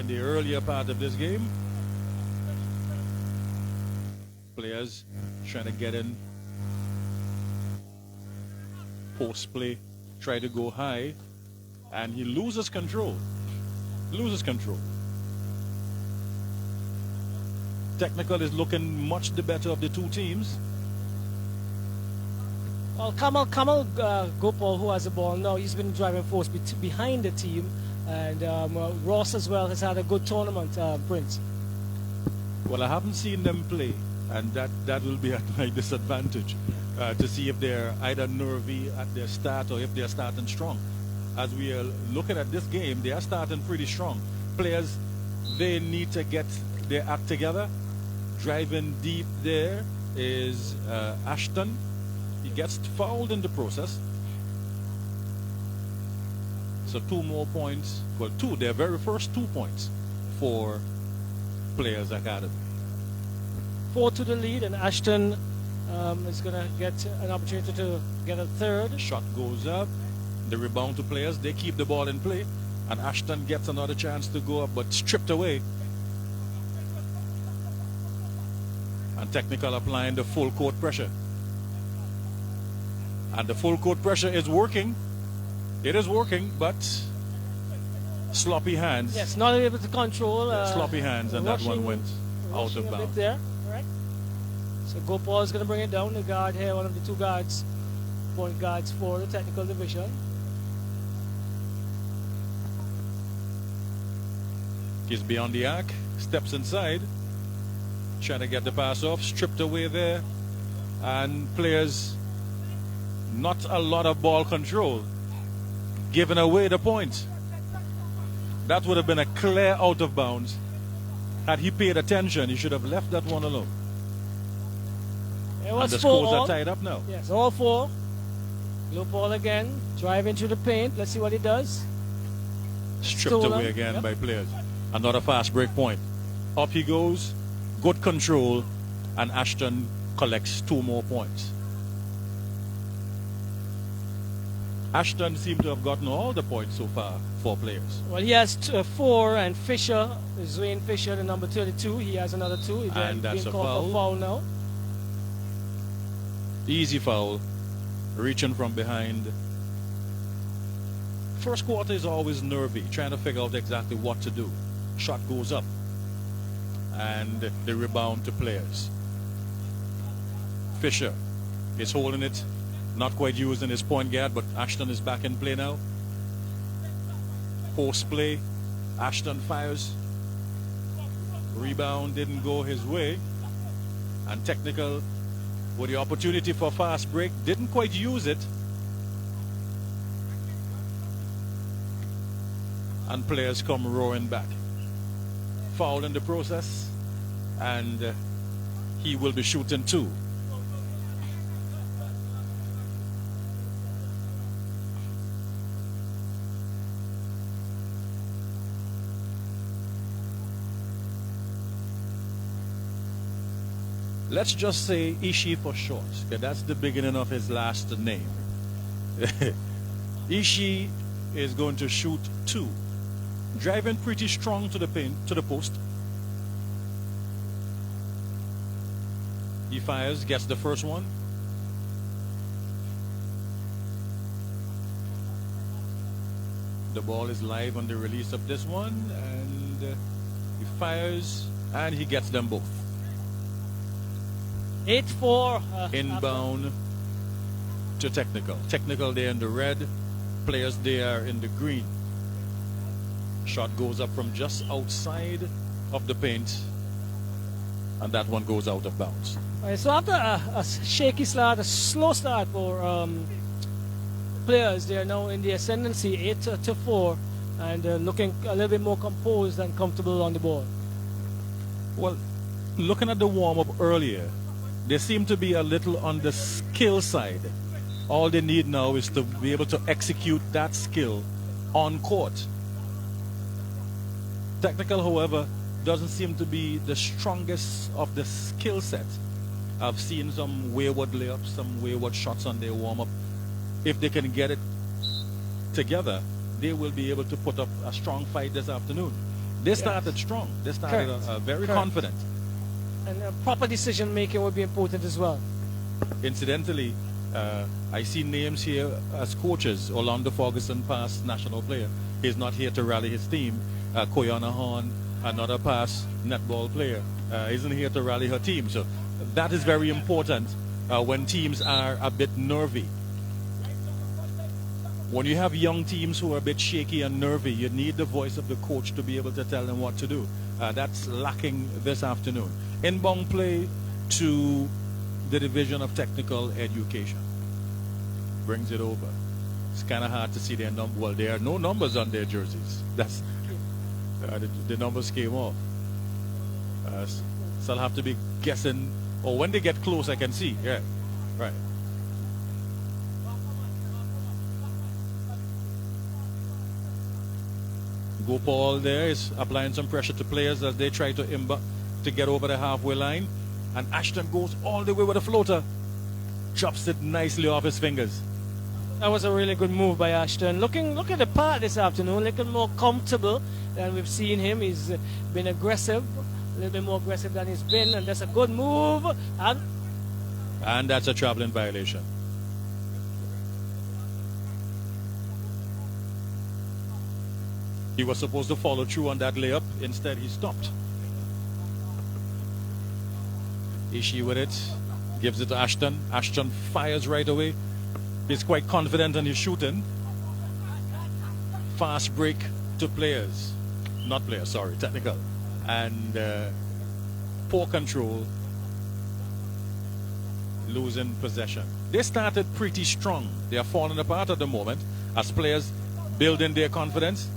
in the earlier part of this game. Players trying to get in. Post play, try to go high, and he loses control. Loses control. Technical is looking much the better of the two teams. Well, Kamal Gopal, who has the ball now, he's been driving force behind the team, and Ross as well has had a good tournament, Prince. Well, I haven't seen them play, and that will be at my disadvantage to see if they're either nervy at their start or if they're starting strong. As we are looking at this game, they are starting pretty strong. Players, they need to get their act together. Driving deep there is Ashton. He gets fouled in the process. So 2 more points. Well, their very first 2 points for Players Academy. 4 to the lead, and Ashton is going to get an opportunity to get a third. Shot goes up. The rebound to Players. They keep the ball in play. And Ashton gets another chance to go up, but stripped away. And Technical applying the full court pressure. And the full court pressure is working. It is working, but sloppy hands. Yes, not able to control. Sloppy hands, and that one went out of bounds. There, correct. So Gopal is going to bring it down. The guard here, one of the 2 guards, point guards for the technical division. He's beyond the arc, steps inside, trying to get the pass off, stripped away there, and Players. Not a lot of ball control, giving away the point. That would have been a clear out of bounds. Had he paid attention, he should have left that one alone. And the scores are tied up now. Yes, all 4. Low ball again, driving through the paint. Let's see what he does. Stripped away again by Players. Another fast break point. Up he goes, good control, and Ashton collects 2 more points. Ashton seemed to have gotten all the points so far for Players. Well, he has 4, and Fisher, Zwane Fisher, the number 32, he has another 2. He's and that's being a called for foul now. Easy foul, reaching from behind. First quarter is always nervy, trying to figure out exactly what to do. Shot goes up, and the rebound to Players. Fisher is holding it. Not quite using his point guard, but Ashton is back in play now. Post play. Ashton fires. Rebound didn't go his way. And Technical, with the opportunity for fast break, didn't quite use it. And Players come roaring back. Foul in the process. And he will be shooting 2. Let's just say Ishii for short, because that's the beginning of his last name. Ishii is going to shoot 2. Driving pretty strong to the paint, to the post. He fires, gets the first one. The ball is live on the release of this one, and he fires, and he gets them both. 8-4. Inbound to Technical. Technical there in the red. Players there in the green. Shot goes up from just outside of the paint. And that one goes out of bounds. Right, so after a shaky start, a slow start for Players, they are now in the ascendancy, 8-4, and looking a little bit more composed and comfortable on the ball. Well, looking at the warm-up earlier, they seem to be a little on the skill side. All they need now is to be able to execute that skill on court. Technical, however, doesn't seem to be the strongest of the skill set. I've seen some wayward layups, some wayward shots on their warm-up. If they can get it together, they will be able to put up a strong fight this afternoon. They started strong. They started very confident. And proper decision making would be important as well. Incidentally, I see names here as coaches. Orlando Ferguson, past national player. He's not here to rally his team. Koyana Horn, another past netball player, isn't here to rally her team. So that is very important when teams are a bit nervy. When you have young teams who are a bit shaky and nervy, you need the voice of the coach to be able to tell them what to do. That's lacking this afternoon. Inbound play to the Division of Technical Education. Brings it over. It's kind of hard to see their number. Well, there are no numbers on their jerseys. That's the numbers came off. So I'll have to be guessing. Or when they get close, I can see. Yeah, right. Gopal there is applying some pressure to players as they try to get over the halfway line. And Ashton goes all the way with a floater. Drops it nicely off his fingers. That was a really good move by Ashton. Look at the part this afternoon, looking more comfortable than we've seen him. He's been aggressive, a little bit more aggressive than he's been, and that's a good move. And that's a traveling violation. He was supposed to follow through on that layup. Instead, he stopped. Ishii with it. Gives it to Ashton. Ashton fires right away. He's quite confident in his shooting. Fast break to players. Not players, sorry, technical. And poor control. Losing possession. They started pretty strong. They are falling apart at the moment as players building their confidence.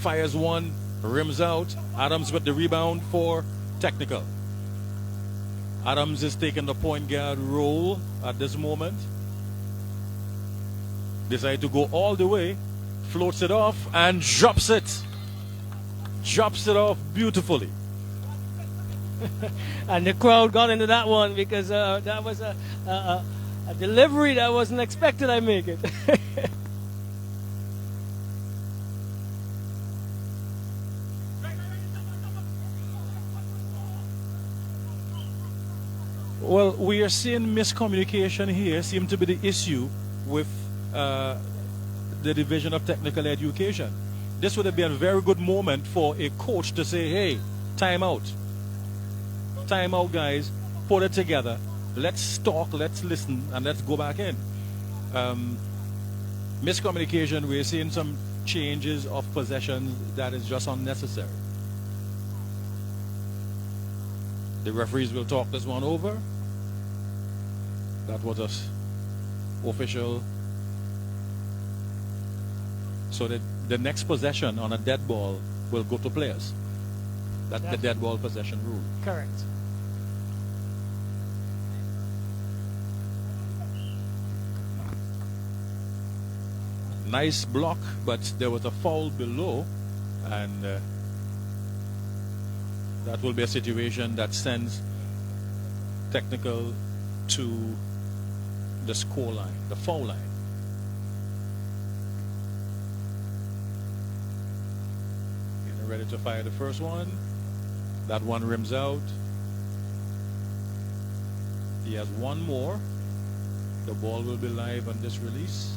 Fires one, rims out. Adams with the rebound for technical. Adams is taking the point guard role at this moment. Decide to go all the way, floats it off and drops it. Drops it off beautifully. And the crowd got into that one because that was a delivery that wasn't expected, I make it. Well, we are seeing miscommunication here seem to be the issue with the Division of Technical Education. This would have been a very good moment for a coach to say, hey, time out. Time out, guys. Put it together. Let's talk, let's listen, and let's go back in. Miscommunication, we're seeing some changes of possession that is just unnecessary. The referees will talk this one over. That was official. So that the next possession on a dead ball will go to players. That's the dead ball possession rule. Correct. Nice block, but there was a foul below, and that will be a situation that sends technical to the score line, the foul line. Getting ready to fire the first one. That one rims out. He has one more. The ball will be live on this release.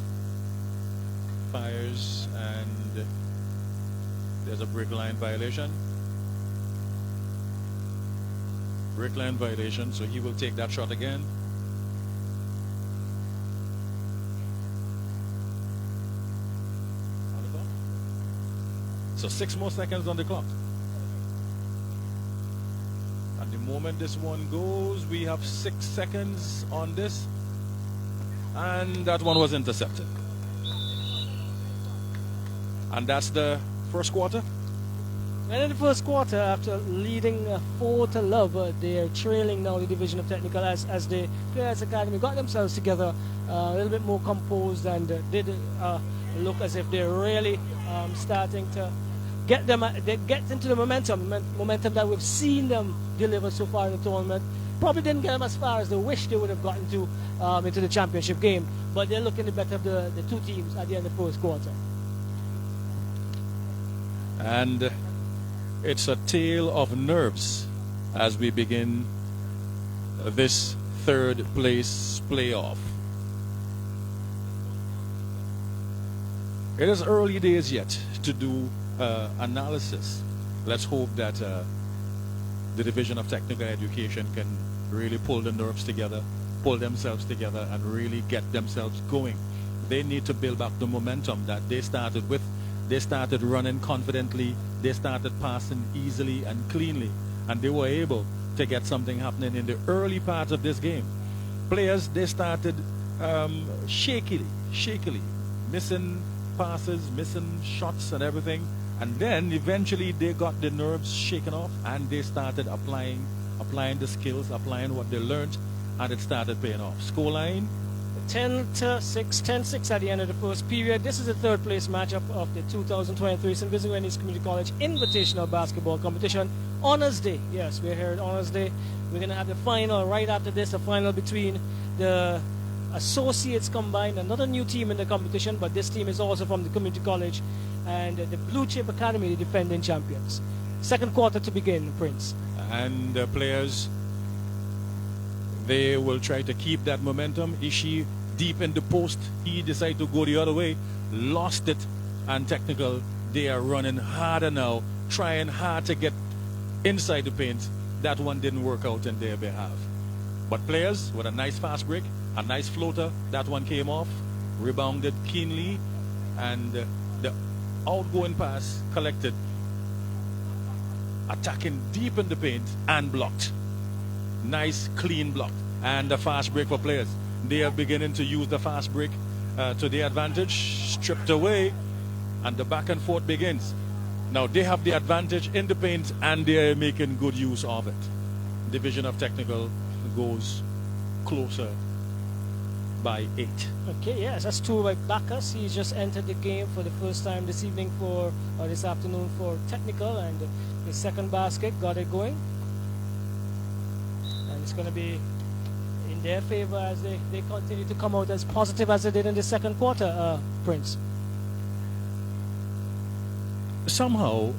Fires, and there's a break line violation. Break line violation, so he will take that shot again. So 6 more seconds on the clock. At the moment this one goes, we have 6 seconds on this, and that one was intercepted. And that's the first quarter. And in the first quarter, after leading 4-0, they are trailing now the Division of Technical as the Players Academy got themselves together a little bit more composed and did look as if they're really starting to get into the momentum that we've seen them deliver so far in the tournament. Probably didn't get them as far as they wish they would have gotten to into the championship game, but they're looking the better of the two teams at the end of the first quarter. And It's a tale of nerves as we begin this third place playoff. It is early days yet to do analysis. Let's hope that the Division of Technical Education can really pull the nerves together, pull themselves together, and really get themselves going. They need to build back the momentum that they started with. They started running confidently. They started passing easily and cleanly, and they were able to get something happening in the early part of this game. Players, they started shakily, missing passes, missing shots and everything, and then eventually they got the nerves shaken off and they started applying the skills, applying what they learned, and it started paying off. Scoreline 10-6 at the end of the first period. This is the third place matchup of the 2023 St. Vincent East Community College Invitational Basketball Competition. Honors Day. Yes, we're here at Honors Day. We're going to have the final right after this, a final between the Associates combined, another new team in the competition, but this team is also from the community college, and the Blue Chip Academy, the defending champions. Second quarter to begin, Prince. And the players, they will try to keep that momentum. Ishii deep in the post, he decided to go the other way, lost it, and Technical, they are running harder now, trying hard to get inside the paint. That one didn't work out in their behalf. But players with a nice fast break, a nice floater, that one came off, rebounded keenly, and the outgoing pass collected, attacking deep in the paint and blocked. Nice clean block, and the fast break for players. They are beginning to use the fast break to their advantage, stripped away, and the back and forth begins. Now they have the advantage in the paint and they are making good use of it. Division of Technical goes closer by 8. Okay, yes, that's two by Bacchus. He's just entered the game for the first time this evening this afternoon for Technical, and the second basket got it going. And it's going to be in their favor as they continue to come out as positive as they did in the second quarter, Prince. Somehow,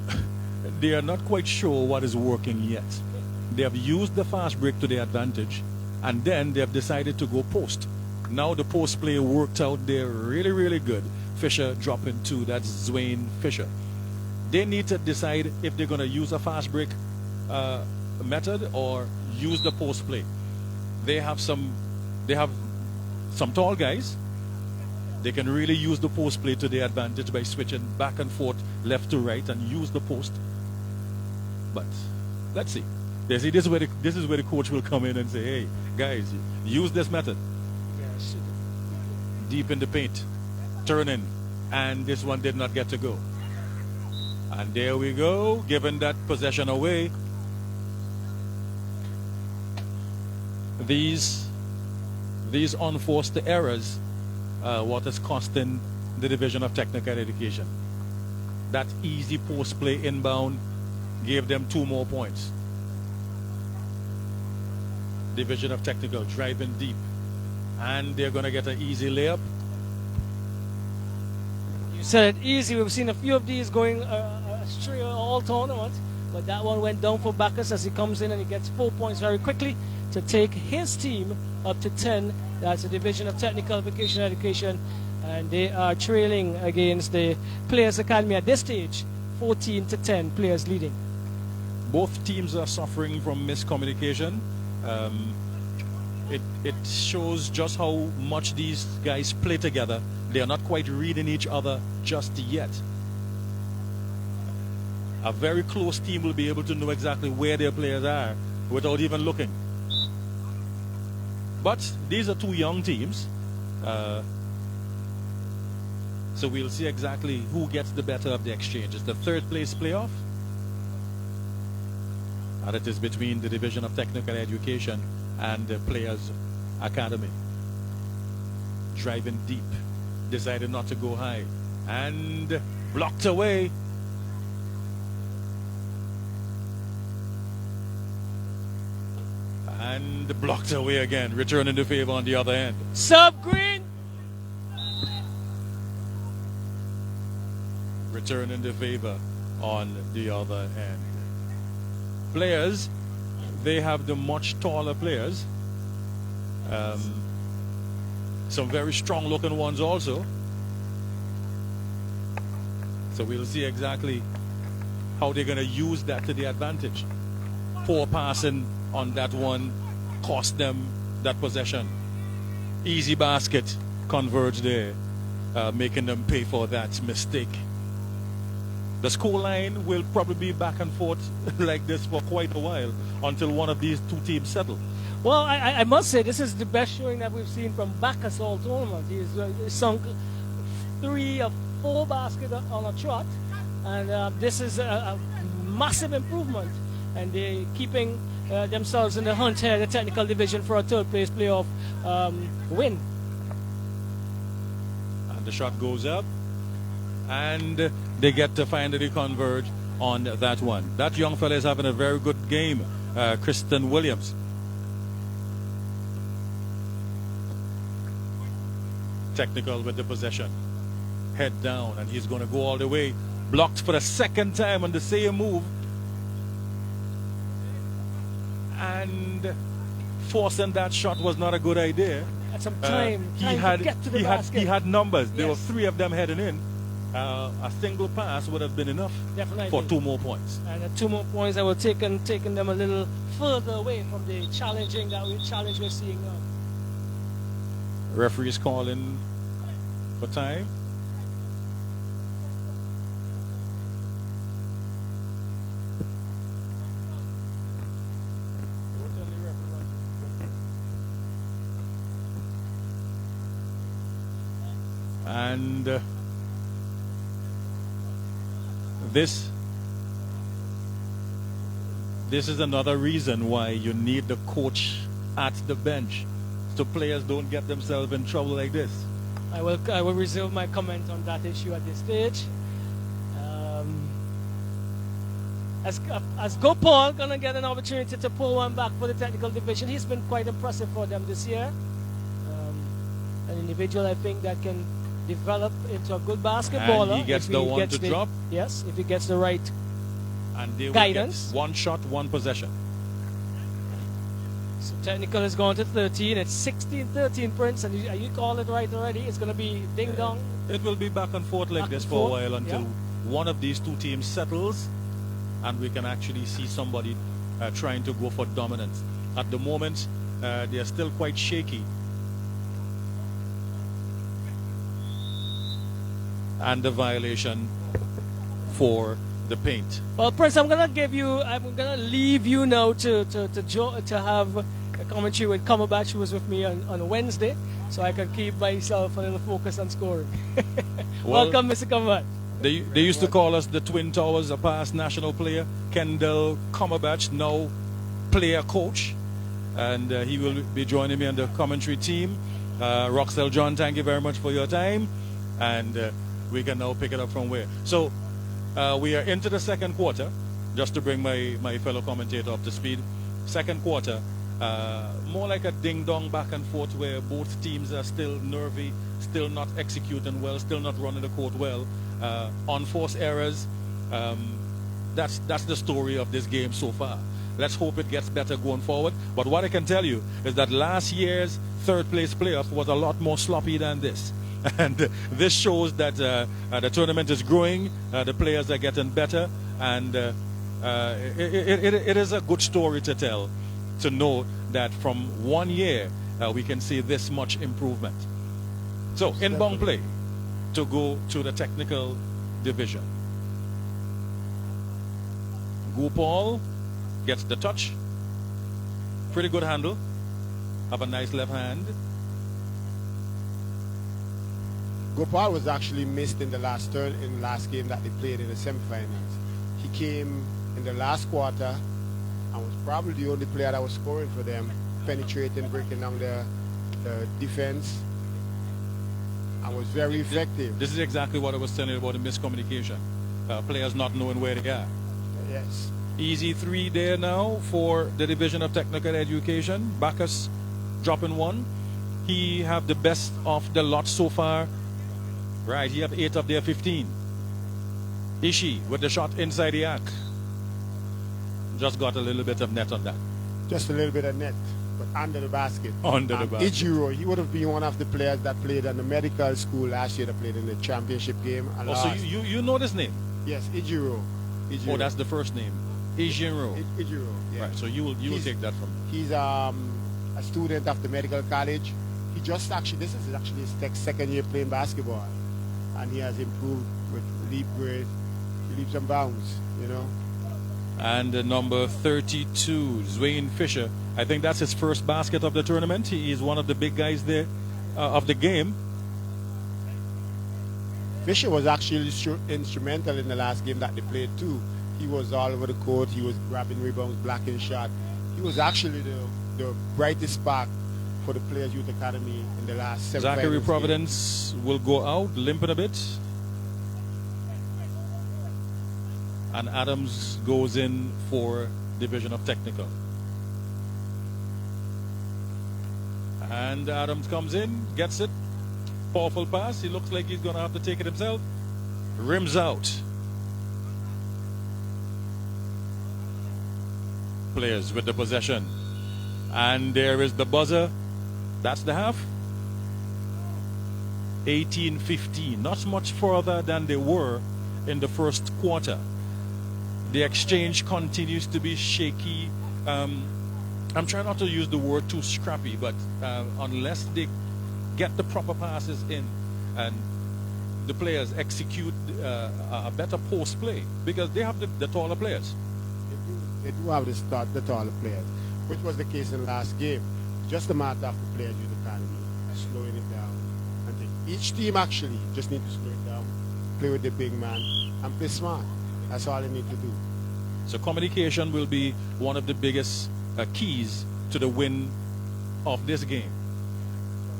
they are not quite sure what is working yet. They have used the fast break to their advantage, and then they have decided to go post. Now the post play worked out there really, really good. Fisher dropping 2, that's Zwane Fisher. They need to decide if they're going to use a fast break method or use the post play. They have some tall guys. They can really use the post play to their advantage by switching back and forth, left to right, and use the post. But let's see. This is where the coach will come in and say, "Hey, guys, use this method." Yes. Deep in the paint, turning, and this one did not get to go. And there we go, giving that possession away. These unforced errors, what is costing the Division of Technical Education. That easy post play inbound gave them 2 more points. Division of Technical driving deep, and they're going to get an easy layup. You said it easy. We've seen a few of these going astray all tournament, but that one went down for Bacchus as he comes in and he gets 4 points very quickly to take his team up to 10. That's the Division of Technical Vocational Education, and they are trailing against the Players Academy at this stage, 14-10, Players leading. Both teams are suffering from miscommunication. It shows just how much these guys play together. They are not quite reading each other just yet. A very close team will be able to know exactly where their players are without even looking. But these are 2 young teams, so we'll see exactly who gets the better of the exchange. It's the third place playoff, and it is between the Division of Technical Education and the Players Academy. Driving deep, decided not to go high, and blocked away. And blocked away again, returning the favor on the other end. Sub Green! Returning the favor on the other end. players, they have the much taller players. Some very strong looking ones also. So we'll see exactly how they're going to use that to their advantage. Poor passing on that one cost them that possession. Easy basket converge there, making them pay for that mistake. The score line will probably be back and forth like this for quite a while until one of these two teams settle. Well, I must say this is the best showing that we've seen from Bacchus all tournament. He's sunk 3 or 4 baskets on a trot, and this is a massive improvement. And they're keeping themselves in the hunt here, the technical division, for a third place playoff win. And the shot goes up, and they get to finally converge on that one. That young fella is having a very good game, Kristen Williams. Technical with the possession. Head down, and he's going to go all the way. Blocked for the second time on the same move. And forcing that shot was not a good idea. At some time, he had to get to the basket. He had numbers. Yes. There were 3 of them heading in. A single pass would have been enough. Definitely. For 2 more points. And 2 more points that were taken them a little further away from the challenge we're seeing now. Referees calling for time. And this is another reason why you need the coach at the bench, so players don't get themselves in trouble like this. I will reserve my comment on that issue at this stage. As Gopal gonna get an opportunity to pull one back for the technical division. He's been quite impressive for them this year. An individual, I think, that can develop into a good basketballer. And he gets the one to drop. Yes, if he gets the right and they guidance. Will get 1 shot, 1 possession. So technical is going to 13. It's 16-13, Prince, and you call it right already. It's going to be ding-dong. It will be back and forth like this for a while until one of these 2 teams settles and we can actually see somebody trying to go for dominance. At the moment, they are still quite shaky. And the violation for the paint. Well, Prince, I'm gonna leave you now to have a commentary with Cumberbatch, who was with me on Wednesday, so I can keep myself a little focused on scoring. Well, welcome, Mr. Cumberbatch. They used to call us the Twin Towers, a past national player, Kendall Cumberbatch, now player coach, and he will be joining me on the commentary team. Roxelle John, thank you very much for your time, and we can now pick it up from where. So we are into the second quarter, just to bring my fellow commentator up to speed. Second quarter, more like a ding-dong back and forth where both teams are still nervy, still not executing well, still not running the court well. Unforced errors, that's the story of this game so far. Let's hope it gets better going forward. But what I can tell you is that last year's third place playoff was a lot more sloppy than this. And this shows that the tournament is growing, the players are getting better, and it is a good story to tell, to know that from 1 year we can see this much improvement. So, inbound play to go to the technical division. Gopal gets the touch. Pretty good handle. Have a nice left hand. Gopal was actually missed in the last game that they played in the semifinals. He came in the last quarter and was probably the only player that was scoring for them, penetrating, breaking down the defense, and was very effective. This is exactly what I was telling you about the miscommunication. Players not knowing where they are. Yes. Easy 3 there now for the Division of Technical Education. Bacchus dropping 1. He have the best of the lot so far. Right, he have 8 of their 15. Ishii with the shot inside the arc. Just got a little bit of net on that. Just a little bit of net, but under the basket. Under the basket. Ijiro, he would have been one of the players that played in the medical school last year, that played in the championship game. And Oh, so you know this name? Yes, Ijiro. Oh, that's the first name. Ijiro. Ijiro, yeah. Right, so you will take that from him. He's a student of the medical college. He just actually, this is actually his second year playing basketball. And he has improved with leap leaps and bounds, you know. And number 32, Zwayne Fisher. I think that's his first basket of the tournament. He is one of the big guys there of the game. Fisher was actually instrumental in the last game that they played too. He was all over the court. He was grabbing rebounds, blocking shot. He was actually the brightest spark for the Players Youth Academy in the last seven. Zachary Providence will go out limping a bit. And Adams goes in for Division of Technical. And Adams comes in, gets it. Powerful pass. He looks like he's going to have to take it himself. Rims out. Players with the possession. And there is the buzzer. That's the half. 18-15. Not much further than they were in the first quarter. The exchange continues to be shaky. I'm trying not to use the word too scrappy, but unless they get the proper passes in and the players execute a better post play, because they have the taller players. They do have the taller players, which was the case in the last game. Just a matter of the Players Youth Academy slowing it down. And each team actually just need to slow it down, play with the big man, and play smart. That's all they need to do. So communication will be one of the biggest keys to the win of this game.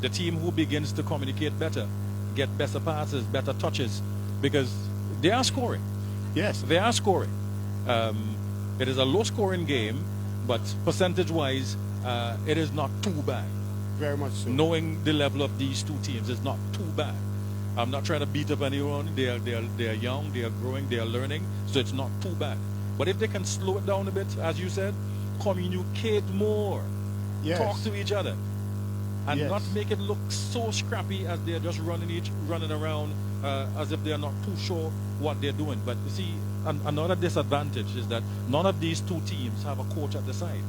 The team who begins to communicate better, get better passes, better touches, because they are scoring. Yes. They are scoring. It is a low-scoring game, but percentage-wise, it is not too bad. Very much so. Knowing the level of these two teams is not too bad. I'm not trying to beat up anyone. They are young, they are growing, they are learning, so it's not too bad. But if they can slow it down a bit, as you said, communicate more, yes. Talk to each other, and yes. not make it look so scrappy as they're just running around as if they're not too sure what they're doing. But you see, another disadvantage is that none of these two teams have a coach at the side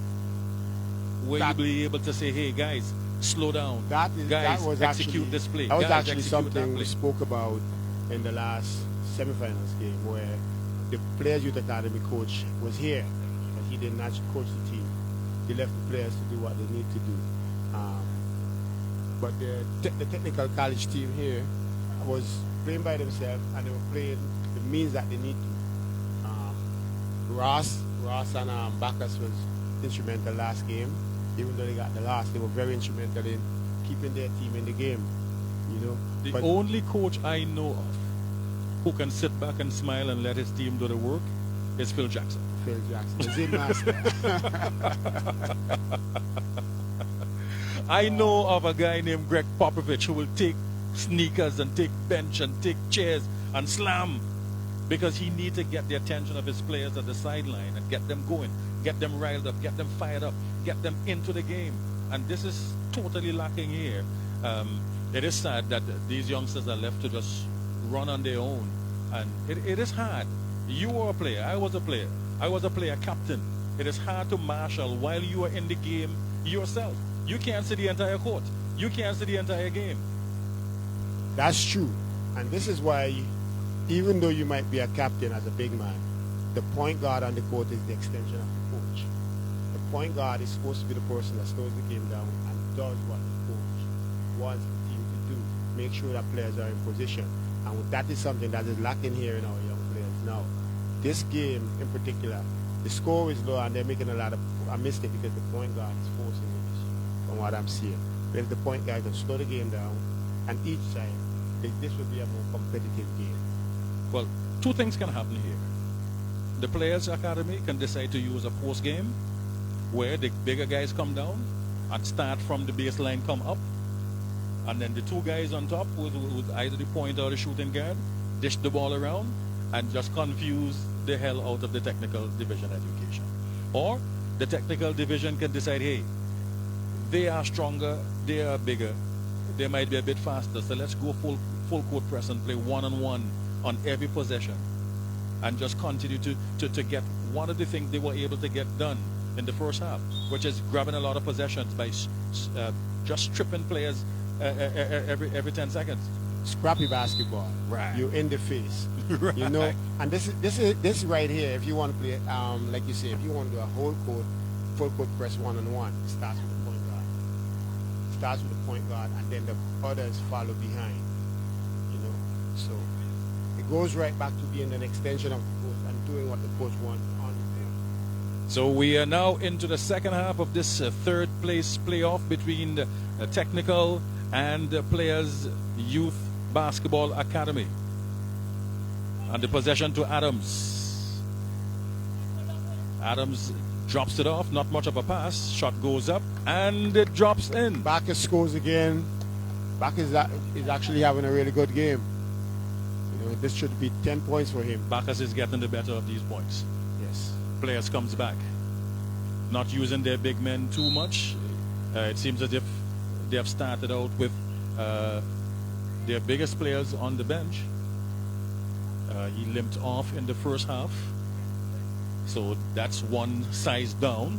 where you'll be able to say, hey guys, slow down. Guys, execute actually, this play. That was Guys, actually something we spoke about in the last semifinals game, where the Players Youth Academy coach was here, but he didn't actually coach the team. He left the players to do what they need to do. But the technical college team here was playing by themselves, and they were playing the means that they need to. Ross and Bacchus was instrumental last game. Even though they got the loss, they were very instrumental in keeping their team in the game. You know, the only coach I know of who can sit back and smile and let his team do the work is Phil Jackson. Phil Jackson, the Zin master. I know of a guy named Greg Popovich who will take sneakers and take bench and take chairs and slam, because he needs to get the attention of his players at the sideline and get them going, get them riled up, get them fired up, get them into the game. And this is totally lacking here. It is sad that these youngsters are left to just run on their own. And it is hard. You were a player. I was a player. I was a player captain. It is hard to marshal while you are in the game yourself. You can't see the entire court. You can't see the entire game. That's true. And this is why, even though you might be a captain as a big man, the point guard on the court is the extension of the coach. The point guard is supposed to be the person that slows the game down and does what the coach wants the team to do. Make sure that players are in position. And that is something that is lacking here in our young players now. This game in particular, the score is low and they're making a mistake because the point guard is forcing it, from what I'm seeing. But if the point guard can slow the game down, and each side, this will be a more competitive game. Well, two things can happen here. The Players Academy can decide to use a post game where the bigger guys come down and start from the baseline, come up, and then the two guys on top with either the point or the shooting guard dish the ball around and just confuse the hell out of the technical division education. Or the technical division can decide, hey, they are stronger, they are bigger, they might be a bit faster, so let's go full court press and play one-on-one on every possession and just continue to get one of the things they were able to get done in the first half, which is grabbing a lot of possessions by just stripping players every 10 seconds. Scrappy basketball. Right. You're in the face. Right. You know, and this right here, if you want to play, like you say, if you want to do a whole court, full court press one-on-one, it starts with the point guard. It starts with the point guard, and then the others follow behind. You know, so it goes right back to being an extension of the coach and doing what the coach wants on the court. So we are now into the second half of this third place playoff between the Technical and the Players Youth Basketball Academy. And the possession to Adams. Adams drops it off, not much of a pass. Shot goes up and it drops in. Bacchus scores again. Bacchus is actually having a really good game. You know, this should be 10 points for him. Bacchus is getting the better of these points. Yes. Players comes back. Not using their big men too much. It seems as if they have started out with their biggest players on the bench. He limped off in the first half. So that's one size down.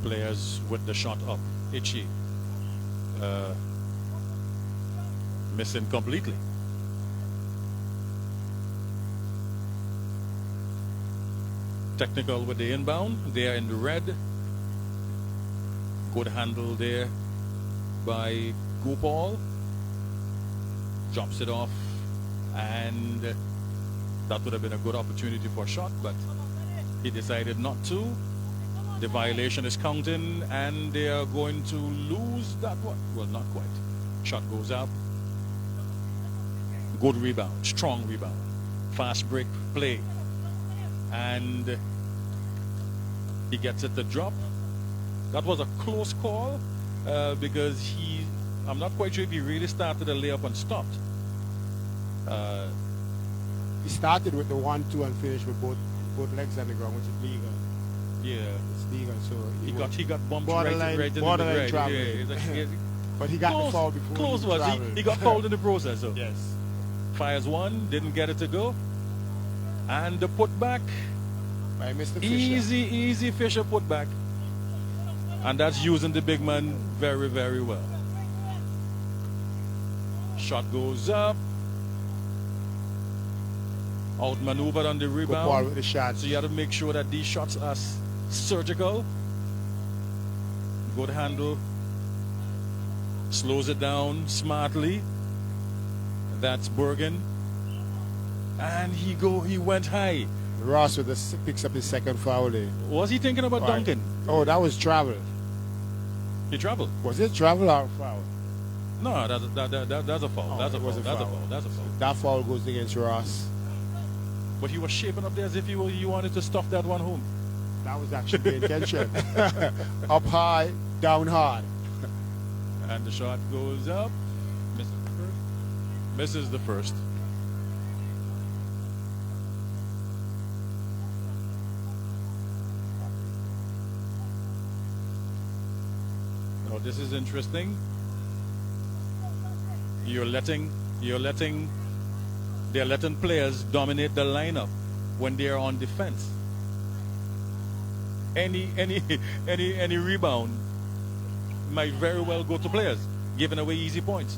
Players with the shot up. Itchy. Missing completely. Technical with the inbound. They are in the red. Good handle there by Gopal. Drops it off, and that would have been a good opportunity for a shot, but he decided not to. The violation is counting, and they are going to lose that one. Well, not quite. Shot goes up. Good rebound, strong rebound. Fast break play. And he gets it to drop. That was a close call because I'm not quite sure if he really started a layup and stopped. He started with the 1-2 and finished with both legs on the ground, which is legal. Yeah, it's legal. So he got bumped right in the right. Yeah, but he got close, the foul before. Close was he got fouled in the process. So yes, fires one, didn't get it to go, and the putback by Mr. Fisher. Easy Fisher putback, and that's using the big man very, very well. Shot goes up. Outmaneuvered on the rebound. With the shot. So you have to make sure that these shots are surgical. Good handle. Slows it down smartly. That's Bergen. And he went high. Ross picks up his second foul there. Was he thinking about Duncan? Oh, that was travel. He traveled. Was it travel or foul? No, that's a foul. That's a foul. That foul goes against Ross. But he was shaping up there as if he wanted to stuff that one home. That was actually the intention. Up high, down hard. And the shot goes up. Misses the first. Now this is interesting. They're letting players dominate the lineup when they are on defense. Any rebound might very well go to players, giving away easy points.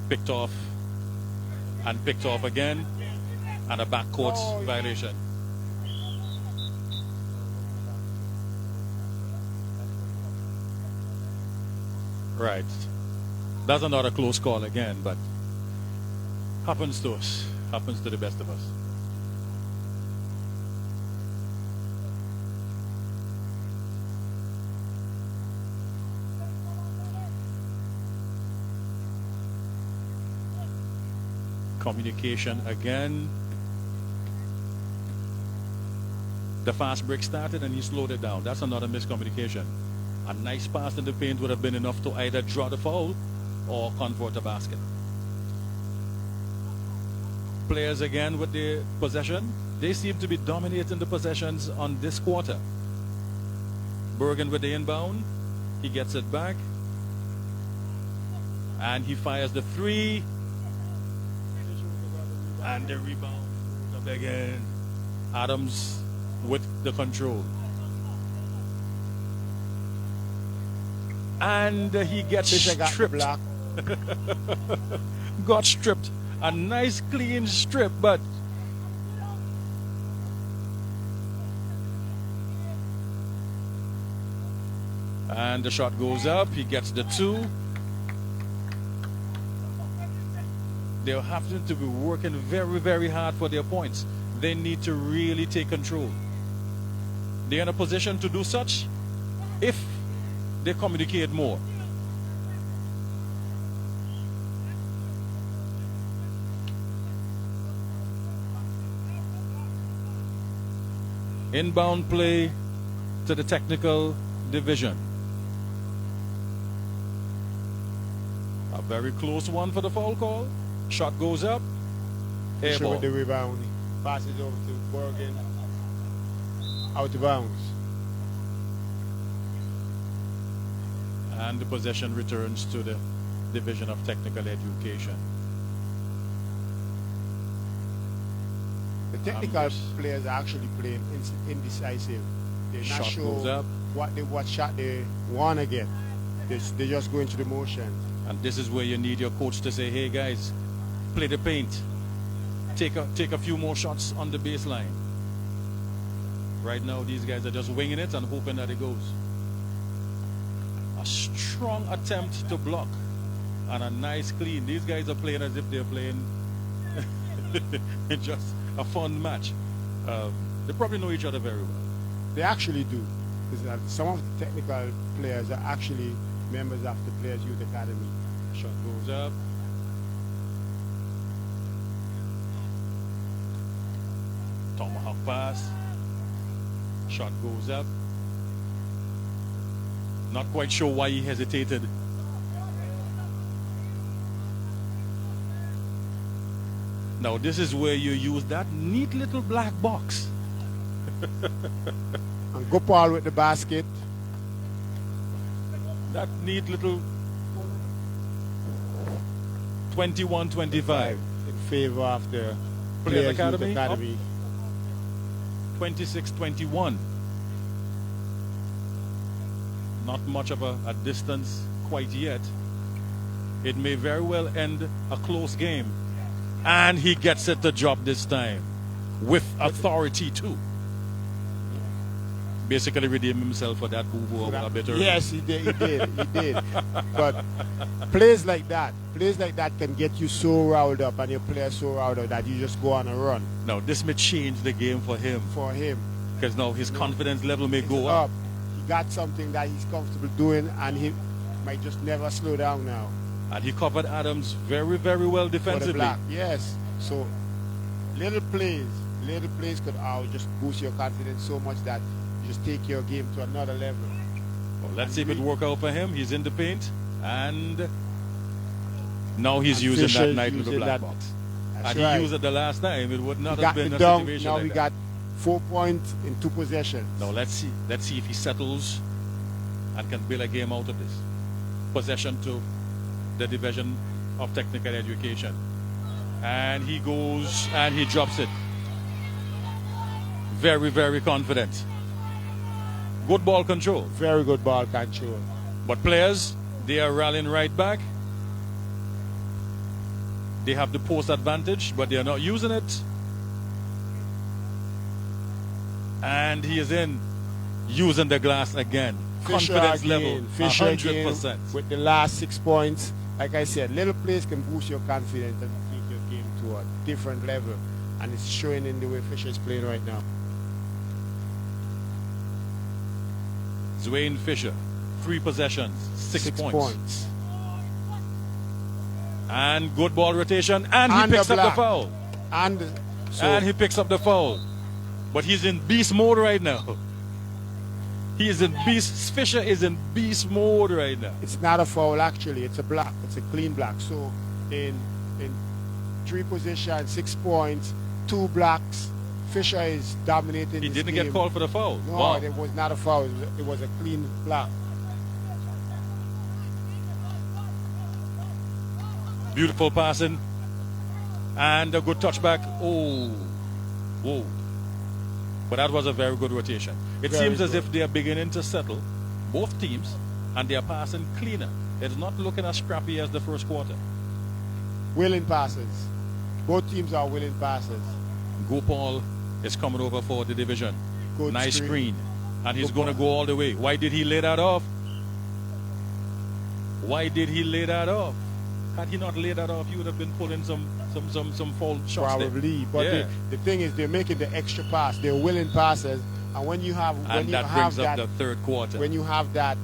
Picked off and picked off again, and a backcourt violation. Right. That's another close call again, but happens to us. Happens to the best of us. Communication again. The fast break started and he slowed it down. That's another miscommunication. A nice pass in the paint would have been enough to either draw the foul or convert a basket. Players again with the possession. They seem to be dominating the possessions on this quarter. Bergen with the inbound. He gets it back. And he fires the three. And the rebound up again. Adams with the control. And he gets stripped. Got stripped. A nice clean strip, but and the shot goes up. He gets the two. They're having to be working very, very hard for their points. They need to really take control. They're in a position to do such if they communicate more. Inbound play to the technical division. A very close one for the foul call. Shot goes up. Air ball. With the rebound. Passes over to Bergen. Out of bounds. And the possession returns to the Division of Technical Education. The technical players are actually playing indecisive. They're not Shot goes sure up. what shot they want to get. They just go into the motion. And this is where you need your coach to say, hey guys, play the paint. Take a few more shots on the baseline. Right now these guys are just winging it and hoping that it goes. A strong attempt to block and a nice clean. These guys are playing as if they're playing just a fun match. They probably know each other very well. They actually do. Because some of the technical players are actually members of the Players Youth Academy. Shot goes up. Tomahawk pass. Shot goes up. Not quite sure why he hesitated. Now this is where you use that neat little black box. And Gopal with the basket. That neat little 21-25 in favor of the Players Players Academy. Youth Academy. 26-21. Not much of a distance quite yet. It may very well end a close game. And he gets it the job this time. With authority too. Basically redeem himself for that boo-boo a bit early. Yes, he did. He did. But plays like that can get you so riled up and your players so riled up that you just go on a run. Now this may change the game for him. Because now his confidence level may go up. He got something that he's comfortable doing and he might just never slow down now. And he covered Adams very, very well defensively. For the black. Yes. So little plays could just boost your confidence so much that you just take your game to another level. Well, let's see if it works out for him. He's in the paint and now he's using that nice little black box. And he used it the last time. It would not have been a situation now like we that. got 4 points in 2 possessions. Now let's see if he settles and can build a game out of this. Possession to the Division of Technical Education. And he goes and he drops it. Very, very confident. Good ball control. Very good ball control. But players, they are rallying right back. They have the post advantage, but they are not using it. And he is in, using the glass again. Confidence level, 100%. With the last 6 points, like I said, little plays can boost your confidence and take your game to a different level. And it's showing in the way Fisher is playing right now. Dwayne Fisher, 3 possessions, 6 points. And good ball rotation, and he picks up the foul. And he picks up the foul. But he's in beast mode right now. He is in beast. Fisher is in beast mode right now. It's not a foul actually. It's a block. It's a clean block. So in 3 possessions, 6 points, 2 blocks. Fisher is dominating. He this didn't game. get called for the foul. No, Wow. it was not a foul. It was a clean block. Beautiful passing. And a good touchback. Oh. Whoa. But that was a very good rotation. It Very seems as good. if they are beginning to settle, both teams, and they are passing cleaner. It's not looking as scrappy as the first quarter. Willing passes. Both teams are willing passes. Gopal is coming over for the division. Good Nice screen. screen. And he's Gopal. going to go all the way. Why did he lay that off? Why did he lay that off? Had he not laid that off, he would have been pulling some foul shots Probably. there. But Yeah. the thing is, they're making the extra pass. They're willing passes. And when you have And that brings up the third quarter. when you have that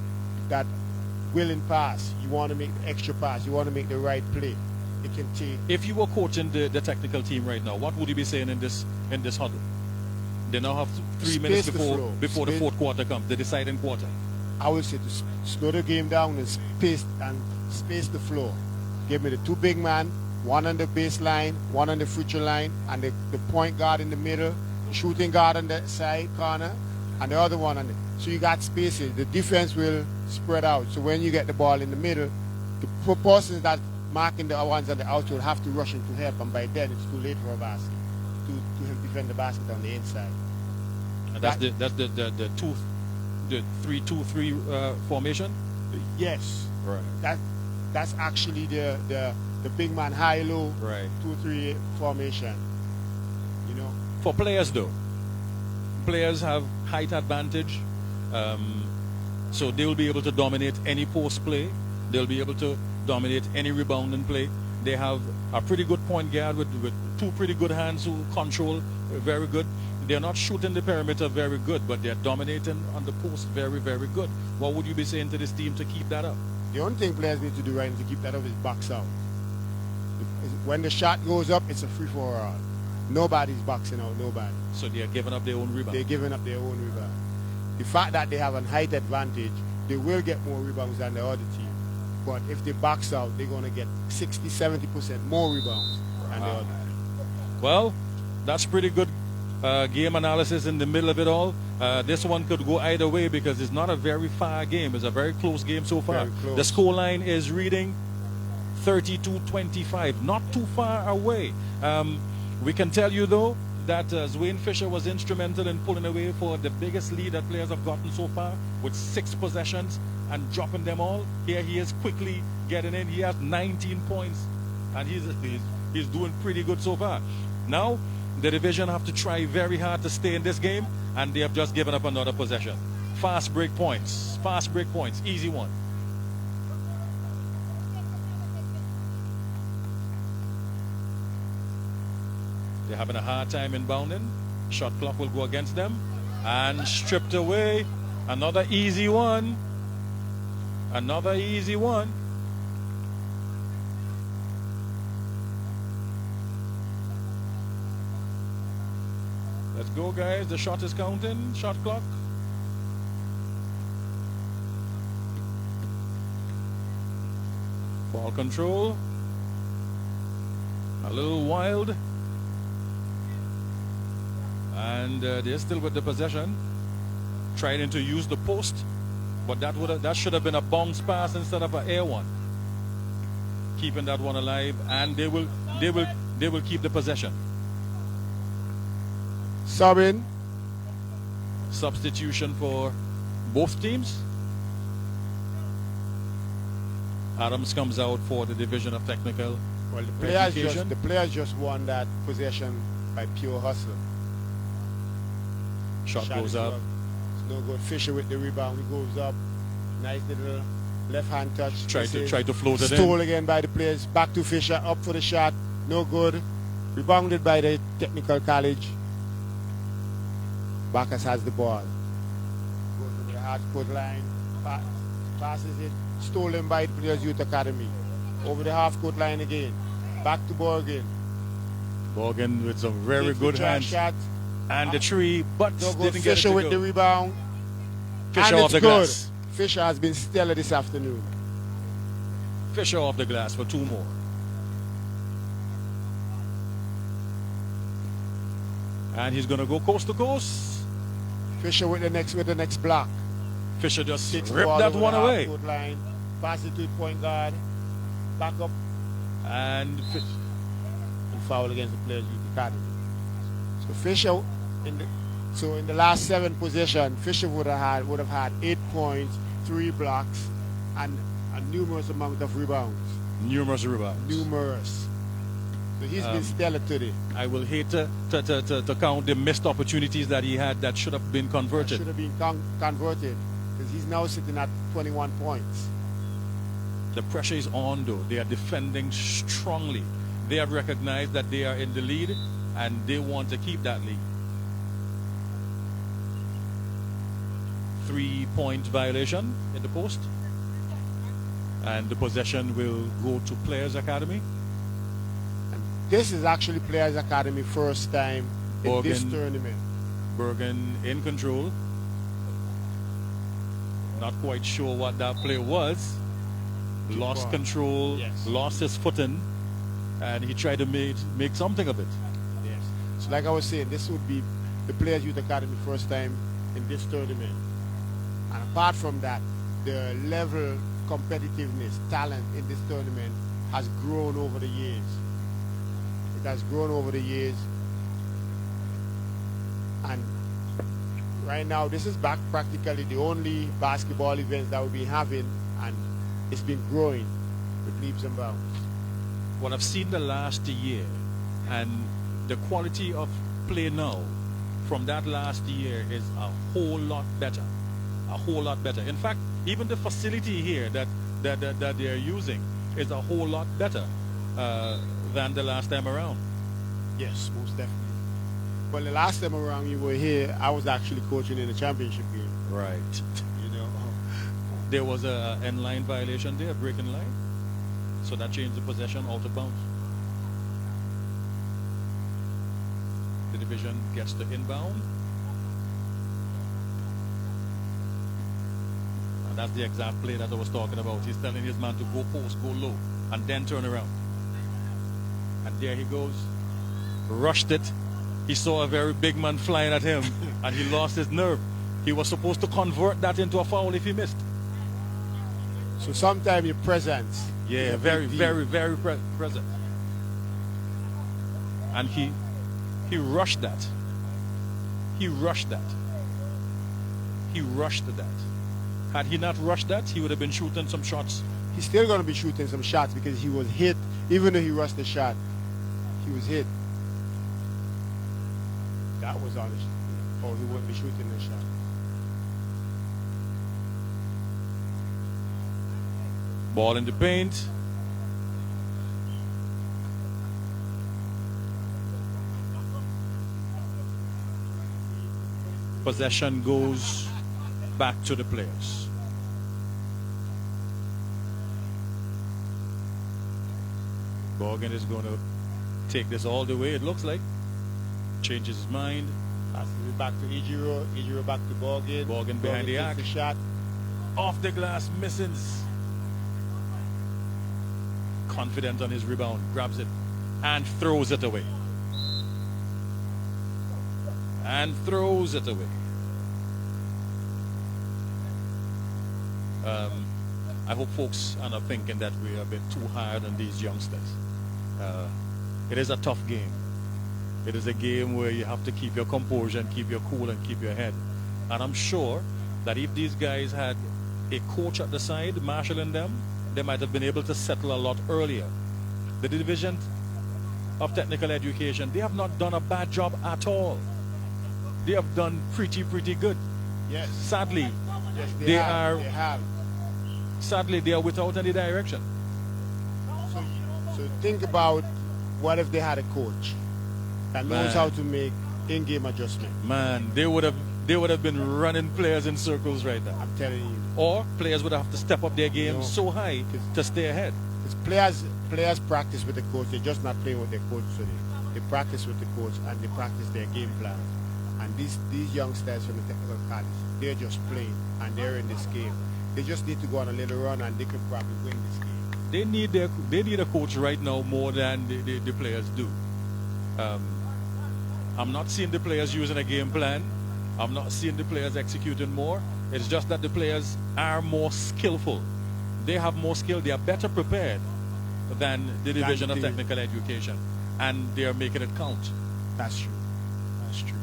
willing pass, you want to make the extra pass. You want to make the right play. It can take. If you were coaching the technical team right now, what would you be saying in this huddle? They now have 3 minutes Space the flow. before the Space- fourth quarter comes, the deciding quarter. I would say to slow the game down and space the floor. Give me the 2 big men, one on the baseline, one on the future line, and the point guard in the middle, shooting guard on the side corner, and the other one on the. So you got spaces. The defense will spread out. So when you get the ball in the middle, the persons that marking the ones on the outside have to rush in to help, and by then it's too late for a basket to help defend the basket on the inside. And that's the 3-2-3 formation. Yes. Right. That's actually the big man high-low Right. 2-3 formation. You know, For players though, players have height advantage, so they will be able to dominate any post play. They'll be able to dominate any rebounding play. They have a pretty good point guard with 2 pretty good hands who control very good. They're not shooting the perimeter very good, but they're dominating on the post very, very good. What would you be saying to this team to keep that up? the only thing players need to do right now to keep that up is box out. When the shot goes up, it's a free-for-all. Nobody's boxing out, nobody. So they're giving up their own rebound. They're giving up their own rebound. The fact that they have a height advantage, they will get more rebounds than the other team. But if they box out, they're going to get 60-70% more rebounds than the other team. Well, that's pretty good game analysis in the middle of it all. This one could go either way because it's not a very far game. It's a very close game so far. Very close. The scoreline is reading 32-25, not too far away. We can tell you, though, that Zwayne Fisher was instrumental in pulling away for the biggest lead that players have gotten so far with 6 possessions and dropping them all. Here he is quickly getting in. He has 19 points, and he's doing pretty good so far. Now, the division have to try very hard to stay in this game, and they have just given up another possession. Fast break points, easy one. They're having a hard time inbounding. Shot clock will go against them. And stripped away. Another easy one. Another easy one. Let's go, guys. The shot is counting. Shot clock. Ball control. A little wild. And they're still with the possession, trying to use the post, but that should have been a bounce pass instead of an air one. Keeping that one alive, and they will keep the possession. Subbing. Substitution for both teams. Adams comes out for the division of technical. Well, education. the players just won that possession by pure hustle. Shot goes is up. It's no good. Fisher with the rebound. He goes up. Nice little left-hand touch. Try to float it Stole in. again by the players. Back to Fisher. Up for the shot. No good. Rebounded by the technical college. Bacchus has the ball. Goes to the half-court line. Passes it. Stolen by the Players Youth Academy. Over the half-court line again. Back to Borgin. Morgan with some very Takes the good trash hands. shot. And the tree, but No good. didn't get it Fisher to with go. the rebound. Fisher And off it's the good. glass. Fisher has been stellar this afternoon. Fisher off the glass for 2 more. And he's going to go coast to coast. Fisher with the next block. Fisher just Takes the ripped ball that over one the away. half-court line, pass it to the point guard, back up, And and foul against the players youth academy. So Fisher in the last 7 possessions, Fisher would have had 8 points, 3 blocks, and a numerous amount of rebounds. numerous rebounds. Numerous. So he's been stellar today. I will hate to count the missed opportunities that he had that should have been converted. Should have been converted because he's now sitting at 21 points. The pressure is on though. They are defending strongly. They have recognized that they are in the lead and they want to keep that lead. 3-point violation in the post. And the possession will go to Players Academy. This is actually Players Academy first time in this tournament. Bergen in control. Not quite sure what that play was. Lost control, Yes. lost his footing, and he tried to make something of it. Yes. So like I was saying, this would be the Players Youth Academy first time in this tournament. And apart from that, the level, competitiveness, talent in this tournament has grown over the years. It has grown over the years. And right now, this is back practically the only basketball events that we'll be having, and it's been growing with leaps and bounds. What I've seen the last year and the quality of play now from that last year is a whole lot better. A whole lot better. In fact, even the facility here that they're using is a whole lot better than the last time around. Yes, most definitely. Well, the last time around you were here, I was actually coaching in the championship game. Right. You know, There was a end line violation there, breaking line. So that changed the possession out of bounds. The division gets the inbound. And that's the exact play that I was talking about. He's telling his man to go post, go low, and then turn around. And there he goes. Rushed it. He saw a very big man flying at him, and he lost his nerve. He was supposed to convert that into a foul if he missed. so sometimes your presence. Yeah, is a very, big very, deal. very present. And he rushed that. He rushed that. He rushed that. Had he not rushed that, he would have been shooting some shots. He's still going to be shooting some shots because he was hit. Even though he rushed the shot, he was hit. That was honest. Or he wouldn't be shooting the shot. Ball in the paint. Possession goes back to the players. Morgan is going to take this all the way, it looks like. Changes his mind. Passes it back to Ijiro. Ijiro back to Morgan. Morgan behind the takes arc. the shot. Off the glass, misses. Confident on his rebound, grabs it and throws it away. And throws it away. I hope folks are not thinking that we are a bit too hard on these youngsters. It is a tough game. It is a game where you have to keep your composure and keep your cool and keep your head. And I'm sure that if these guys had a coach at the side marshalling them, they might have been able to settle a lot earlier. The Division of Technical Education, they have not done a bad job at all. They have done pretty good. Yes. Sadly, Yes, they have. have. Sadly, they are without any direction. So think about what if they had a coach that knows Man. how to make in-game adjustment. Man, they would have been running players in circles right now. I'm telling you. Or players would have to step up their game No. so high to stay ahead. Because players practice with the coach. They're just not playing with their coach today. They practice with the coach and they practice their game plan. And these youngsters from the technical college, they're just playing and they're in this game. They just need to go on a little run and they could probably win this game. They need a coach right now more than the players do. I'm not seeing the players using a game plan. I'm not seeing the players executing more. It's just that the players are more skillful. They have more skill. They are better prepared than the Division of Technical Education. And they are making it count. That's true. That's true.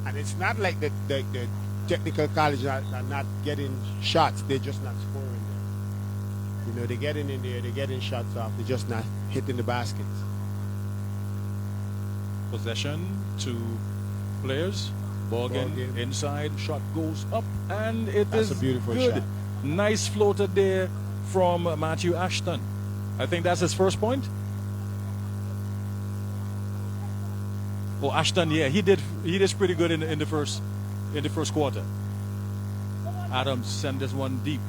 And it's not like the technical colleges are not getting shots. They're just not scoring there. You know, they're getting in there. They're getting shots off. They're just not hitting the baskets. Possession to players. Ball game inside. Shot goes up. And that's a beautiful good. shot. Nice floater there from Matthew Ashton. I think that's his first point. Oh, Ashton, yeah, he did pretty good in the first quarter. Adams sent this one deep.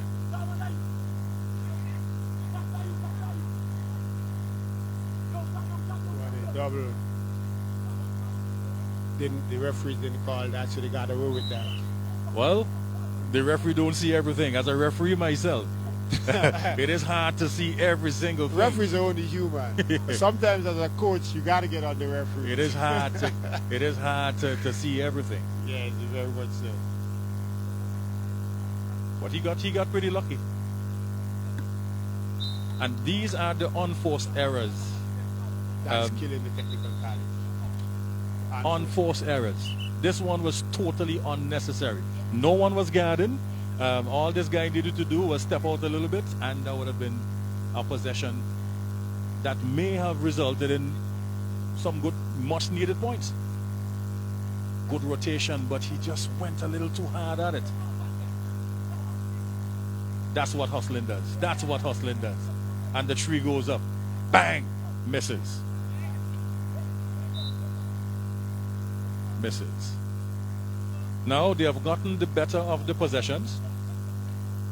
Double. The referee didn't call that, so they got away with that. Well, the referee don't see everything. As a referee myself, it is hard to see every single thing. Referees are only human. Sometimes as a coach, you got to get on the referee. It is hard to see everything. Yes, very much so. But he got pretty lucky. And these are the unforced errors. That's killing the technical college. Unforced errors. This one was totally unnecessary. No one was guarding. All this guy needed to do was step out a little bit, and that would have been a possession that may have resulted in some good, much needed points. Good rotation, but he just went a little too hard at it. That's what hustling does. That's what hustling does. And the tree goes up. Bang! Misses. Now they have gotten the better of the possessions.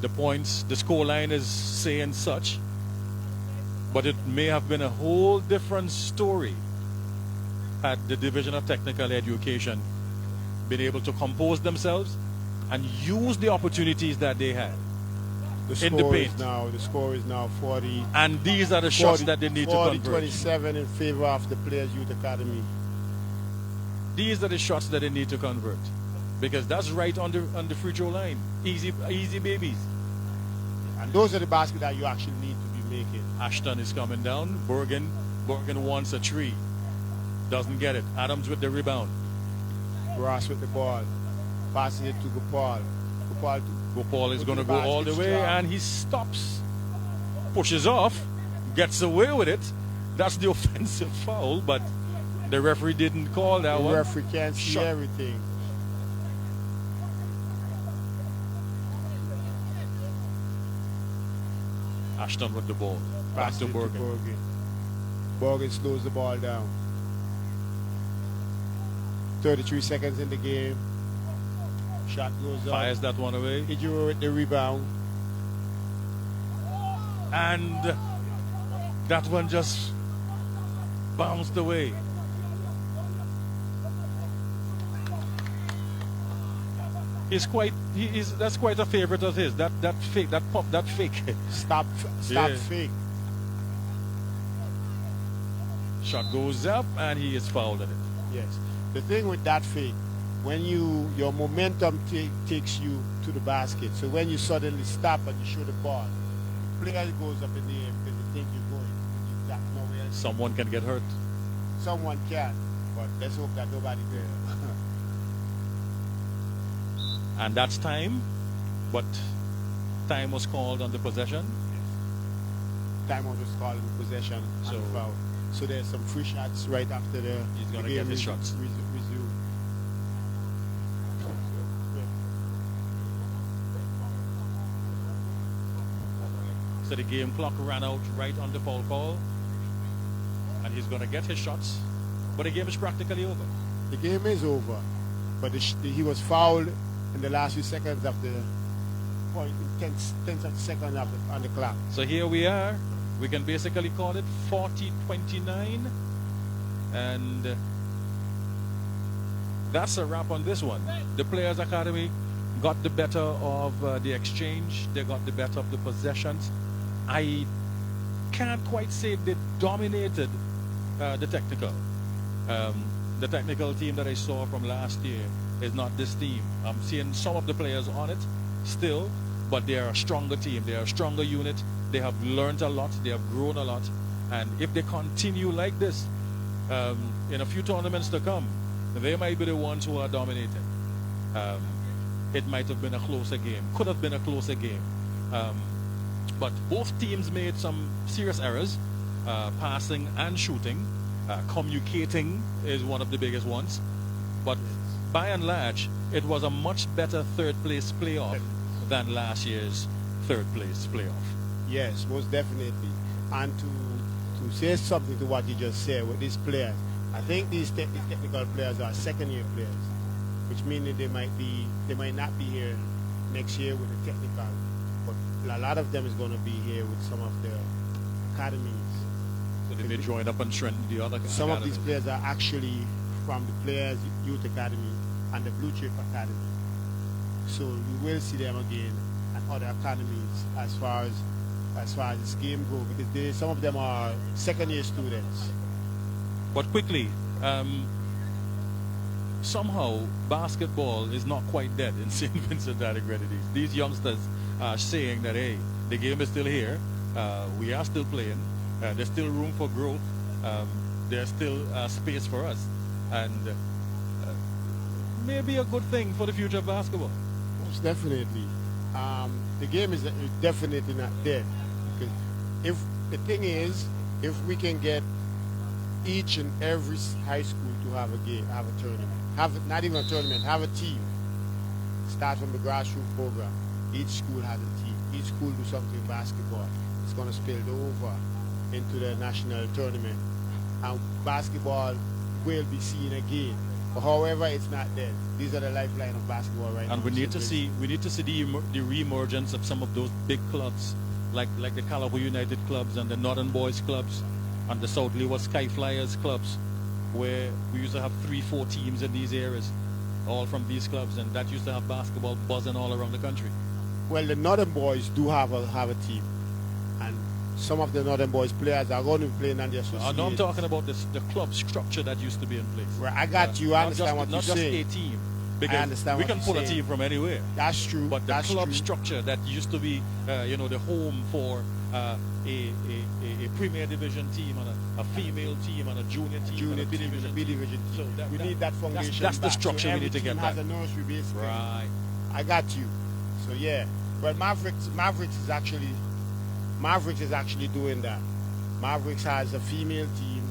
The points, the score line is saying such, but it may have been a whole different story had the Division of Technical Education been able to compose themselves and use the opportunities that they had in the paint. The score is now 40. And these are the shots that they need to convert. 27 in favor of the Players Youth Academy. These are the shots that they need to convert, because that's right on the free throw line. Easy babies. And those are the baskets that you actually need to be making. Ashton is coming down. Bergen wants a three. Doesn't get it. Adams with the rebound. Ross with the ball. Passing it to Gopal. Gopal is going to go all the way, and he stops. Pushes off. Gets away with it. That's the offensive foul, but the referee didn't call that one. The referee can't see everything. Ashton with the ball. Back to Bergen. Bergen slows the ball down. 33 seconds in the game. Shot goes up. Fires that one away. Ijiro with the rebound. And that one just bounced away. That's quite a favorite of his. That fake, that pop, that fake. Stop fake. Shot goes up and he is fouled at it. Yes. The thing with that fake, when your momentum takes you to the basket. So when you suddenly stop and you shoot the ball, the player goes up in the air because you think you're going. You've got nowhere else. Someone can get hurt. Someone can, but let's hope that nobody will. And that's time, but time was called on the possession. Time was called on the possession. So there's some free shots right after he's going to get his shots. Resume. So the game clock ran out right on the foul call, and he's going to get his shots, but the game is practically over. The game is over, but he was fouled in the last few seconds of the point, 10th of the second on the clock. So here we are. We can basically call it 40-29, and that's a wrap on this one. The Players Academy got the better of the exchange. They got the better of the possessions. I can't quite say they dominated the technical. the technical team that I saw from last year is not this team. I'm seeing some of the players on it still, but they are a stronger team. They are a stronger unit. They have learned a lot. They have grown a lot. And if they continue like this in a few tournaments to come, they might be the ones who are dominating. It might have been a closer game. Could have been a closer game. But both teams made some serious errors, passing and shooting. Communicating is one of the biggest ones. But by and large, it was a much better third-place playoff than last year's third-place playoff. Yes, most definitely. And to say something to what you just said with these players, I think these technical players are second-year players, which means that they might not be here next year with the technical, but a lot of them is going to be here with some of the academies. So they may join up and strengthen the other. Some of these players are actually from the Players Youth Academy and the Blue Chip Academy. So we will see them again and other academies as far as this game goes, because some of them are second-year students. But quickly, somehow basketball is not quite dead in St. Vincent and the Grenadines. These youngsters are saying that, hey, the game is still here. We are still playing. There's still room for growth. There's still space for us. And maybe a good thing for the future of basketball. Most definitely. The game is definitely not dead. Because if the thing is, if we can get each and every high school to have a game, have a tournament, not even a tournament, have a team. Start from the grassroots program. Each school has a team. Each school do something in basketball. It's going to spill over into the national tournament, and basketball will be seen again. But however, it's not dead. These are the lifeline of basketball right now. And we need to see the re-emergence of some of those big clubs, like the Calico United clubs and the Northern Boys clubs and the South Leeward Sky Flyers clubs, where we used to have 3-4 teams in these areas, all from these clubs, and that used to have basketball buzzing all around the country. Well, the Northern Boys do have a team, and some of the Northern Boys players are going to be playing on the association. No, I'm talking about the club structure that used to be in place. Right, I got you. I understand what you're saying. Not just a team. Because we can pull a team from anywhere. That's true. But the club structure that used to be, the home for a Premier Division team and a female team and a junior team and a B Division team. So we need that foundation. That's the structure so we need to get back. Has a nursery basically. Right. I got you. So yeah, but Mavericks is actually doing that. Mavericks has a female team,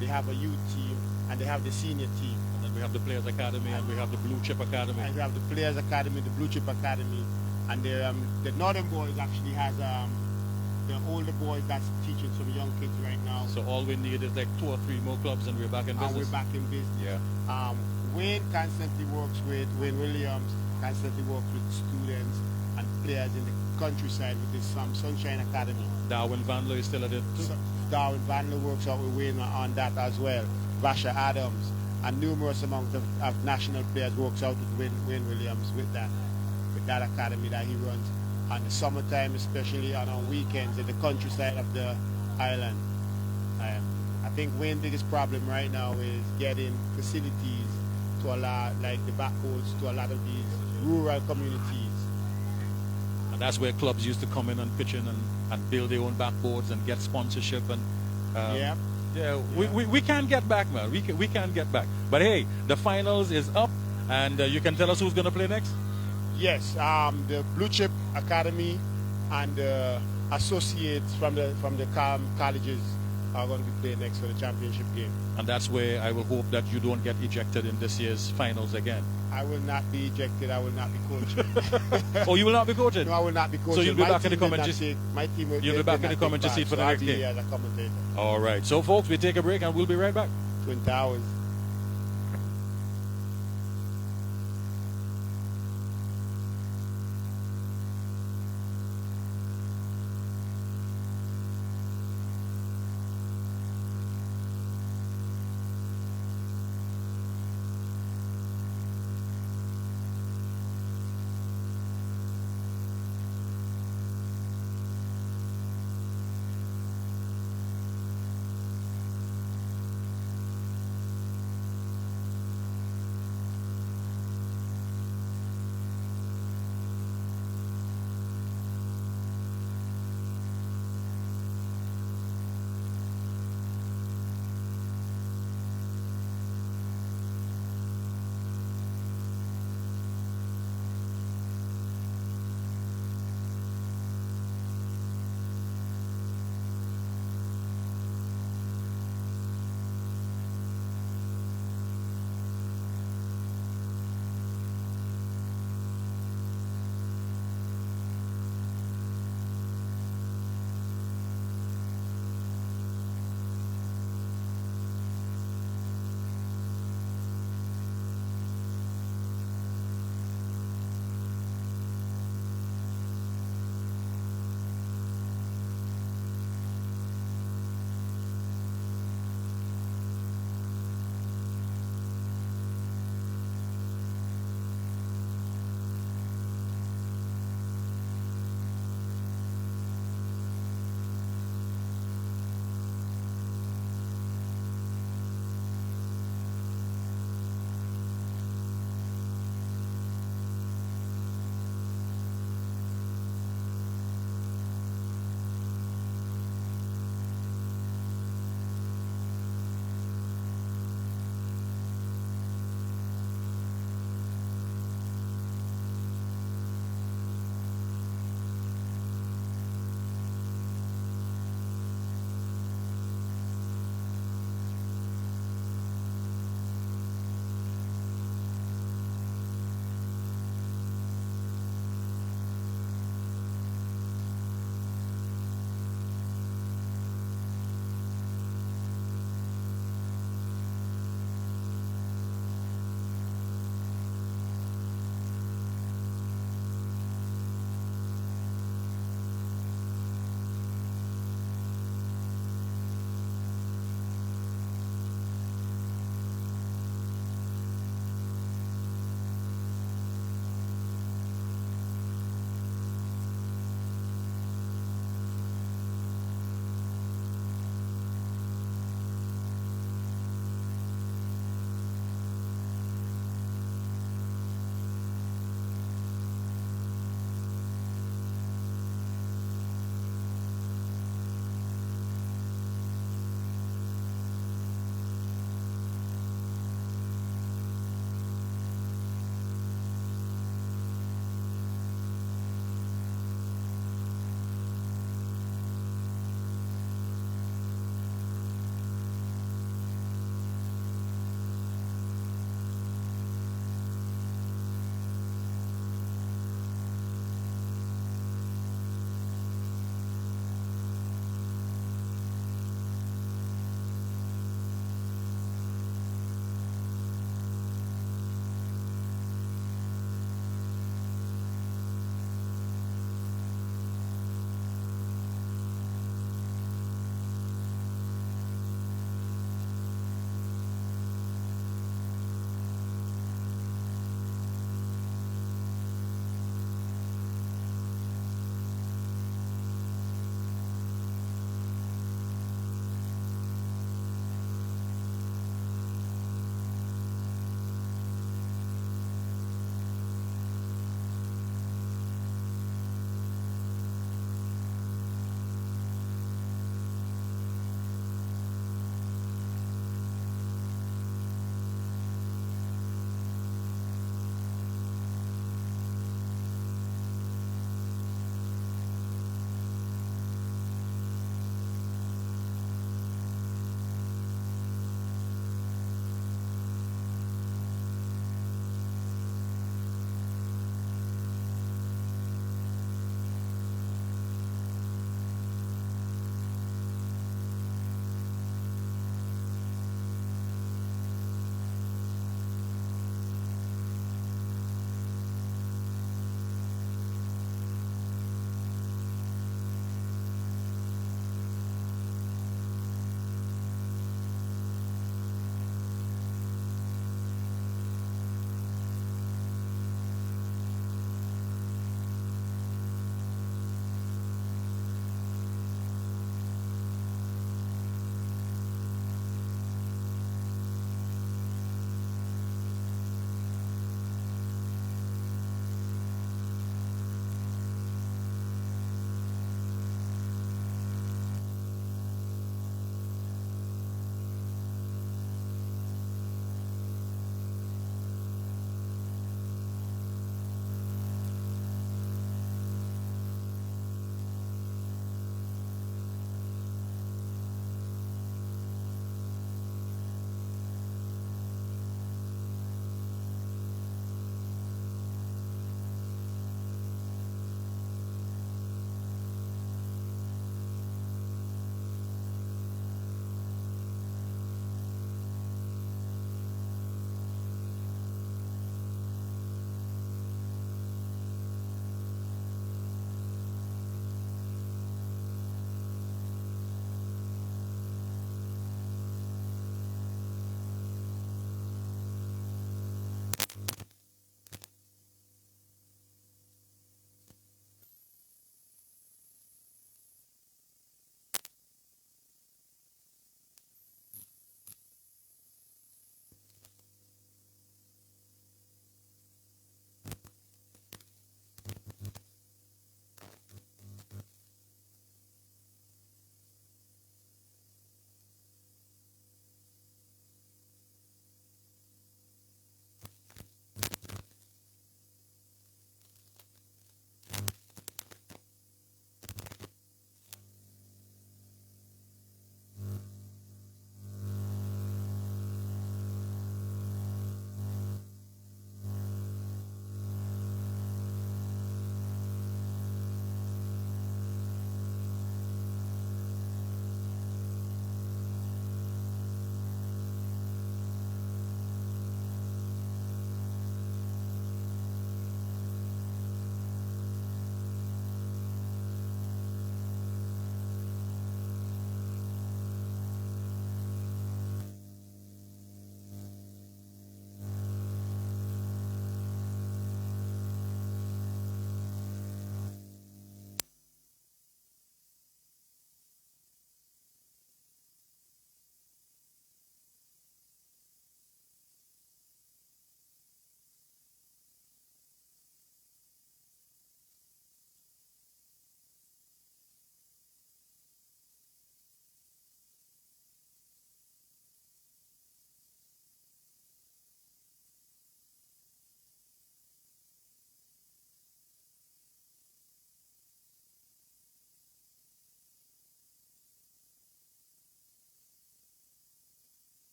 they have a youth team, and they have the senior team. And then we have the Players Academy, and we have the Blue Chip Academy. And we have the Players Academy, the Blue Chip Academy, and the Northern Boys actually has the older boys that's teaching some young kids right now. So all we need is like 2 or 3 more clubs, and we're back in business. And we're back in business. Yeah. Wayne constantly works with Wayne Williams, constantly works with students and players in the countryside with this Sunshine Academy. Darwin Vandler is still at it too. So Darwin Vandler works out with Wayne on that as well. Vasha Adams and numerous amount of national players works out with Wayne Williams with that academy that he runs. And the summertime, especially on weekends in the countryside of the island. I think Wayne's biggest problem right now is getting facilities to a lot, like the backcourts, to a lot of these rural communities. And that's where clubs used to come in and pitch in and build their own backboards and get sponsorship. And we can get back, man. We can get back. But hey, the finals is up, and you can tell us who's going to play next? Yes, the Blue Chip Academy and the associates from the colleges are going to be playing next for the championship game. And that's where I will hope that you don't get ejected in this year's finals again. I will not be ejected. I will not be coaching. Oh, you will not be coaching? No, I will not be coaching. So you'll be back in the commentary seat? My team will. You'll be back in the commentary seat for the next game? Yeah, as a commentator. All right. So, folks, we take a break and we'll be right back. Twin Towers.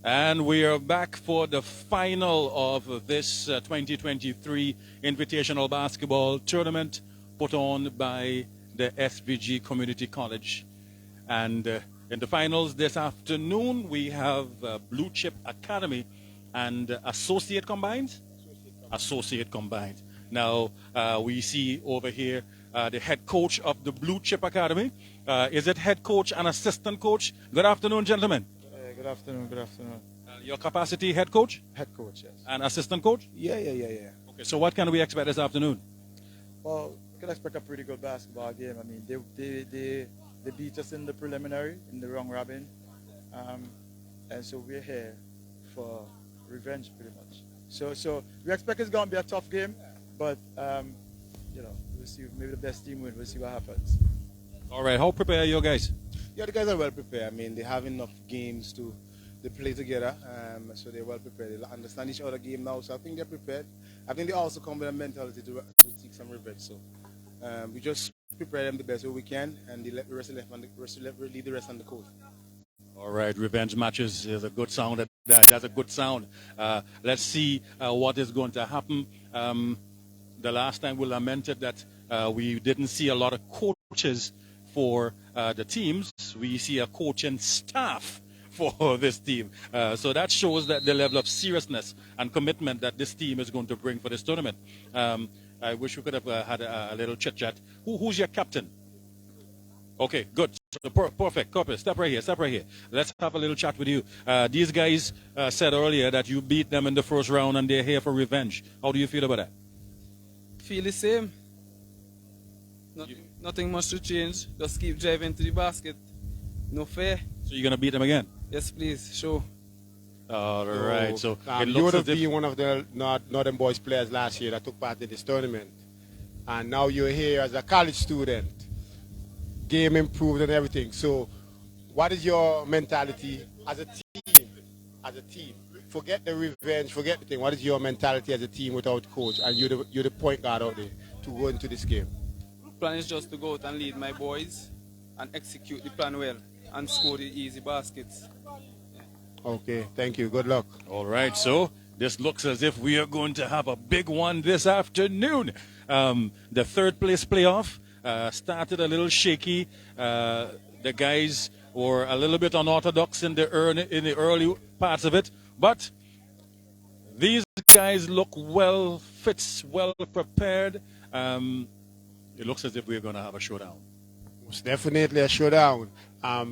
And we are back for the final of this 2023 Invitational Basketball Tournament put on by the SVG Community College. And in the finals this afternoon, we have Blue Chip Academy and Associate Combined? Associate Combined. Now, we see over here the head coach of the Blue Chip Academy. Is it head coach and assistant coach? Good afternoon, gentlemen. Good afternoon, good afternoon. Your capacity, head coach? Head coach, yes. And assistant coach? Yeah. Okay, so what can we expect this afternoon? Well, we can expect a pretty good basketball game. I mean, they beat us in the preliminary, in the round robin. And so we're here for revenge, pretty much. So we expect it's going to be a tough game, but, we'll see. Maybe the best team win. We'll see what happens. All right, how prepared are you guys? Yeah, the guys are well prepared. I mean, they have enough games to play together, so they're well prepared. They understand each other game now, so I think they're prepared. I think they also come with a mentality to take some revenge. So we just prepare them the best way we can, and they let the rest lead the rest on the court. All right, revenge matches is a good sound. That's a good sound. Let's see what is going to happen. The last time we lamented that we didn't see a lot of coaches for the teams. We see a coaching staff for this team. So that shows that the level of seriousness and commitment that this team is going to bring for this tournament. I wish we could have had a little chit-chat. Who's your captain? Okay, good. So perfect. Copy. Step right here. Let's have a little chat with you. These guys said earlier that you beat them in the first round and they're here for revenge. How do you feel about that? Feel the same. Nothing much to change. Just keep driving to the basket. No fair. So you're going to beat them again? Yes, please. Show. All right. So it you looks would as have if been one of the Northern Boys players last year that took part in this tournament. And now you're here as a college student. Game improved and everything. So what is your mentality as a team? As a team. Forget the revenge, forget the thing. What is your mentality as a team without coach? And you're the point guard out there to go into this game. Plan is just to go out and lead my boys and execute the plan well and score the easy baskets. Okay, thank you. Good luck. All right, so this looks as if we are going to have a big one this afternoon. The third place playoff started a little shaky. The guys were a little bit unorthodox in the early parts of it, but these guys look well fit, well prepared. It looks as if we're going to have a showdown. It's definitely a showdown.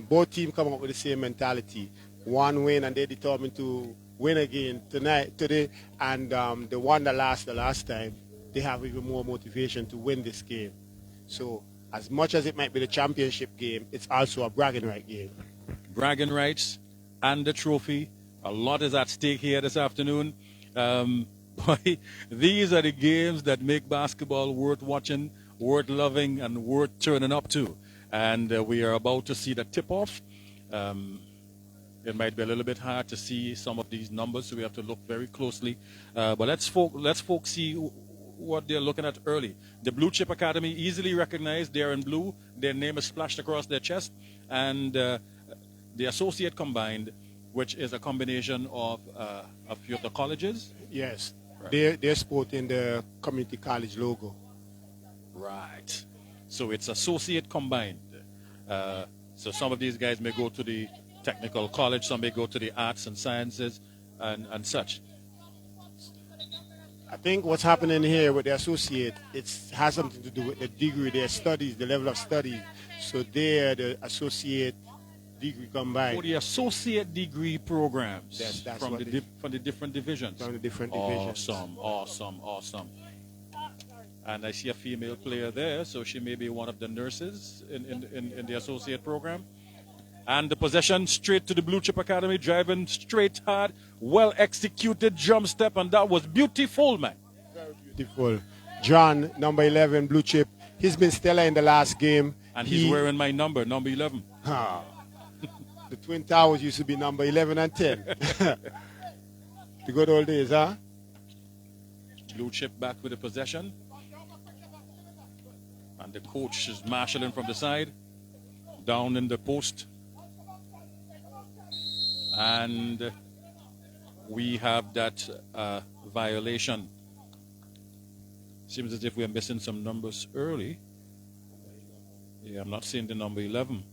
Both teams come up with the same mentality. One win and they're determined to win again today. And the one that lost the last time, they have even more motivation to win this game. So as much as it might be the championship game, it's also a bragging right game. Bragging rights and the trophy. A lot is at stake here this afternoon. Boy, these are the games that make basketball worth watching, worth loving, and worth turning up to. And we are about to see the tip-off. It might be a little bit hard to see some of these numbers, so we have to look very closely. But let's folks see what they're looking at early. The Blue Chip Academy easily recognized. They're in blue. Their name is splashed across their chest. And the Associate Combined, which is a combination of a few of the colleges. Yes, right. They're sporting the community college logo. Right. So it's Associate Combined. So some of these guys may go to the technical college, some may go to the arts and sciences and such. I think what's happening here with the associate, it has something to do with the degree, their studies, the level of study. So they're the associate degree combined. For the associate degree programs. Yes, that's from what the different divisions. From the different divisions. Awesome. And I see a female player there, so she may be one of the nurses in the associate program. And the possession straight to the Blue Chip Academy, driving straight hard, well executed jump step, and that was beautiful, man. Very beautiful. John, number 11, Blue Chip. He's been stellar in the last game. And he's wearing my number 11. The Twin Towers used to be number 11 and 10. The good old days, huh? Blue Chip back with the possession. And the coach is marshalling from the side, down in the post. And we have that violation. Seems as if we're missing some numbers early. Yeah, I'm not seeing the number 11.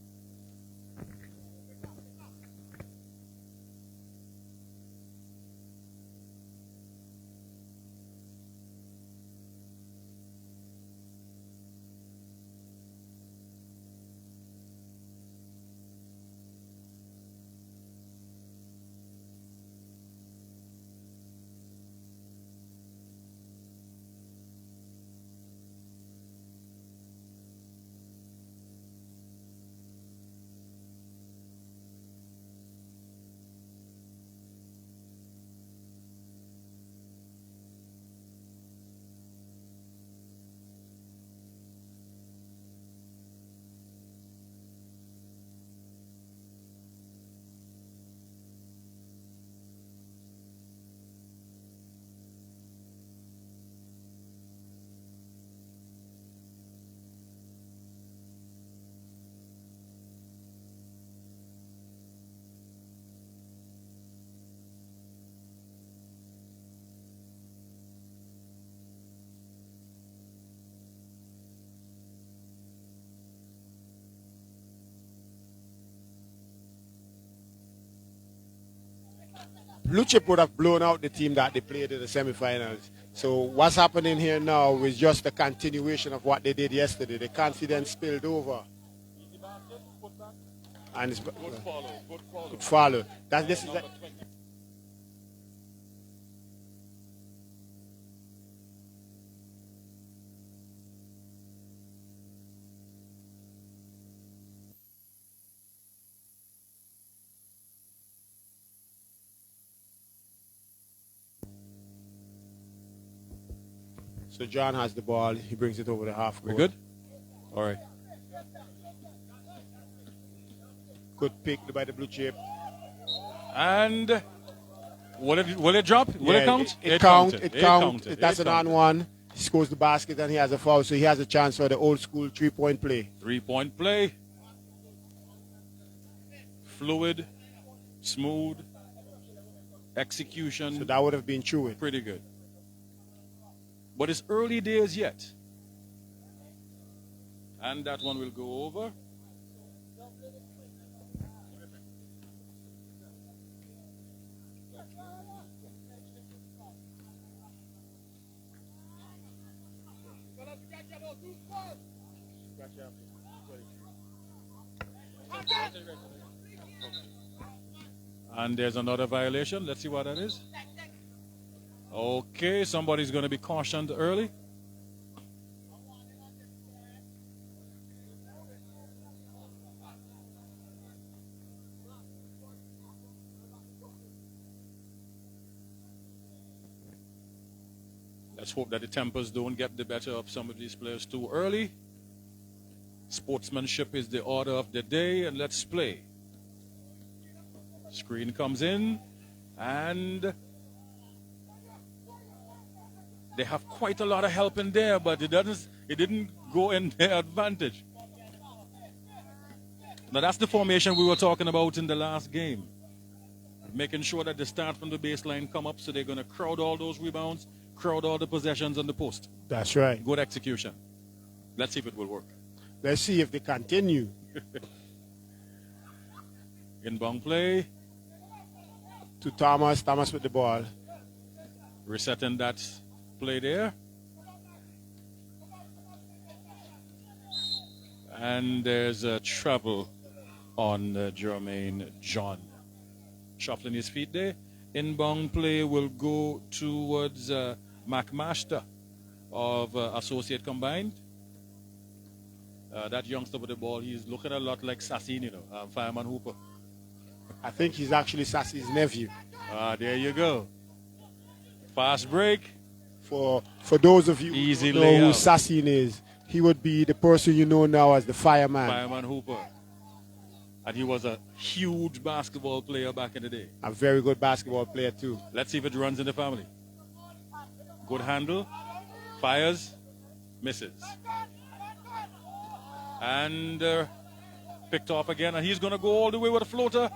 Blue Chip would have blown out the team that they played in the semifinals. So what's happening here now is just a continuation of what they did yesterday. The confidence spilled over. And it's, Good follow. Good follow. good follow. This is So John has the ball. He brings it over the half We're court. good? All right. Good pick by the Blue Chip. And will it drop? Will it count? It counted. counted. That's It an on counted. one. He scores the basket and he has a foul, so he has a chance for the old school 3-point play. 3-point play. Fluid, smooth, execution. So that would have been true. Pretty good. But it's early days yet. And that one will go over. And there's another violation. Let's see what that is. Okay, somebody's going to be cautioned early. Let's hope that the tempers don't get the better of some of these players too early. Sportsmanship is the order of the day, and let's play. Screen comes in, and they have quite a lot of help in there, but it didn't go in their advantage. Now that's the formation we were talking about in the last game. Making sure that they start from the baseline, come up, so they're going to crowd all those rebounds, crowd all the possessions on the post. That's right. Good execution. Let's see if it will work. Let's see if they continue. Inbound play. To Thomas. Thomas with the ball. Resetting that play there. And there's a travel on Jermaine John. Shuffling his feet there. Inbound play will go towards McMaster of Associate Combined. That youngster with the ball, he's looking a lot like Sassin, Fireman Hooper. I think he's actually Sassy's nephew. There you go. Fast break. For those of you Easy who know who layout. Sassin is, he would be the person you know now as the fireman. Fireman Hooper. And he was a huge basketball player back in the day. A very good basketball player too. Let's see if it runs in the family. Good handle. Fires. Misses. And picked off again. And he's going to go all the way with a floater.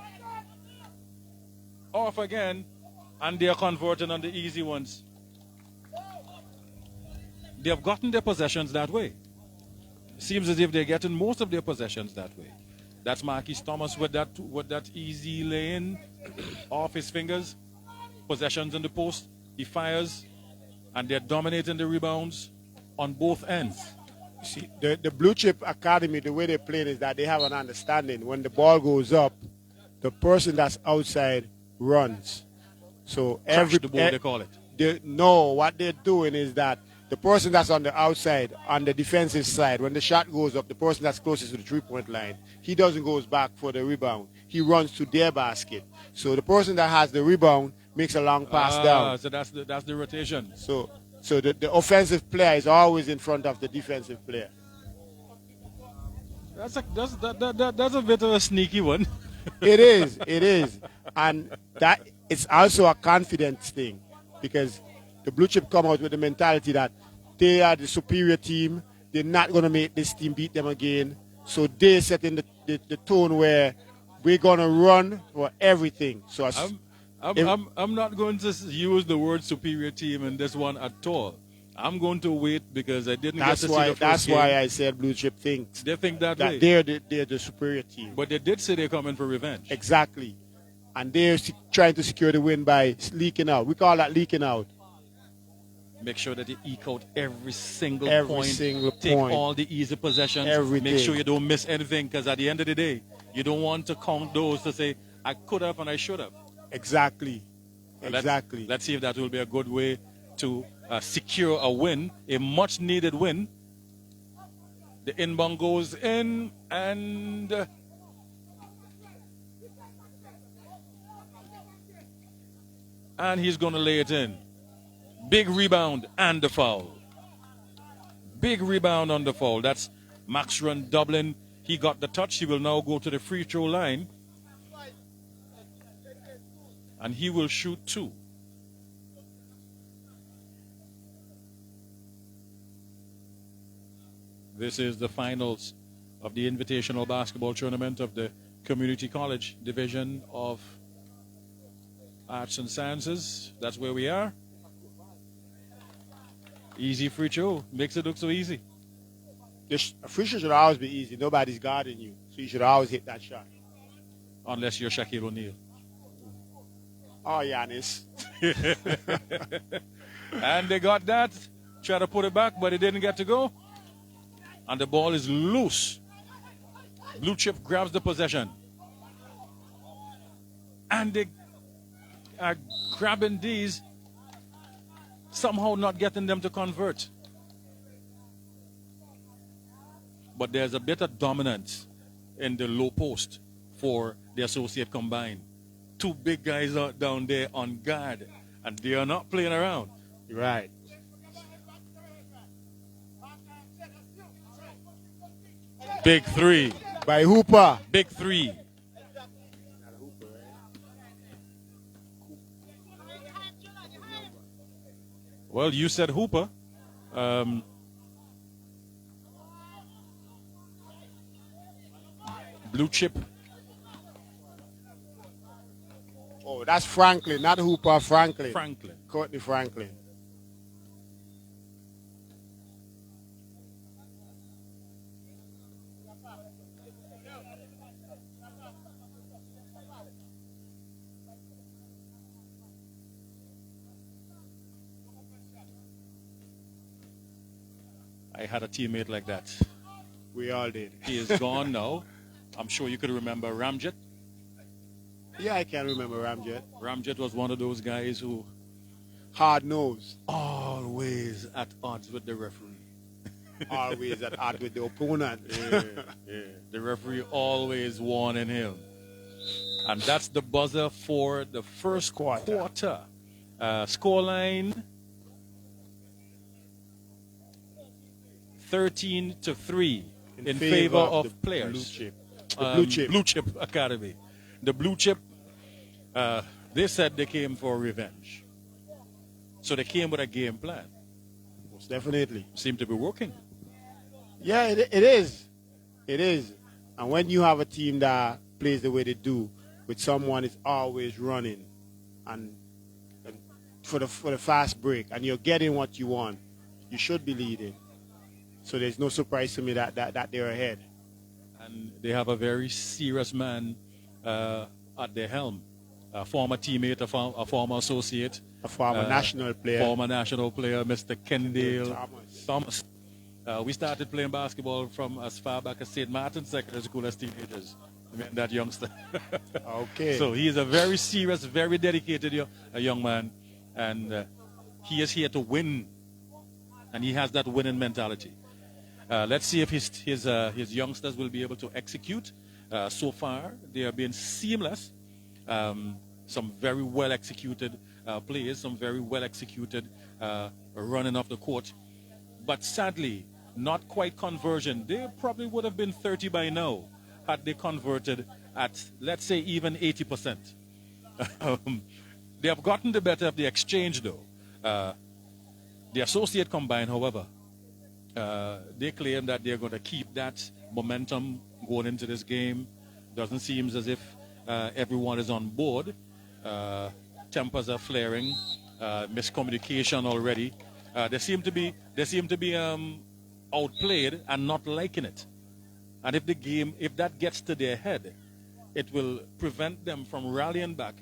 Off again. And they are converting on the easy ones. They have gotten their possessions that way. Seems as if they're getting most of their possessions that way. That's Marquis Thomas with that easy lane off his fingers. Possessions in the post. He fires, and they're dominating the rebounds on both ends. See, the Blue Chip Academy, the way they play it is that they have an understanding. When the ball goes up, the person that's outside runs. So Crash the ball, they call it. No, what they're doing is that the person that's on the outside, on the defensive side, when the shot goes up, the person that's closest to the three-point line, he doesn't go back for the rebound. He runs to their basket. So the person that has the rebound makes a long pass down. So that's the rotation. So the offensive player is always in front of the defensive player. That's a bit of a sneaky one. It is. And that it's also a confidence thing, because the Blue Chip come out with the mentality that they are the superior team. They're not going to make this team beat them again. So they set in the tone where we're going to run for everything. So I'm not going to use the word superior team in this one at all. I'm going to wait because I didn't get to see the first That's game. why I said Blue Chip thinks. They think that way. They're the superior team. But they did say they're coming for revenge. Exactly. And they're trying to secure the win by leaking out. We call that leaking out. Make sure that you eke out every single point. Take all the easy possessions. Everything. Make sure you don't miss anything, because at the end of the day, you don't want to count those to say, I could have and I should have. Exactly. Let's see if that will be a good way to secure a win, a much-needed win. The inbound goes in, and he's going to lay it in. Big rebound and the foul. Big rebound on the foul. That's Max Run Dublin. He got the touch. He will now go to the free throw line. And he will shoot 2. This is the finals of the Invitational Basketball Tournament of the Community College Division of Arts and Sciences. That's where we are. Easy free throw. Makes it look so easy. A free throw should always be easy. Nobody's guarding you. So you should always hit that shot. Unless you're Shaquille O'Neal. Oh, Giannis. And they got that. Try to put it back, but it didn't get to go. And the ball is loose. Blue Chip grabs the possession. And they are grabbing these, somehow not getting them to convert. But there's a bit of dominance in the low post for the Associate Combined. 2 big guys out down there on guard, and they are not playing around. Right. Big 3. By Hooper. Big 3. Well, you said Hooper. Blue Chip. Oh, that's Franklin, not Hooper, Franklin. Franklin. Courtney Franklin. I had a teammate like that. We all did. He is gone now. I'm sure you could remember Ramjet. Yeah, I can remember Ramjet. Ramjet was one of those guys who hard nosed. Always at odds with the referee. Always at odds with the opponent. Yeah. The referee always warning him. And that's the buzzer for the first quarter. Scoreline 13-3 in favor of players. Blue Chip. Blue Chip Academy. The Blue Chip, they said they came for revenge. So they came with a game plan. Most definitely. Seemed to be working. Yeah, it is. It is. And when you have a team that plays the way they do, with someone is always running and for the fast break, and you're getting what you want, you should be leading. So there's no surprise to me that they're ahead. And they have a very serious man at their helm, a former teammate, a former associate, A former national player. former national player, Mr. Kendale Thomas. Thomas. We started playing basketball from as far back as St. Martin's Secondary School as teenagers. I mean, that youngster. Okay. So he is a very serious, very dedicated young man, and he is here to win, and he has that winning mentality. Let's see if his youngsters will be able to execute. So far, they have been seamless. Some very well executed plays, some very well executed running off the court. But sadly, not quite conversion. They probably would have been 30 by now had they converted at, let's say, even 80%. They have gotten the better of the exchange, though. The associate combine, however, they claim that they're going to keep that momentum going into this game. Doesn't seem as if everyone is on board. Tempers are flaring. Miscommunication already. They seem to be outplayed and not liking it. And if that gets to their head, it will prevent them from rallying back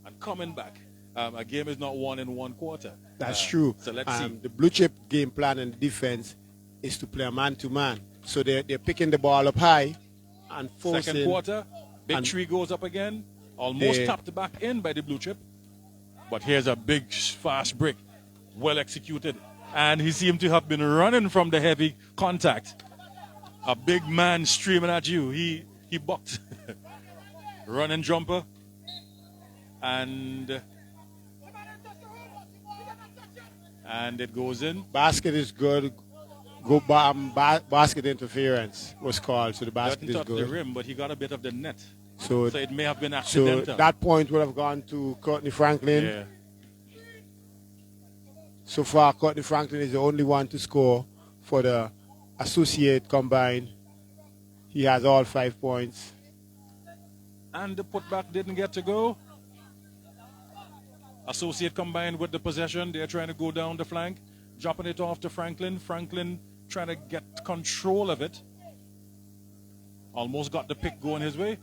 and coming back. A game is not won in one quarter. That's true. So let's see. The blue chip game plan and defense is to play a man-to-man. So they're picking the ball up high and forcing. Second quarter, big tree goes up again, almost tapped back in by the blue chip. But here's a big, fast break, well executed. And he seemed to have been running from the heavy contact. A big man streaming at you. He bucked. Running jumper. And it goes in. Basket is good. Basket interference was called, so the basket Doesn't is touch good. the rim, but he got a bit of the net. So it may have been So accidental. that point would have gone to Courtney Franklin. Yeah. So far, Courtney Franklin is the only one to score for the associate combine. He has all 5 points. And the putback didn't get to go. Associate combined with the possession. They're trying to go down the flank, dropping it off to Franklin. Franklin trying to get control of it. Almost got the pick going his way.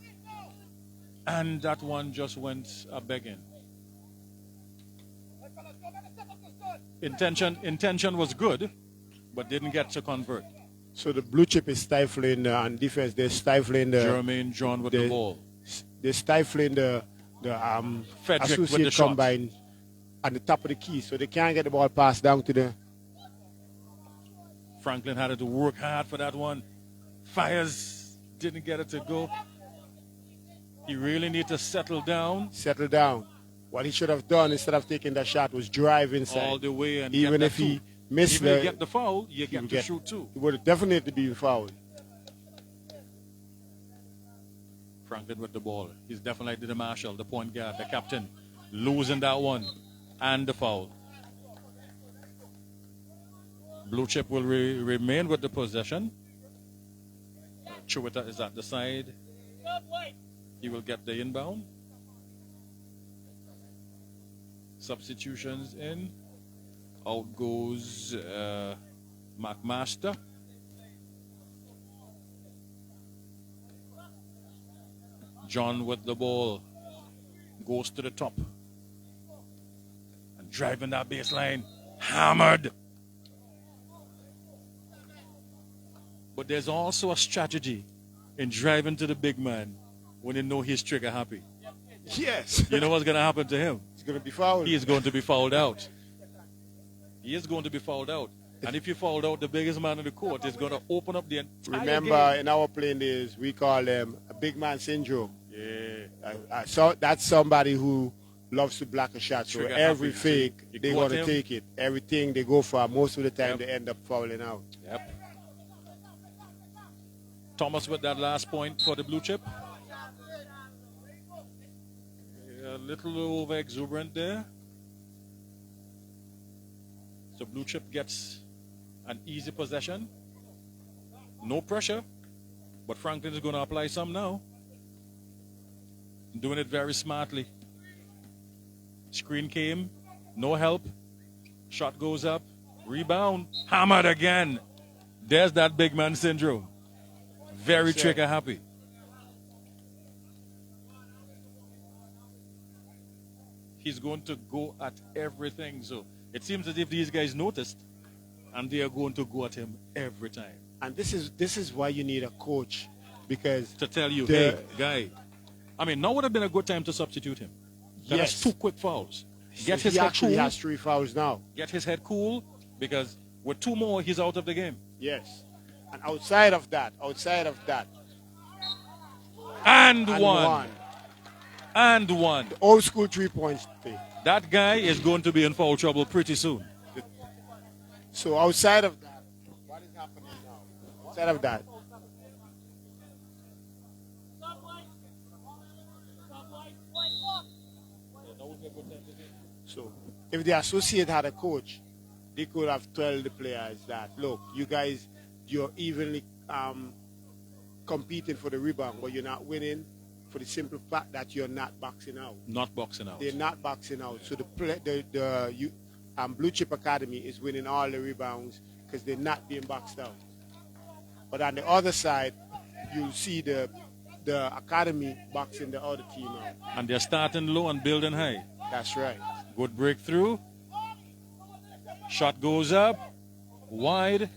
And that one just went a-begging. Intention was good, but didn't get to convert. So the blue chip is stifling on defense. They're stifling the Jermaine John with the ball. They're stifling the Frederick with associate the shot. combine on the top of the key, so they can't get the ball passed down to the. Franklin had to work hard for that one. Fires didn't get it to go. He really needs to settle down. Settle down. What he should have done instead of taking that shot was drive inside. All the way and even get if that he two. missed Even if you get the foul, you get to get, shoot too. He would have definitely been fouled. Franklin with the ball. He's definitely the marshal, the point guard, the captain. Losing that one. And the foul. Blue chip will remain with the possession. Chuita is at the side. He will get the inbound. Substitutions in. Out goes McMaster. John with the ball. Goes to the top. And driving that baseline. Hammered. But there's also a strategy in driving to the big man when you know he's trigger happy. Yes. You know what's going to happen to him? He's going to be fouled. He is going to be fouled out. He is going to be fouled out. And if you fouled out the biggest man in the court, it's going to open up the entire Remember, game. in our playing days, we call them a big man syndrome. Yeah. So that's somebody who loves to block a shot. So Trigger every happy. fake, You they're caught going to him. take it. Everything they go for, most of the time, Yep. they end up fouling out. Yep. Thomas with that last point for the blue chip. A little over exuberant there. So blue chip gets an easy possession. No pressure. But Franklin is going to apply some now. Doing it very smartly. Screen came. No help. Shot goes up. Rebound. Hammered again. There's that big man syndrome. Very That's trigger right. happy. He's going to go at everything. So it seems as if these guys noticed and they are going to go at him every time. And this is why you need a coach, because To tell you, the- hey, guy. I mean, now would have been a good time to substitute him. That's Yes. 2 quick fouls. Get he his head actually cool. has 3 fouls now. Get his head cool, because with 2 more, he's out of the game. Yes. And outside of that, And, and one. And one. old school 3-point thing. That guy is going to be in foul trouble pretty soon. So outside of that, what is happening now? Outside of that, so if the associate had a coach, they could have told the players that, look, you guys, you're evenly competing for the rebound, but you're not winning for the simple fact that you're not boxing out. Not boxing out. They're not boxing out. So Blue Chip Academy is winning all the rebounds because they're not being boxed out. But on the other side, you'll see the academy boxing the other team out. And they're starting low and building high. That's right. Good breakthrough. Shot goes up. Wide.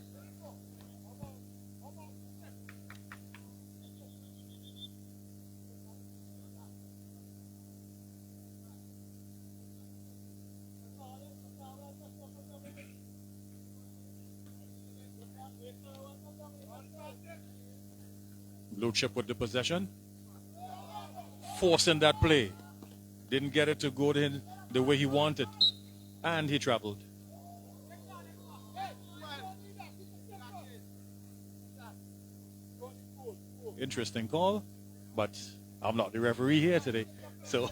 Blue Chip with the possession. Forcing that play. Didn't get it to go in the way he wanted. And he traveled. Interesting call. But I'm not the referee here today. So,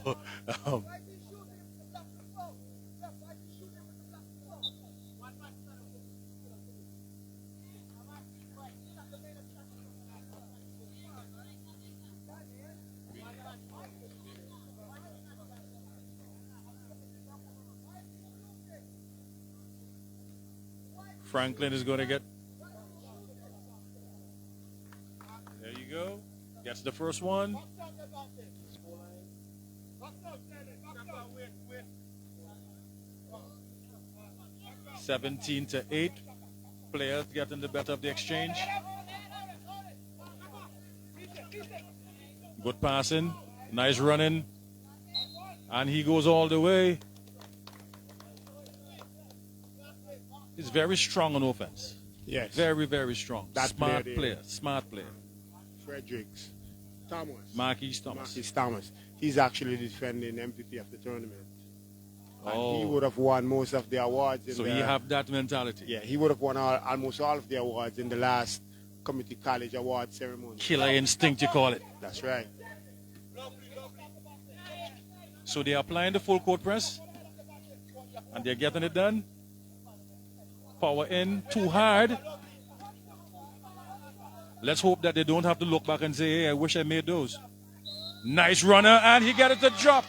Franklin is going to get. There you go. Gets the first one. (17-8). Players getting the better of the exchange. Good passing. Nice running. And he goes all the way. He's very strong on offense. Yes. Very, very strong. That Smart player player. there. Smart player. Fredericks. Thomas. Marquis Thomas. Marquis Thomas. He's actually defending MVP of the tournament. And he Oh, would have won most of the awards. so he have that mentality. Yeah, he would have won almost all of the awards in the last community college award ceremony. Killer instinct, you call it. That's right. So they're applying the full court press. And they're getting it done. Power in, too hard. Let's hope that they don't have to look back and say, hey, I wish I made those. Nice runner, and he got it to drop.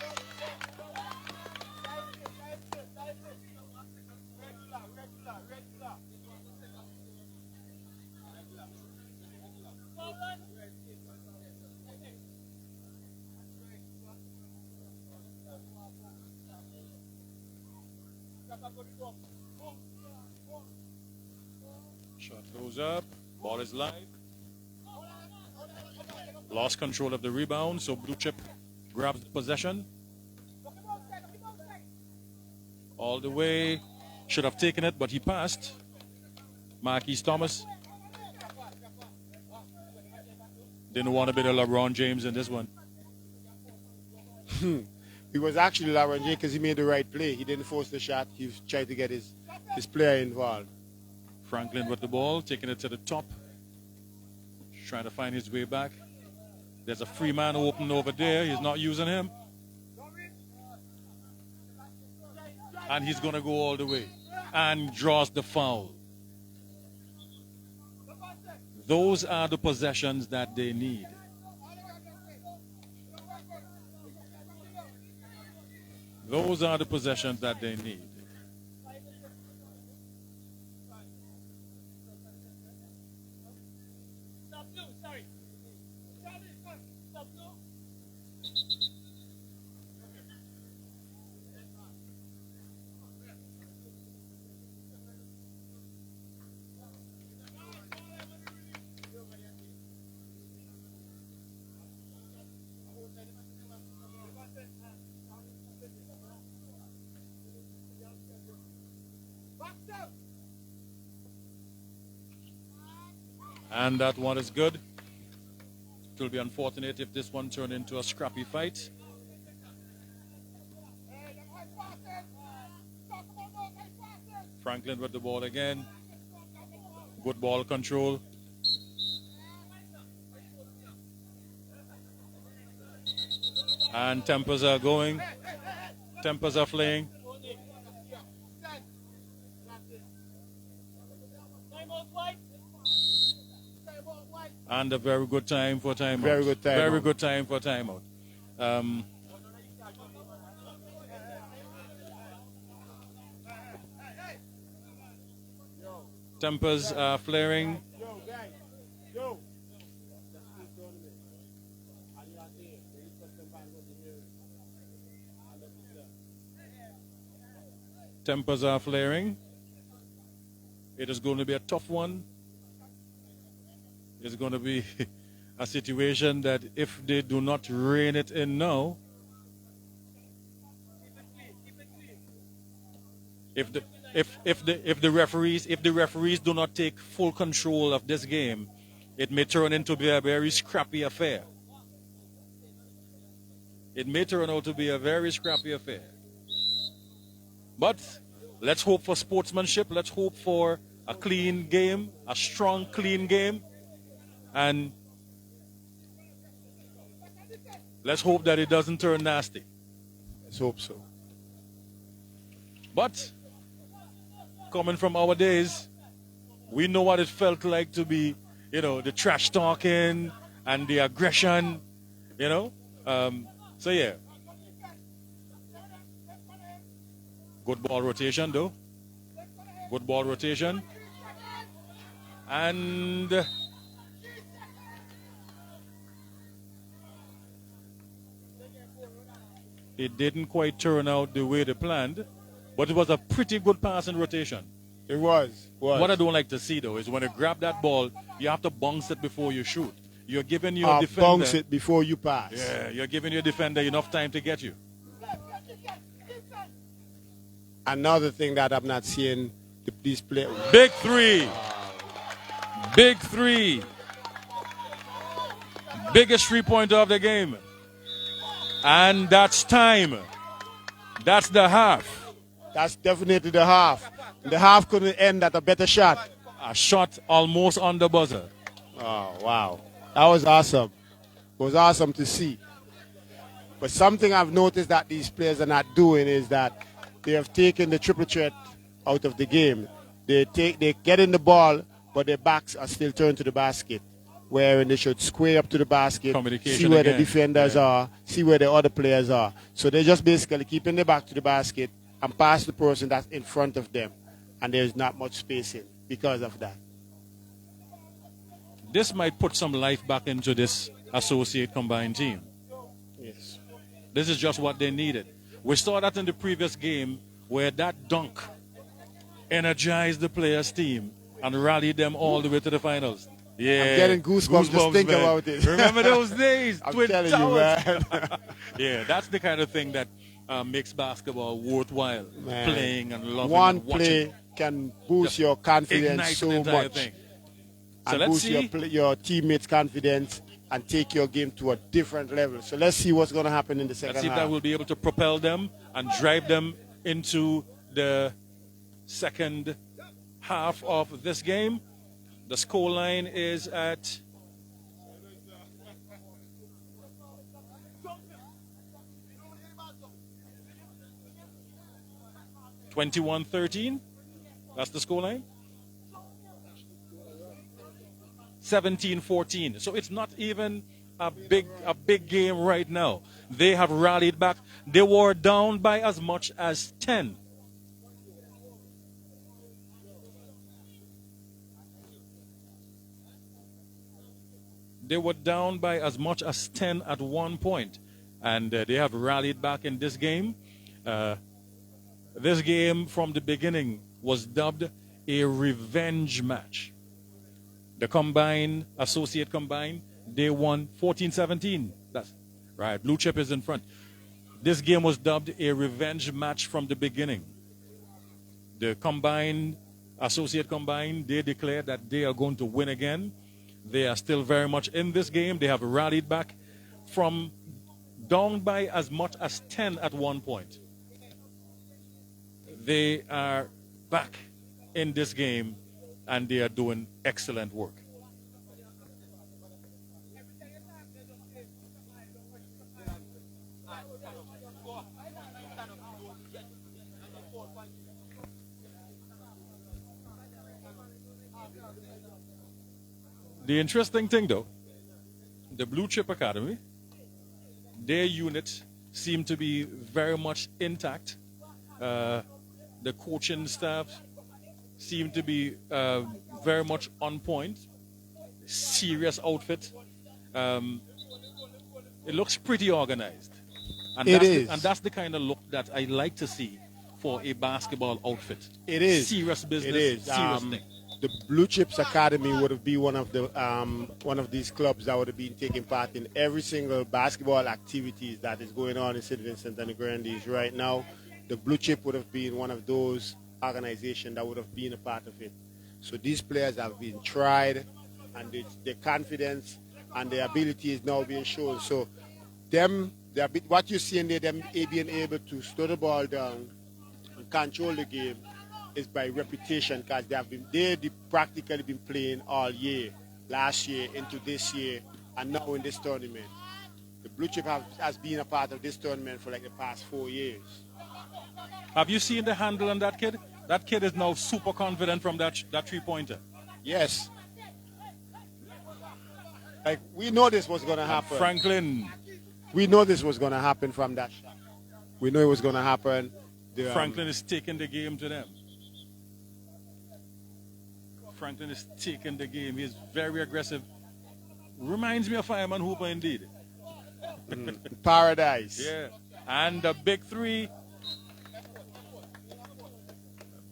Shot goes up, ball is live. Lost control of the rebound, so Blue Chip grabs the possession. All the way, should have taken it, but he passed. Marquis Thomas. Didn't want to be the LeBron James in this one. He was actually LeBron James because he made the right play. He didn't force the shot. He tried to get his player involved. Franklin with the ball, taking it to the top. Trying to find his way back. There's a free man open over there. He's not using him. And he's going to go all the way. And draws the foul. Those are the possessions that they need. Those are the possessions that they need. And that one is good. It will be unfortunate if this one turned into a scrappy fight. Franklin with the ball again. Good ball control. And tempers are going. Tempers are flaying. And a very good time for timeout. Very good timeout. Very good time for timeout. Tempers are flaring. Tempers are flaring. It is going to be a tough one. It's going to be a situation that if they do not rein it in now, if the referees do not take full control of this game, it may turn into be a very scrappy affair. It may turn out to be a very scrappy affair. But let's hope for sportsmanship. Let's hope for a clean game, a strong, clean game. And let's hope that it doesn't turn nasty. Let's hope so. But coming from our days, we know what it felt like to be, the trash talking and the aggression, So, yeah. Good ball rotation, though. Good ball rotation. And it didn't quite turn out the way they planned, but it was a pretty good pass and rotation. It was. What I don't like to see, though, is when you grab that ball, you have to bounce it before you shoot. You're giving your defender... bounce it before you pass. Yeah, you're giving your defender enough time to get you. Another thing that I'm not seeing these players... Big three. Big three. Biggest three-pointer of the game. And that's time. That's the half. That's definitely the half. The half couldn't end at a better shot. A shot almost on the buzzer. Oh, wow. That was awesome. It was awesome to see. But something I've noticed that these players are not doing is that they have taken the triple threat out of the game. They get in the ball, but their backs are still turned to the basket, wherein they should square up to the basket, see where the defenders are, see where the other players are. So they're just basically keeping their back to the basket and pass the person that's in front of them. And there's not much spacing because of that. This might put some life back into this associate combined team. Yes. This is just what they needed. We saw that in the previous game where that dunk energized the players' team and rallied them all the way to the finals. Yeah, I'm getting goosebumps just thinking about it. Remember those days? I'm Twin telling Towers. you, man. Yeah, that's the kind of thing that makes basketball worthwhile. Man. Playing and loving One and watching. play can boost your confidence Ignite so the entire much. thing. So And let's boost see. your teammates' confidence and take your game to a different level. So let's see what's going to happen in the second Let's see if half. that will be able to propel them and drive them into the second half of this game. The scoreline is at 21-13. That's the scoreline. 17-14. So it's not even a big game right now. They have rallied back. They were down by as much as 10. They were down by as much as 10 at one point, and they have rallied back in this game. This game from the beginning was dubbed a revenge match. The associate combined, they won 14-17. That's right. Blue Chip is in front. This game was dubbed a revenge match from the beginning. The associate combined, they declared that they are going to win again. They are still very much in this game. They have rallied back from down by as much as 10 at one point. They are back in this game, and they are doing excellent work. The interesting thing, though, the Blue Chip Academy, their unit seem to be very much intact. The coaching staff seem to be very much on point. Serious outfit. It looks pretty organized. And and that's the kind of look that I like to see for a basketball outfit. It is. Serious business, it is. serious thing. The Blue Chips Academy would have been one of these clubs that would have been taking part in every single basketball activities that is going on in St. Vincent and the Grenadines right now. The Blue Chip would have been one of those organizations that would have been a part of it. So these players have been tried, and their confidence and their ability is now being shown. So what you see in there, them being able to slow the ball down and control the game, is by reputation, because they practically been playing all year, last year into this year, and now in this tournament. The Blue Chip has been a part of this tournament for like the past 4 years. Have you seen the handle on that kid? That kid is now super confident from that three-pointer. Yes. Like, we know this was going to happen. Franklin. We know this was going to happen from that shot. We know it was going to happen. Franklin is taking the game to them. Franklin is taking the game. He's very aggressive. Reminds me of Fireman Hooper indeed. Paradise. Yeah. And the big three.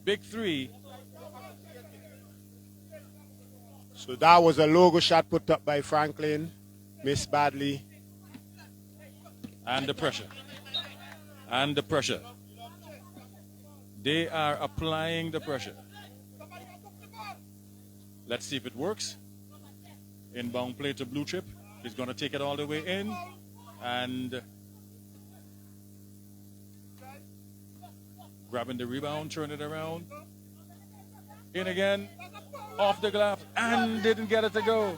Big three. So that was a logo shot put up by Franklin. Missed badly. And the pressure. And the pressure. They are applying the pressure. Let's see if it works. Inbound play to Blue Chip. He's going to take it all the way in. And grabbing the rebound, turn it around. In again. Off the glass. And didn't get it to go.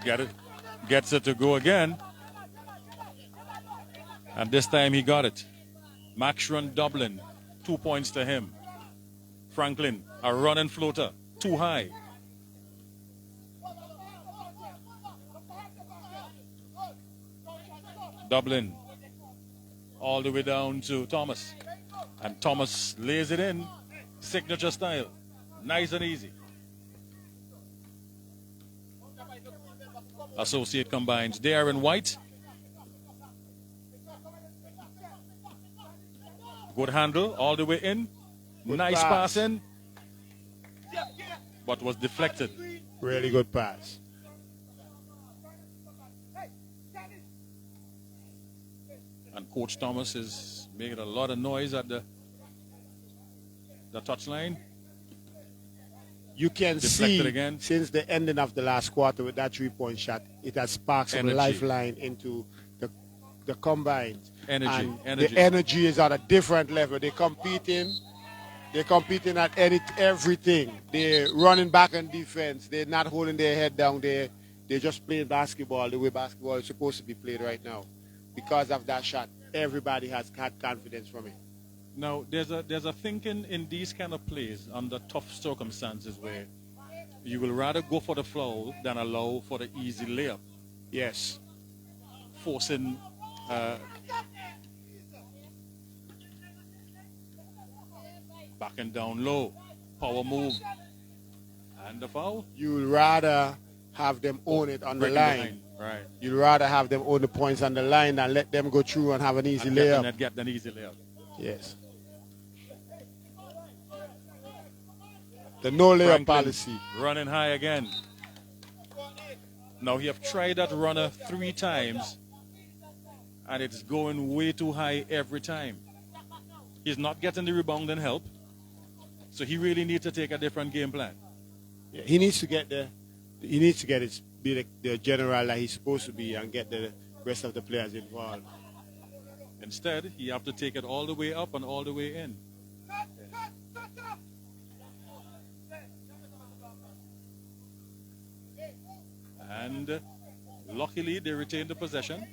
Get it. Gets it to go again. And this time he got it. Max run Dublin. 2 points to him. Franklin, a running floater. Too high. Dublin. All the way down to Thomas. And Thomas lays it in. Signature style. Nice and easy. Associate combines. They are in white. Good handle all the way in. Good nice pass. pass in. But was deflected. Really good pass. And Coach Thomas is making a lot of noise at the touchline. You can Deflected see again. Since the ending of the last quarter with that three-point shot, it has sparked some Energy. lifeline into the combines. Energy. And the energy is at a different level. They're competing at everything. They're running back on defense. They're not holding their head down. They're just playing basketball the way basketball is supposed to be played right now. Because of that shot, everybody has had confidence from it. Now, there's a thinking in these kind of plays under tough circumstances where You will rather go for the foul than allow for the easy layup. Yes. Forcing back and down low. Power move. And the foul. You'd rather have them own it on the Breaking line. Right. You'd rather have them own the points on the line than let them go through and have an easy And layup. get an easy layup. Yes. The no layup Franklin policy. running high again. Now he have tried that runner 3 times and it's going way too high every time. He's not getting the rebound and help. So he really needs to take a different game plan. Yeah, he needs to get be the general that he's supposed to be and get the rest of the players involved. Instead, he have to take it all the way up and all the way in. And luckily, they retain the possession.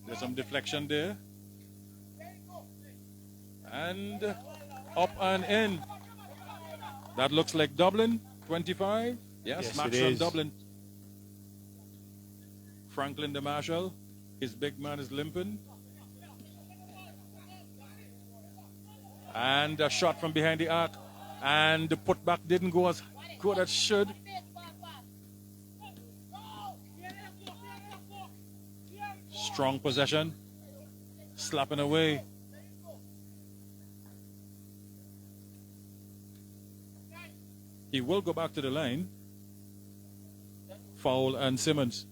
There's some deflection there. And up and in. That looks like Dublin, 25. Yes, Max from Dublin. Franklin the Marshall. His big man is limping. And a shot from behind the arc. And the putback didn't go as good as should. Strong possession. Slapping away. He will go back to the line. Foul and Simmons.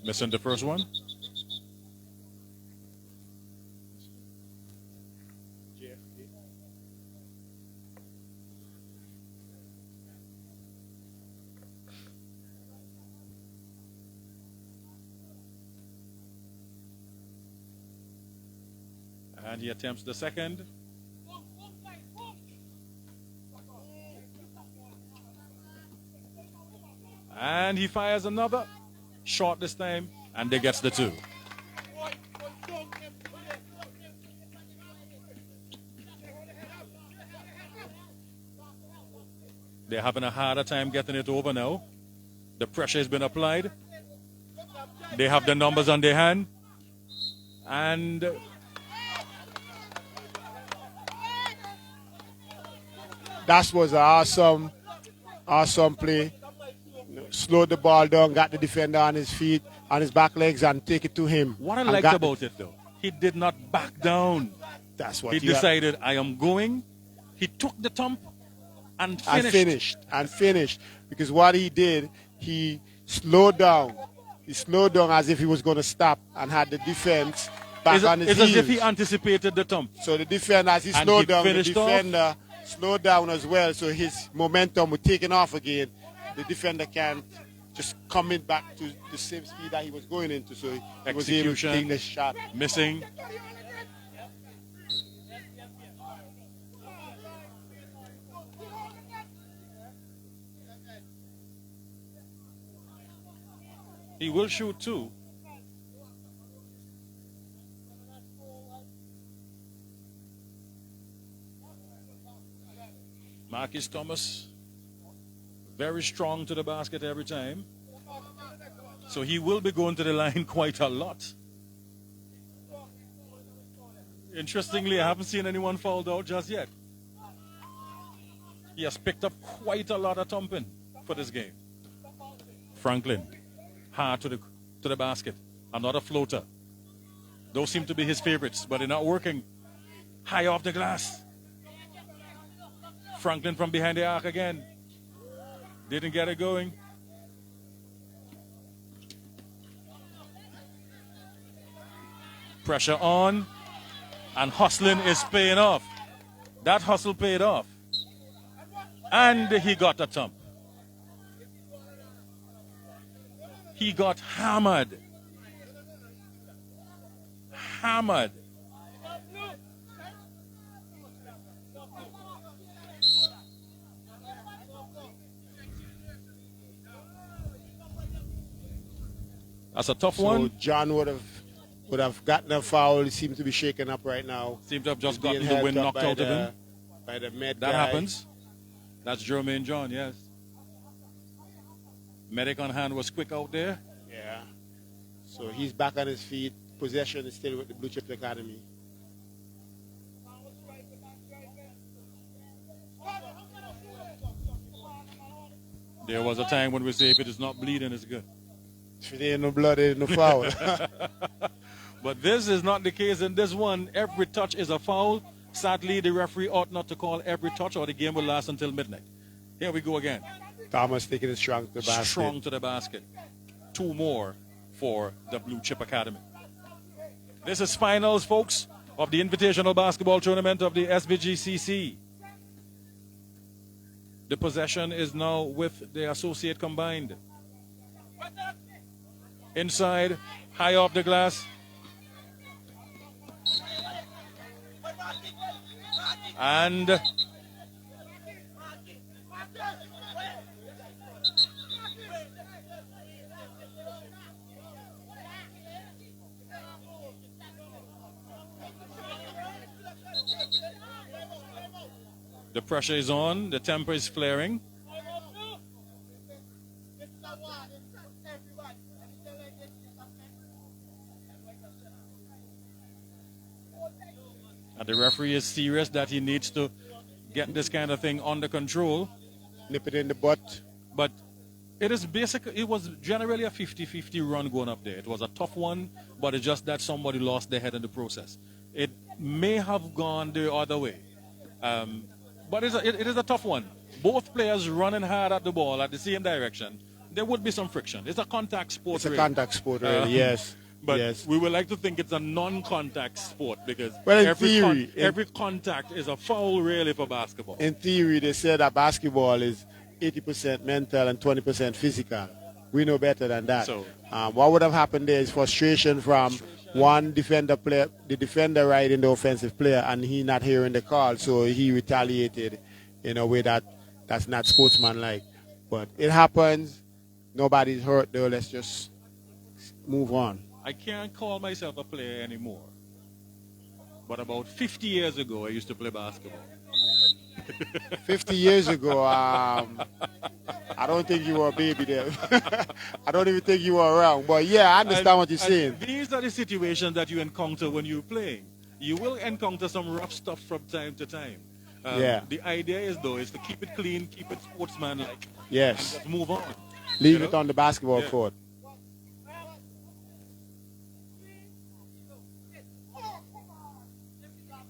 Missing the first one. And he attempts the second. And he fires another. Short this time. And they gets the 2. They're having a harder time getting it over now. The pressure has been applied. They have the numbers on their hand. And that was an awesome play. Slowed the ball down, got the defender on his feet, on his back legs, and take it to him. What I liked about it, though, he did not back down. That's what he decided. I am going. He took the thump and finished. And finished. Because what he did, he slowed down. He slowed down as if he was going to stop and had the defense back on his heels. It's as if he anticipated the thump. So the defender, as he slowed down, the defender slowed down as well. So his momentum was taken off again. The defender can't just come in back to the same speed that he was going into. So he was able to take the shot. Missing. He will shoot 2. Marcus Thomas, very strong to the basket every time. So he will be going to the line quite a lot. Interestingly, I haven't seen anyone fouled out just yet. He has picked up quite a lot of thumping for this game. Franklin, hard to the basket. Another floater. Those seem to be his favorites, but they're not working. High off the glass. Franklin from behind the arc again. Didn't get it going. Pressure on. And hustling is paying off. That hustle paid off. And he got a thump. He got hammered. Hammered. That's a tough So one. John would have gotten a foul. He seemed to be shaken up right now. Seemed to have just He's being gotten the held wind up knocked by out of him. By the med That guy. happens. That's Jermaine John, yes. Medic on hand was quick out there. Yeah. So he's back on his feet. Possession is still with the Blue Chip Academy. There was a time when we say if it is not bleeding, it's good. If there ain't no blood, there ain't no foul. But this is not the case in this one. Every touch is a foul. Sadly, the referee ought not to call every touch or the game will last until midnight. Here we go again. Thomas taking it strong to the basket. Strong to the basket. 2 more for the Blue Chip Academy. This is finals, folks, of the Invitational Basketball Tournament of the SVGCC. The possession is now with the associate combined. Inside, high off the glass. And the pressure is on, the temper is flaring. And the referee is serious that he needs to get this kind of thing under control. Nip it in the butt. But it was generally a 50-50 run going up there. It was a tough one, but it's just that somebody lost their head in the process. It may have gone the other way. But it is a tough one. Both players running hard at the ball at the same direction. There would be some friction. It's a contact sport. It's a really. contact sport, really, yes. But yes. we would like to think it's a non-contact sport because Well, in every, theory, every contact is a foul really for basketball. In theory, they say that basketball is 80% mental and 20% physical. We know better than that. So, what would have happened there is frustration from one defender player, the defender riding the offensive player, and he not hearing the call, so he retaliated in a way that's not sportsmanlike. But it happens. Nobody's hurt though. Let's just move on. I can't call myself a player anymore. But about 50 years ago, I used to play basketball. 50 years ago, I don't think you were a baby there. I don't even think you were around. But yeah, I understand what you're saying. These are the situations that you encounter when you're playing. You will encounter some rough stuff from time to time. Yeah. The idea is to keep it clean, keep it sportsmanlike. Yes. And just move on. Leave it on the basketball court.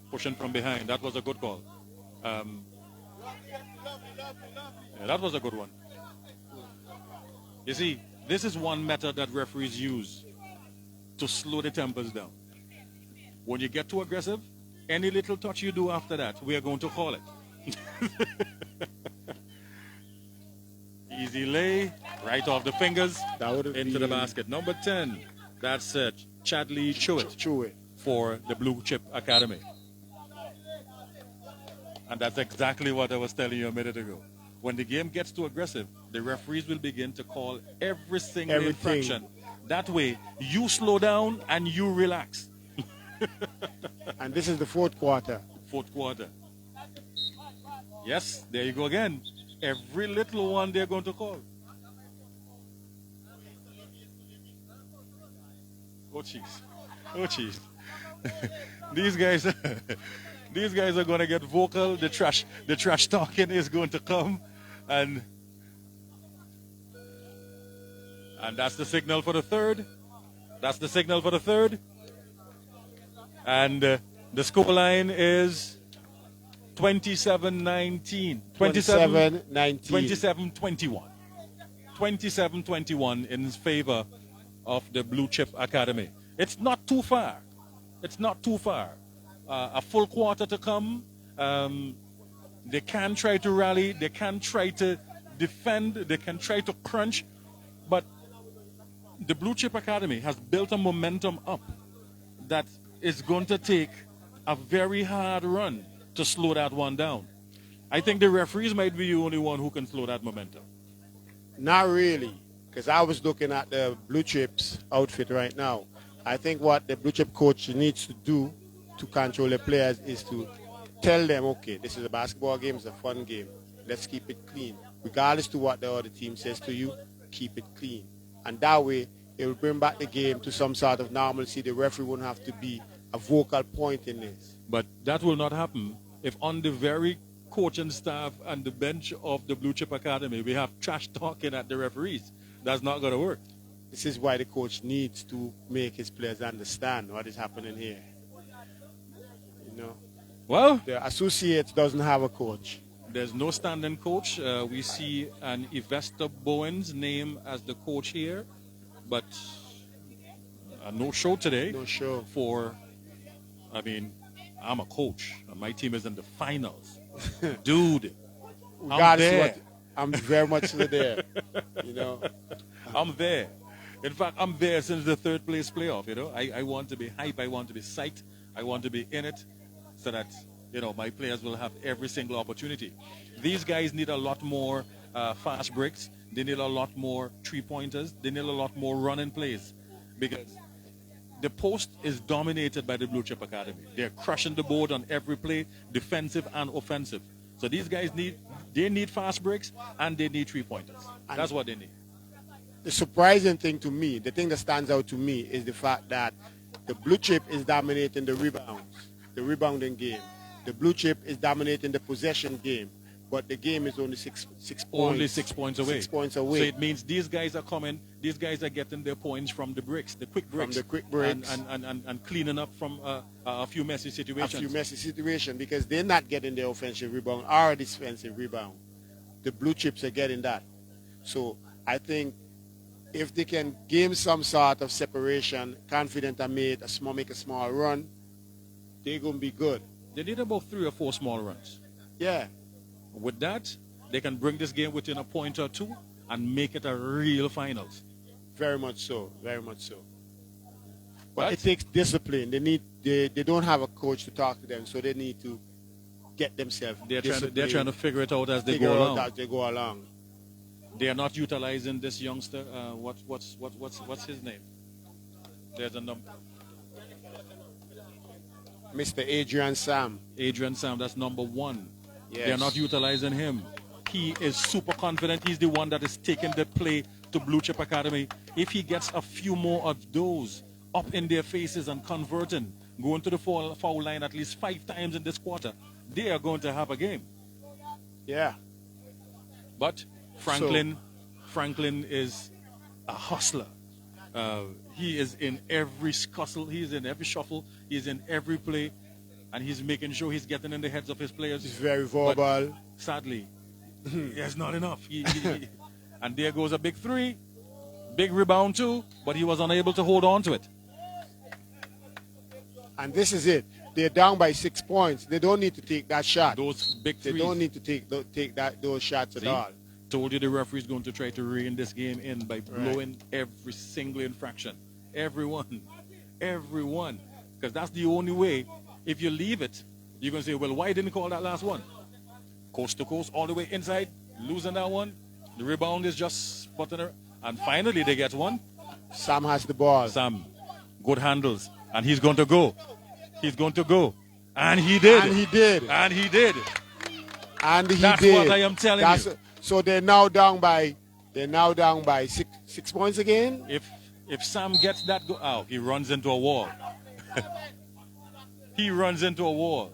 Pushing from behind. That was a good call. Yeah, that was a good one. You see, this is one method that referees use to slow the tempers down. When you get too aggressive, any little touch you do after that, we are going to call it. Easy lay, right off the fingers, into the basket. Number 10, that's Chadley Chewett for the Blue Chip Academy. And that's exactly what I was telling you a minute ago. When the game gets too aggressive, the referees will begin to call every single infraction. That way, you slow down and you relax. And this is the fourth quarter. Fourth quarter. Yes, there you go again. Every little one they're going to call. Oh, jeez. Oh, jeez. These guys... These guys are going to get vocal. The trash talking is going to come. And that's the signal for the third. That's the signal for the third. And the score line is 27-19. 27-21. 27-21 in favor of the Blue Chip Academy. It's not too far. It's not too far. A full quarter to come. They can try to rally. They can try to defend. They can try to crunch. But the Blue Chip Academy has built a momentum up that is going to take a very hard run to slow that one down. I think the referees might be the only one who can slow that momentum. Not really. Because I was looking at the Blue Chips outfit right now. I think what the Blue Chip coach needs to do to control the players is to tell them, okay, this is a basketball game, it's a fun game. Let's keep it clean. Regardless to what the other team says to you, keep it clean. And that way, it will bring back the game to some sort of normalcy. The referee won't have to be a vocal point in this. But that will not happen if on the very coaching staff and the bench of the Blue Chip Academy, we have trash talking at the referees. That's not going to work. This is why the coach needs to make his players understand what is happening here. You know, Well, the associate doesn't have a coach. there's no standing coach. We see an Evester Bowen's name as the coach here, but no show today. No show. For, I mean, I'm a coach, and my team is in the finals. Dude, I'm there. I'm very much there. You know, I'm there. In fact, I'm there since the third place playoff. You know, I want to be hype. I want to be psyched. I want to be in it so that, you know, my players will have every single opportunity. These guys need a lot more fast breaks. They need a lot more three-pointers. They need a lot more running plays because the post is dominated by the Blue Chip Academy. They're crushing the board on every play, defensive and offensive. So these guys need fast breaks and they need three-pointers. That's what they need. The surprising thing to me, the thing that stands out to me is the fact that the Blue Chip is dominating the rebounds, the rebounding game. The Blue Chip is dominating the possession game, but the game is only six points. Only 6 points away. 6 points away. So it means these guys are coming, these guys are getting their points from the bricks, the quick bricks. From the quick breaks. And cleaning up from a few messy situations. A few messy situations because they're not getting the offensive rebound or defensive rebound. The Blue Chips are getting that. So I think if they can gain some sort of separation, confident and make a small run, they're going to be good. They need about 3 or 4 small runs. Yeah. With that, they can bring this game within a point or two and make it a real finals. Very much so. Very much so. But it takes discipline. They don't have a coach to talk to them, so they need to get themselves disciplined. They're trying to figure it out as they go along. They are not utilizing this youngster. What's his name? There's a number. Mr. Adrian Sam. Adrian Sam, that's number 1. Yes. They're not utilizing him. He is super confident. He's the one that is taking the play to Blue Chip Academy. If he gets a few more of those up in their faces and converting, going to the foul line at least 5 times in this quarter, they are going to have a game. Yeah. But Franklin is a hustler. He is in every scuffle. He's in every shuffle. He's in every play. And he's making sure he's getting in the heads of his players. He's very verbal. But sadly, it's not enough. And there goes a big 3. Big rebound too. But he was unable to hold on to it. And this is it. They're down by 6 points. They don't need to take that shot. Those big threes. They don't need to take those shots at all. Told you the referee's going to try to rein this game in by blowing every single infraction. Everyone. Because that's the only way. If you leave it, you're going to say, well, why didn't call that last one? Coast to coast, all the way inside, losing that one. The rebound is just spotting her. And finally, they get one. Sam has the ball. Sam, good handles. And he's going to go. And he did. That's what I am telling you. So they're now down by 6 points again. If Sam gets that go, he runs into a wall. He runs into a wall.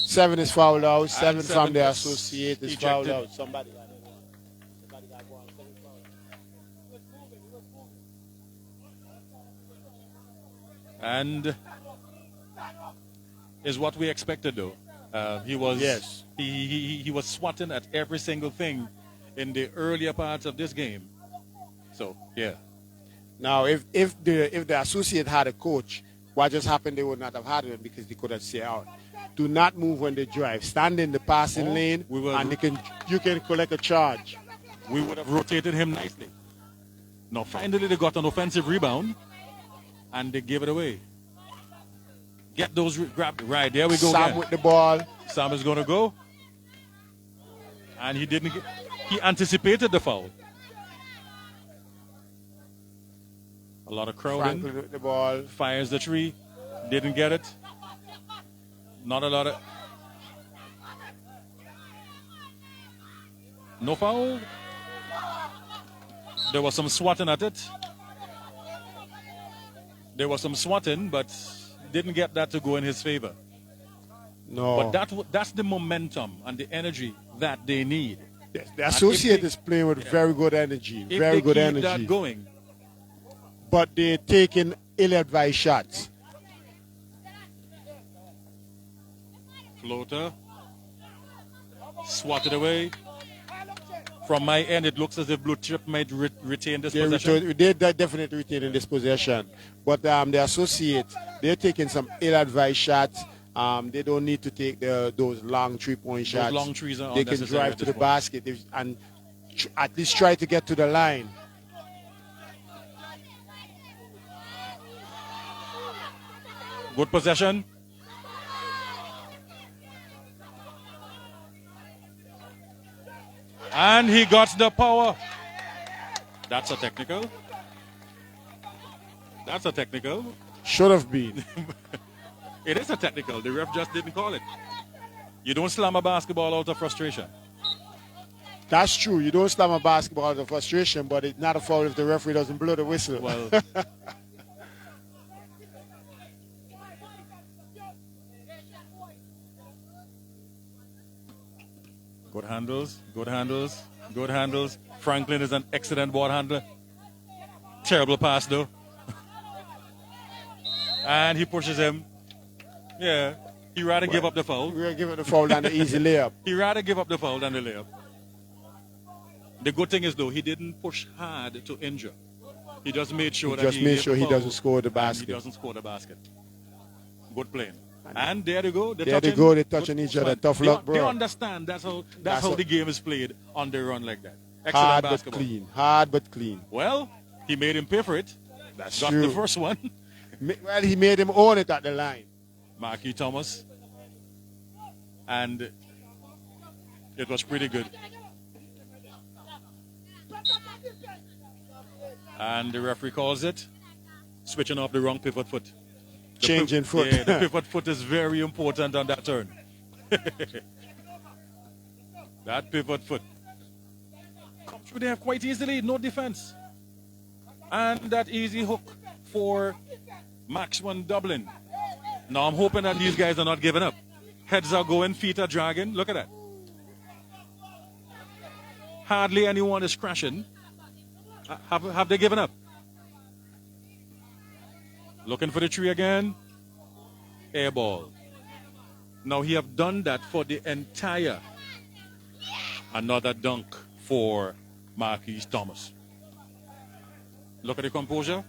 7 is fouled out. 7 from seven the is associate is ejected. fouled out. Somebody got ball. And is what we expected, though. He was swatting at every single thing in the earlier parts of this game. So yeah. Now, if the associate had a coach, what just happened? They would not have had him because they could have said out. Do not move when they drive. Stand in the passing lane, and you can collect a charge. We would have rotated him nicely. Now, finally, they got an offensive rebound, and they gave it away. Get those grabbed. Right, there we go Sam again. with the ball. Sam is going to go. And he didn't get... He anticipated the foul. A lot of crowding. Franklin with the ball. Fires the tree. Didn't get it. Not a lot of... No foul. There was some swatting at it. There was some swatting, but didn't get that to go in his favor. No. But that's the momentum and the energy that they need. Yes, the associate is playing with very good energy. If Very they good keep energy. that going, But they're taking ill-advised shots. floater, swatted away. From my end, it looks as if Blue Chip might retain this possession. They definitely retaining this possession. But the associate, they're taking some ill-advised shots. They don't need to take those long three-point shots. Those long trees are They can unnecessary drive at to this the point. basket and at least try to get to the line. Good possession. And he got the power. That's a technical. That's a technical. Should have been. It is a technical. The ref just didn't call it. You don't slam a basketball out of frustration. That's true. You don't slam a basketball out of frustration, but it's not a foul if the referee doesn't blow the whistle. Well, good handles, good handles, good handles. Franklin is an excellent ball handler. Terrible pass, though. And he pushes him. Yeah, he rather give up the foul. We're going to give it the foul than the easy layup. He rather give up the foul than the layup. The good thing is, though, he didn't push hard to injure. He just made sure He that just he made gave sure the he foul doesn't score the and basket. He doesn't score the basket. Good playing. And there they go. There they go. They're touching each other. Tough luck, They bro. understand that's how That's the game is played on the run like that. Excellent Hard but basketball. clean. Hard but clean. Well, he made him pay for it. That's Got true. the first one. Well, he made him own it at the line. Marquis Thomas. And it was pretty good. And the referee calls it switching off the wrong pivot foot. Changing foot. Yeah, the pivot foot is very important on that turn. That pivot foot. Come through there quite easily, no defense. And that easy hook for Maxwell Dublin. Now I'm hoping that these guys are not giving up. Heads are going, feet are dragging. Look at that. Hardly anyone is crashing. Have they given up? Looking for the tree again. Air ball. Now he have done that for the entire. Another dunk for Marquis Thomas. Look at the composure.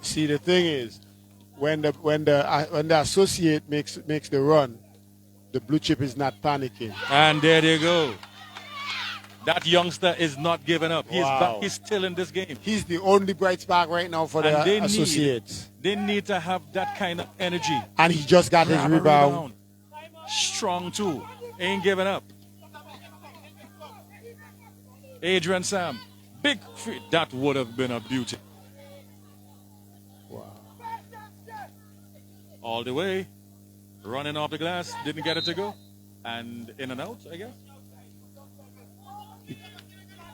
See, the thing is, when the associate makes the run, the blue chip is not panicking. And there they go. That youngster is not giving up. He's Wow. back. He's still in this game. He's the only bright spark right now for And the associates. They need to have that kind of energy. And he just got his Grab a rebound. Strong too. Ain't giving up. Adrian Sam. Big feet. That would have been a beauty. Wow. All the way. Running off the glass. Didn't get it to go. And in and out, I guess.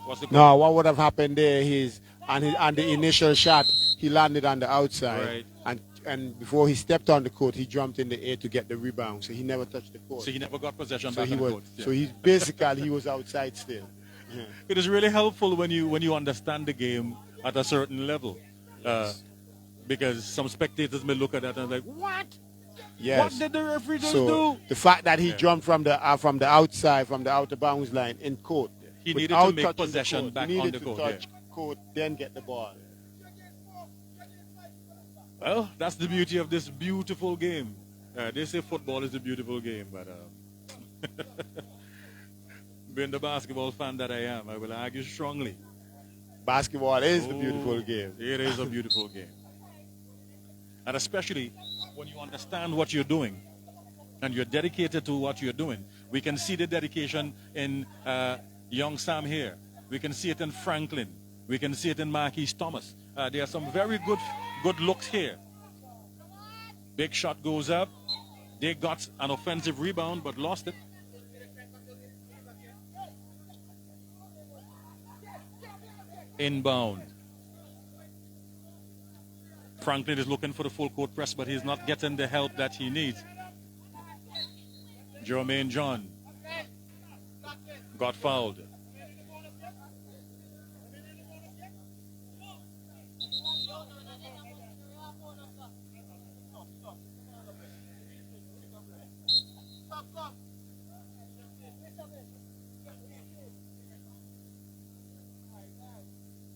What's the No, what would have happened there is on the initial shot, he landed on the outside. Right. And before he stepped on the court, he jumped in the air to get the rebound. So he never touched the court. So he never got possession So back he on the was court. Yeah. so he basically he was outside still. Yeah. It is really helpful when you understand the game at a certain level. Because some spectators may look at that and like, what? Yes. What did the referee just So do? the fact that he jumped from the outside, from the outer bounds line in court, He needed without to make touching the possession court, back he on needed the to court. touch court, then get the ball. Well, that's the beauty of this beautiful game. They say football is a beautiful game, but being the basketball fan that I am, I will argue strongly. Basketball is the beautiful game. It is a beautiful game. And especially when you understand what you're doing and you're dedicated to what you're doing, We can see the dedication in young Sam here. We can see it in Franklin. We can see it in Marquise Thomas. There are some very good looks here. Big shot goes up. They got an offensive rebound but lost it. Inbound. Franklin is looking for the full court press, but he's not getting the help that he needs. Jermaine John got fouled.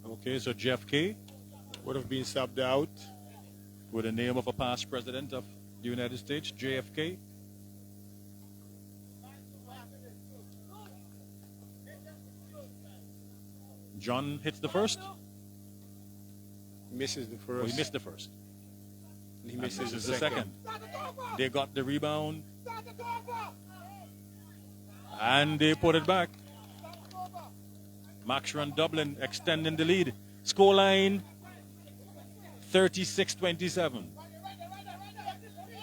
Okay, so Jeff K would have been subbed out with the name of a past president of the United States, JFK. John hits the first. Misses the first. Oh, he missed the first. He misses the second. They got the rebound. And they put it back. Max Run Dublin extending the lead. Scoreline 36-27.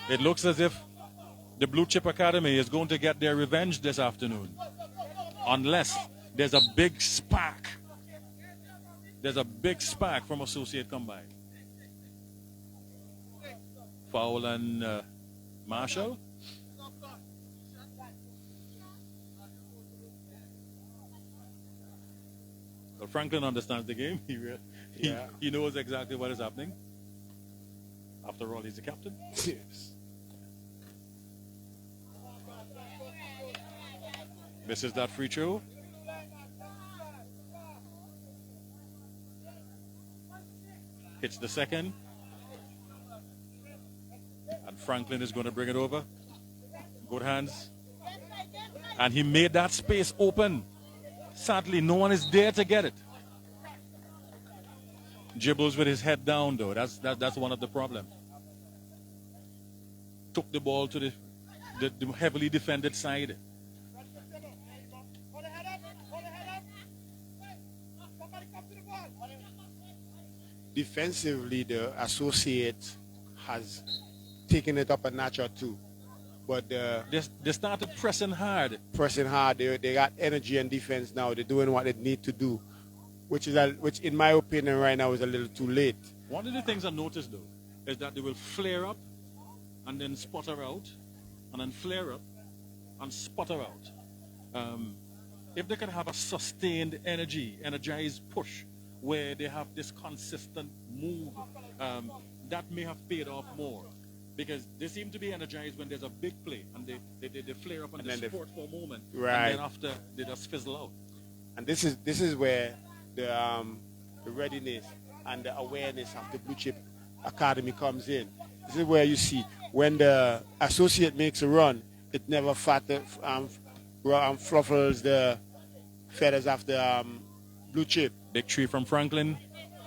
It looks as if the Blue Chip Academy is going to get their revenge this afternoon. Unless there's a big spark. There's a big spark from Associate Combine. Foul on Marshall. Well, Franklin understands the game. He knows exactly what is happening. After all, he's the captain. Yes. Misses that free throw. Hits the second. And Franklin is going to bring it over. Good hands. And he made that space open. Sadly, no one is there to get it. Dribbles with his head down, though. That's one of the problems. Took the ball to the heavily defended side. Defensively, the Associate has taken it up a notch or two. But they started pressing hard. They got energy and defense now. They're doing what they need to do, which in my opinion right now is a little too late. One of the things I noticed though is that they will flare up and then sputter out, and then flare up and sputter out. If they can have a sustained energized push, where they have this consistent move, that may have paid off more. Because they seem to be energized when there's a big play, and they flare up and they support for a moment, right. And then after they just fizzle out. And this is where the readiness and the awareness of the Blue Chip Academy comes in. This is where you see when the Associate makes a run, it never fluffles the feathers of the Blue Chip. Big tree from Franklin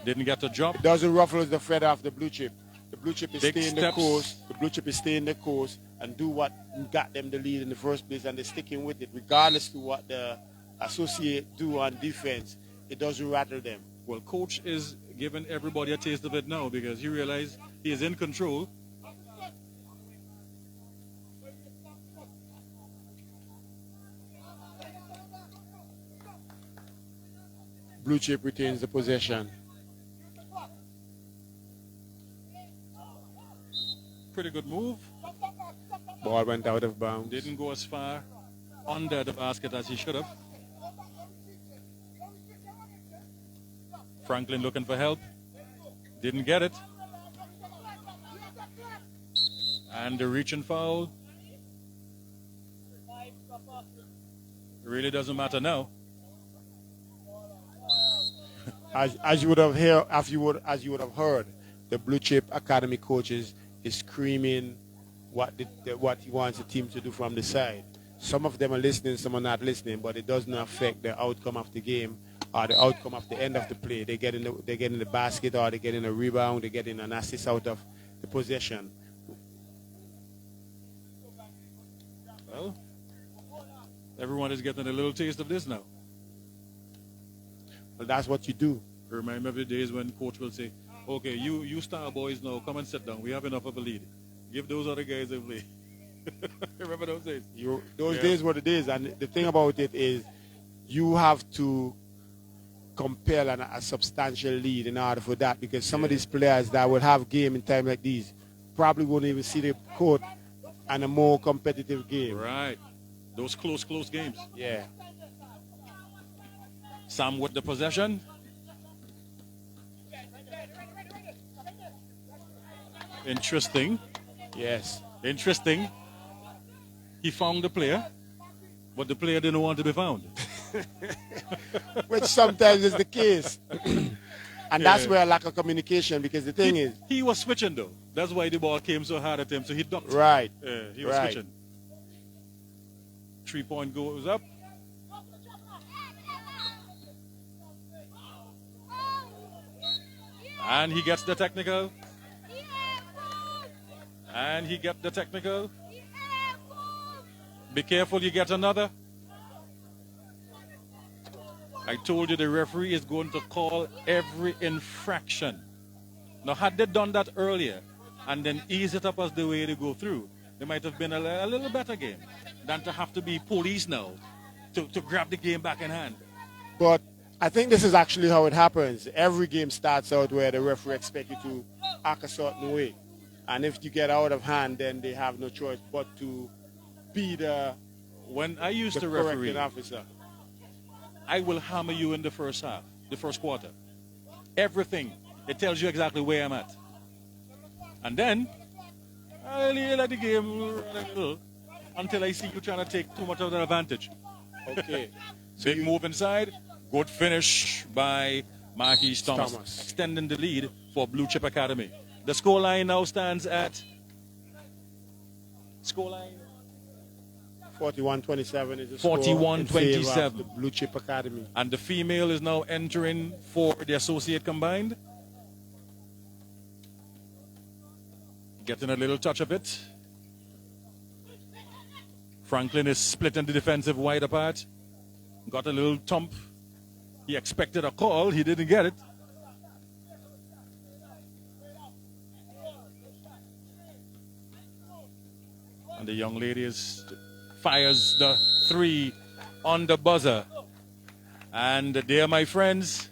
didn't get a job. It doesn't ruffle the feather of the Blue Chip. The Blue Chip is staying the course. The Blue Chip is staying the course and do what got them the lead in the first place, and they're sticking with it, regardless to what the Associate do on defense. It doesn't rattle them. Well, coach is giving everybody a taste of it now because he realized he is in control. Blue Chip retains the possession. Pretty good move. Ball went out of bounds. Didn't go as far under the basket as he should have. Franklin looking for help. Didn't get it. And the reach and foul. Really doesn't matter now. As you would have heard, the Blue Chip Academy coaches is screaming what he wants the team to do from the side. Some of them are listening, some are not listening, but it doesn't affect the outcome of the game or the outcome of the end of the play. They get in the basket, or they get in a rebound, they get in an assist out of the possession. Well, Everyone is getting a little taste of this now. But that's what you do. Remind me of the days when coach will say, okay, you star boys now, come and sit down. We have enough of a lead. Give those other guys a play. Remember those days? Those days were the days. And the thing about it is you have to compel a substantial lead in order for that, because some of these players that will have game in time like these probably won't even see the court and a more competitive game. Right. Those close games. Yeah. Sam with the possession. Interesting. Yes. Interesting. He found the player, but the player didn't want to be found. Which sometimes is the case. And that's where a lack of communication, because the thing is... He was switching, though. That's why the ball came so hard at him, so he ducked. Right. He was switching. 3-point goes up. And he gets the technical. And he gets the technical. Be careful you get another. I told you the referee is going to call every infraction. Now, had they done that earlier and then ease it up as the way they go through, there might have been a little better game than to have to be police now to grab the game back in hand. But I think this is actually how it happens. Every game starts out where the referee expects you to act a certain way. And if you get out of hand, then they have no choice but to be when I used to referee, officer. I will hammer you in the first half, the first quarter. Everything. It tells you exactly where I'm at. And then, I'll let the game run a little until I see you trying to take too much of an advantage. Okay. Big move inside. Good finish by Marquise Thomas, extending the lead for Blue Chip Academy. The scoreline now stands at 41-27 is the 41-27. The Blue Chip Academy. And the female is now entering for the associate combined. Getting a little touch of it. Franklin is splitting the defensive wide apart. Got a little thump. He expected a call. He didn't get it. And the young lady fires the 3 on the buzzer. And there, my friends,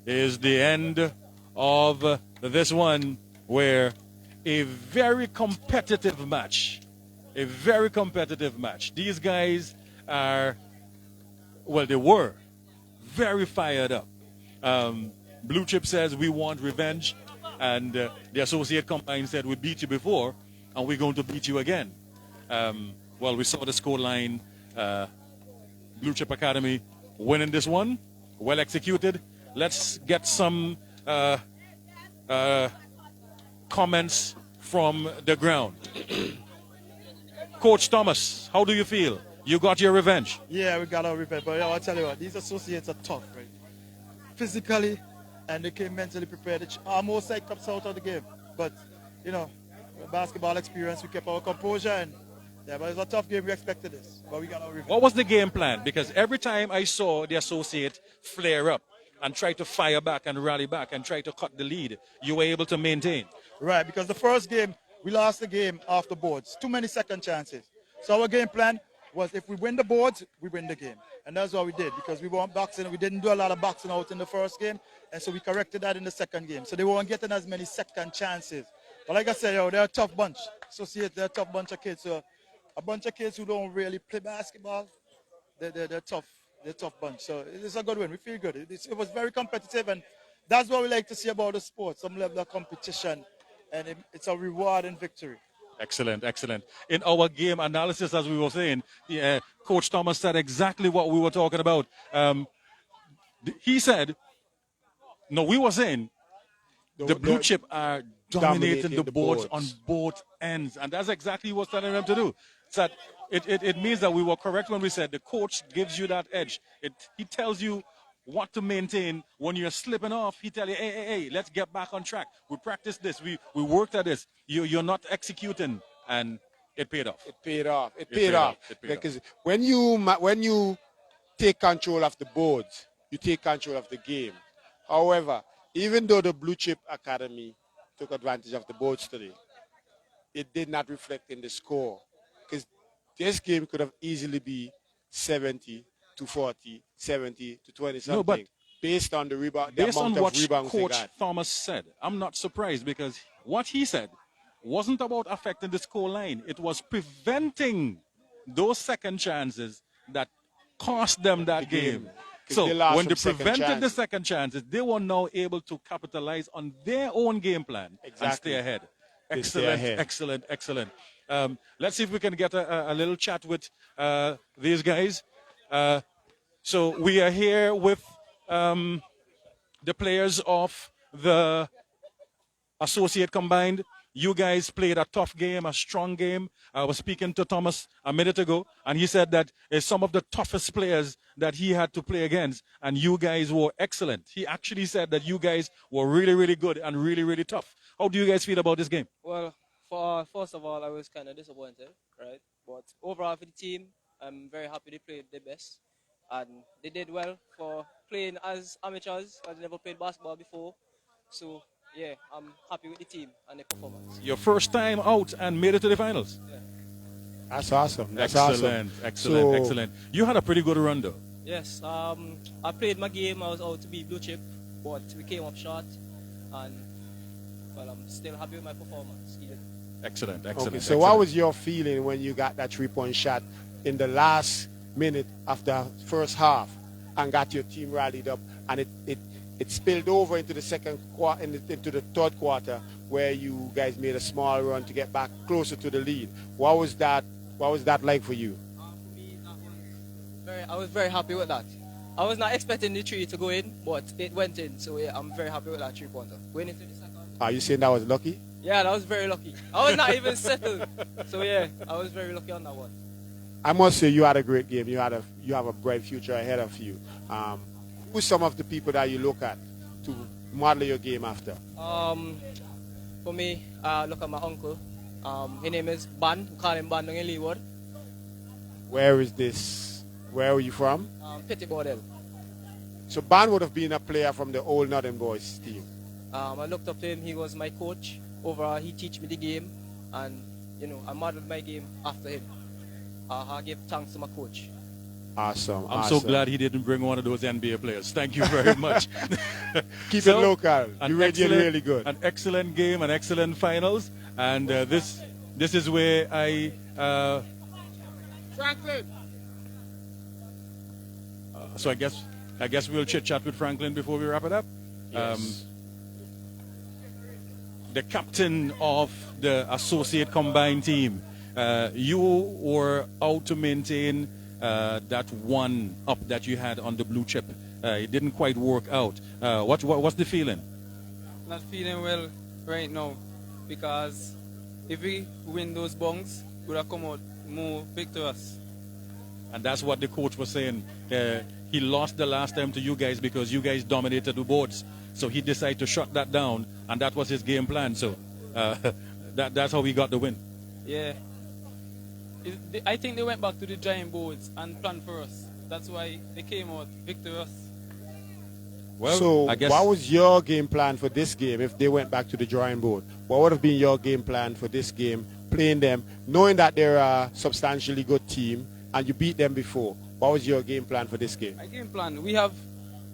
is the end of this one, where a very competitive match. A very competitive match. These guys are, well, they were very fired up. Blue Chip says, we want revenge. And the associate combine said, we beat you before, and we're going to beat you again. Well, we saw the scoreline. Blue Chip Academy winning this one. Well executed. Let's get some comments from the ground. Coach Thomas, how do you feel? You got your revenge? Yeah, we got our revenge. But I'll tell you what, these associates are tough, right? Physically, and they came mentally prepared. Almost like comes out of the game. But, you know, basketball experience, we kept our composure, and yeah, but it's a tough game. We expected this, but we got our revenge. What was the game plan? Because every time I saw the associate flare up and try to fire back and rally back and try to cut the lead, you were able to maintain. Right, because the first game, we lost the game off the boards. Too many second chances. So our game plan was, if we win the boards, we win the game. And that's what we did, because we weren't boxing. We didn't do a lot of boxing out in the first game, and so we corrected that in the second game. So they weren't getting as many second chances. But like I said, they're a tough bunch. Associates, they're a tough bunch of kids. So a bunch of kids who don't really play basketball, they're tough. They're a tough bunch. So it's a good win. We feel good. It was very competitive, and that's what we like to see about the sport, some level of competition, and it's a rewarding victory. Excellent, excellent. In our game analysis, as we were saying, Coach Thomas said exactly what we were talking about. He said, no, we were saying the Blue Chip are dominating the boards on both ends. And that's exactly what telling them to do. So it means that we were correct when we said the coach gives you that edge. He tells you what to maintain. When you're slipping off, he tell you, hey, let's get back on track. We practiced this. We worked at this. You're not executing. And It paid off. It paid off. It paid off. It paid Because when you take control of the boards, you take control of the game. However, even though the Blue Chip Academy took advantage of the boards today, it did not reflect in the score. Because this game could have easily been 70 to 40, 70 to 20 something. No, but based on the rebound, based on what rebounds they Coach got. Thomas said, I'm not surprised because what he said wasn't about affecting the score line. It was preventing those second chances that cost them that game. So when they prevented the second chances, they were now able to capitalize on their own game plan and stay ahead. Excellent. Let's see if we can get a little chat with these guys. So we are here with the players of the Associate Combined. You guys played a tough game, a strong game. I was speaking to Thomas a minute ago, and he said that it's some of the toughest players that he had to play against, and you guys were excellent. He actually said that you guys were really, really good and really, really tough. How do you guys feel about this game? Well, first of all, I was kind of disappointed, right? But overall for the team, I'm very happy they played their best. And they did well for playing as amateurs, as they never played basketball before. So, yeah, I'm happy with the team and the performance. Your first time out and made it to the finals. Yeah. That's awesome. Excellent. You had a pretty good run, though. Yes, I played my game. I was out to beat Blue Chip, but we came up short. And, well, I'm still happy with my performance. Excellent. Okay, so what was your feeling when you got that three-point shot in the last minute of the first half and got your team rallied up, and it spilled over into the into the third quarter, where you guys made a small run to get back closer to the lead? What was that like for you? For me, I was very happy with that. I was not expecting the three to go in, but it went in. So yeah, I'm very happy with that three-pointer. Going into the second. Are you saying that was lucky? Yeah, that was very lucky. I was not even settled. So yeah, I was very lucky on that one. I must say you had a great game. You have a bright future ahead of you. Who's some of the people that you look at to model your game after? For me, look at my uncle. His name is Ban. We call him Ban in Leeward. Where is this? Where are you from? Petit Bordel. So Ban would have been a player from the old Northern Boys team. I looked up to him. He was my coach. Overall, he taught me the game, and I modeled my game after him. I give thanks to my coach. Awesome. I'm so glad he didn't bring one of those NBA players. Thank you very much. Keep it local. You really good. An excellent game, an excellent finals, and this is where I. Franklin. So I guess we'll chit chat with Franklin before we wrap it up. Yes. The captain of the Associate Combined team. You were out to maintain that one up that you had on the Blue Chip. It didn't quite work out. What's the feeling? Not feeling well right now, because if we win those bongs, we would have come out more victorious. And that's what the coach was saying. He lost the last time to you guys because you guys dominated the boards. So he decided to shut that down, and that was his game plan. So that's how he got the win. Yeah. I think they went back to the giant boards and planned for us. That's why they came out victorious. Well, so I guess, what was your game plan for this game if they went back to the drawing board? What would have been your game plan for this game, playing them, knowing that they're a substantially good team and you beat them before? What was your game plan for this game? My game plan, we have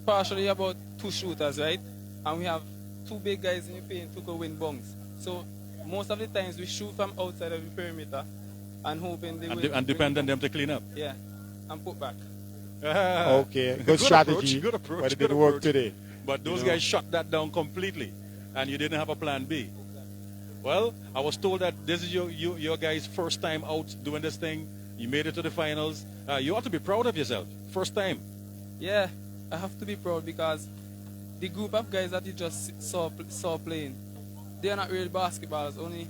partially about 2 shooters, right? And we have 2 big guys in the paint who could win bongs. So most of the times we shoot from outside of the perimeter and hoping they will. And depend on them to clean up. Yeah, and put back. Okay, good strategy. Good approach. But it didn't work today. But those guys shut that down completely, and you didn't have a plan B. Well, I was told that this is your guys' first time out doing this thing. You made it to the finals. You ought to be proud of yourself. First time. Yeah, I have to be proud because the group of guys that you just saw playing, they are not really basketballers. Only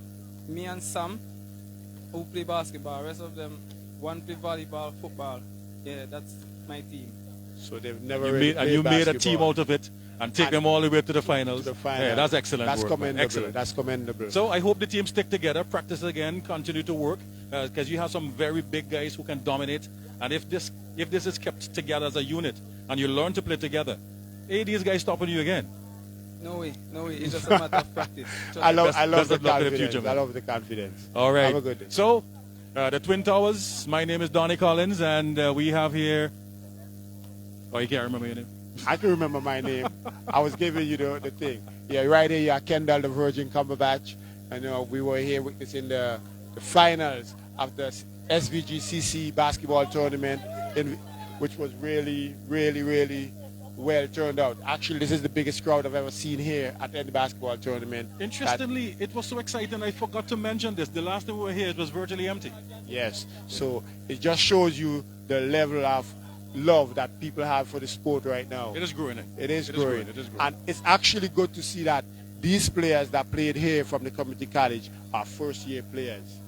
me and Sam who play basketball. The rest of them, one play volleyball, football. Yeah, that's my team. So they've never you made a team out of it and take them all the way to the finals. Yeah, that's excellent. That's work, commendable. Excellent. That's commendable. So I hope the team stick together, practice again, continue to work, because you have some very big guys who can dominate. And if this is kept together as a unit and you learn to play together, hey, these guys stopping you again. No way. It's just a matter of practice. I love Best the of luck in the confidence. future, man. I love the confidence. All right. Have a good day. So, the Twin Towers, my name is Donnie Collins, and we have here... Oh, you can't remember your name? I can remember my name. I was giving you the thing. Yeah, right here you are Kendall the Virgin Cumberbatch. And we were here witnessing the finals of the SVGCC basketball tournament, which was really, really, really well turned out. Actually, this is the biggest crowd I've ever seen here at any basketball tournament. Interestingly, it was so exciting, I forgot to mention this. The last time we were here, it was virtually empty. Yes, so it just shows you the level of love that people have for the sport right now. It is growing. It is growing. It is growing. And it's actually good to see that these players that played here from the community college are first-year players,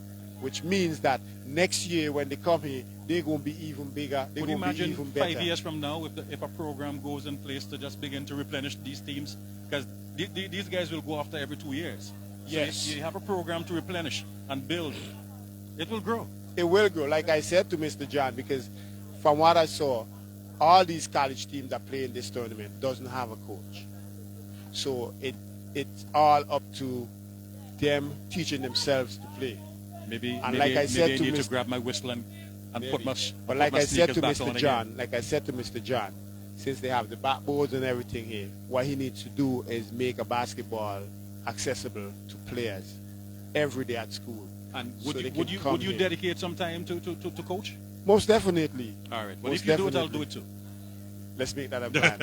which means that next year when they come here, they're going to be even bigger. They're Would you going to be imagine even better. 5 years from now if a program goes in place to just begin to replenish these teams? Because these guys will go after every 2 years. So Yes. if you have a program to replenish and build, it will grow. It will grow, like I said to Mr. John, because from what I saw, all these college teams that play in this tournament doesn't have a coach. So it's all up to them teaching themselves to play. Maybe, And maybe, like I said maybe I to need to Mr. grab my whistle and put my But like I said to sneakers back Mr. on John, again. since they have the backboards and everything here, what he needs to do is make a basketball accessible to players every day at school. And so they can would you come here. dedicate some time to coach? Most definitely. All right. Well, Most if you do it, I'll definitely. do it too. Let's make that a plan.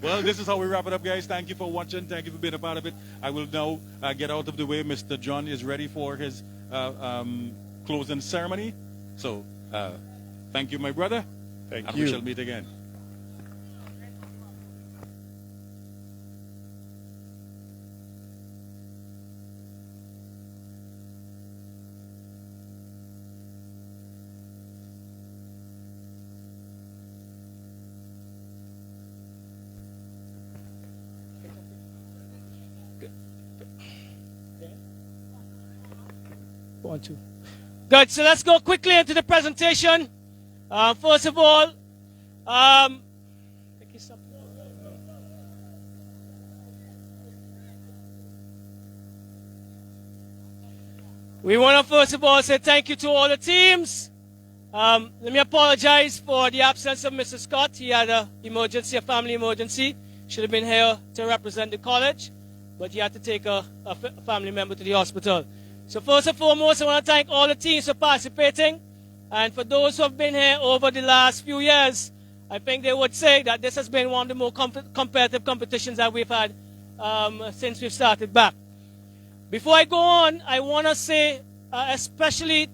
Well, this is how we wrap it up, guys. Thank you for watching. Thank you for being a part of it. I will now get out of the way. Mr. John is ready for his closing ceremony. So, thank you, my brother. Thank and you. we shall meet again. One, two. Good. So let's go quickly into the presentation. First of all, we want to first of all say thank you to all the teams. Let me apologize for the absence of Mr. Scott. He had a family emergency. Should have been here to represent the college, but he had to take a family member to the hospital. So first and foremost, I want to thank all the teams for participating. And for those who have been here over the last few years, I think they would say that this has been one of the more competitive competitions that we've had since we've started back. Before I go on, I want to say especially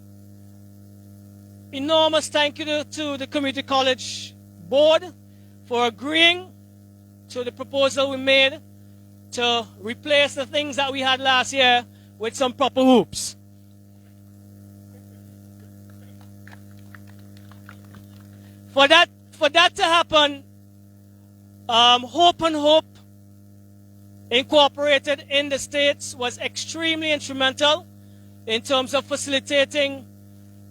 enormous thank you to the Community College Board for agreeing to the proposal we made to replace the things that we had last year with some proper hoops. For that to happen, Hope and Hope Incorporated in the States was extremely instrumental in terms of facilitating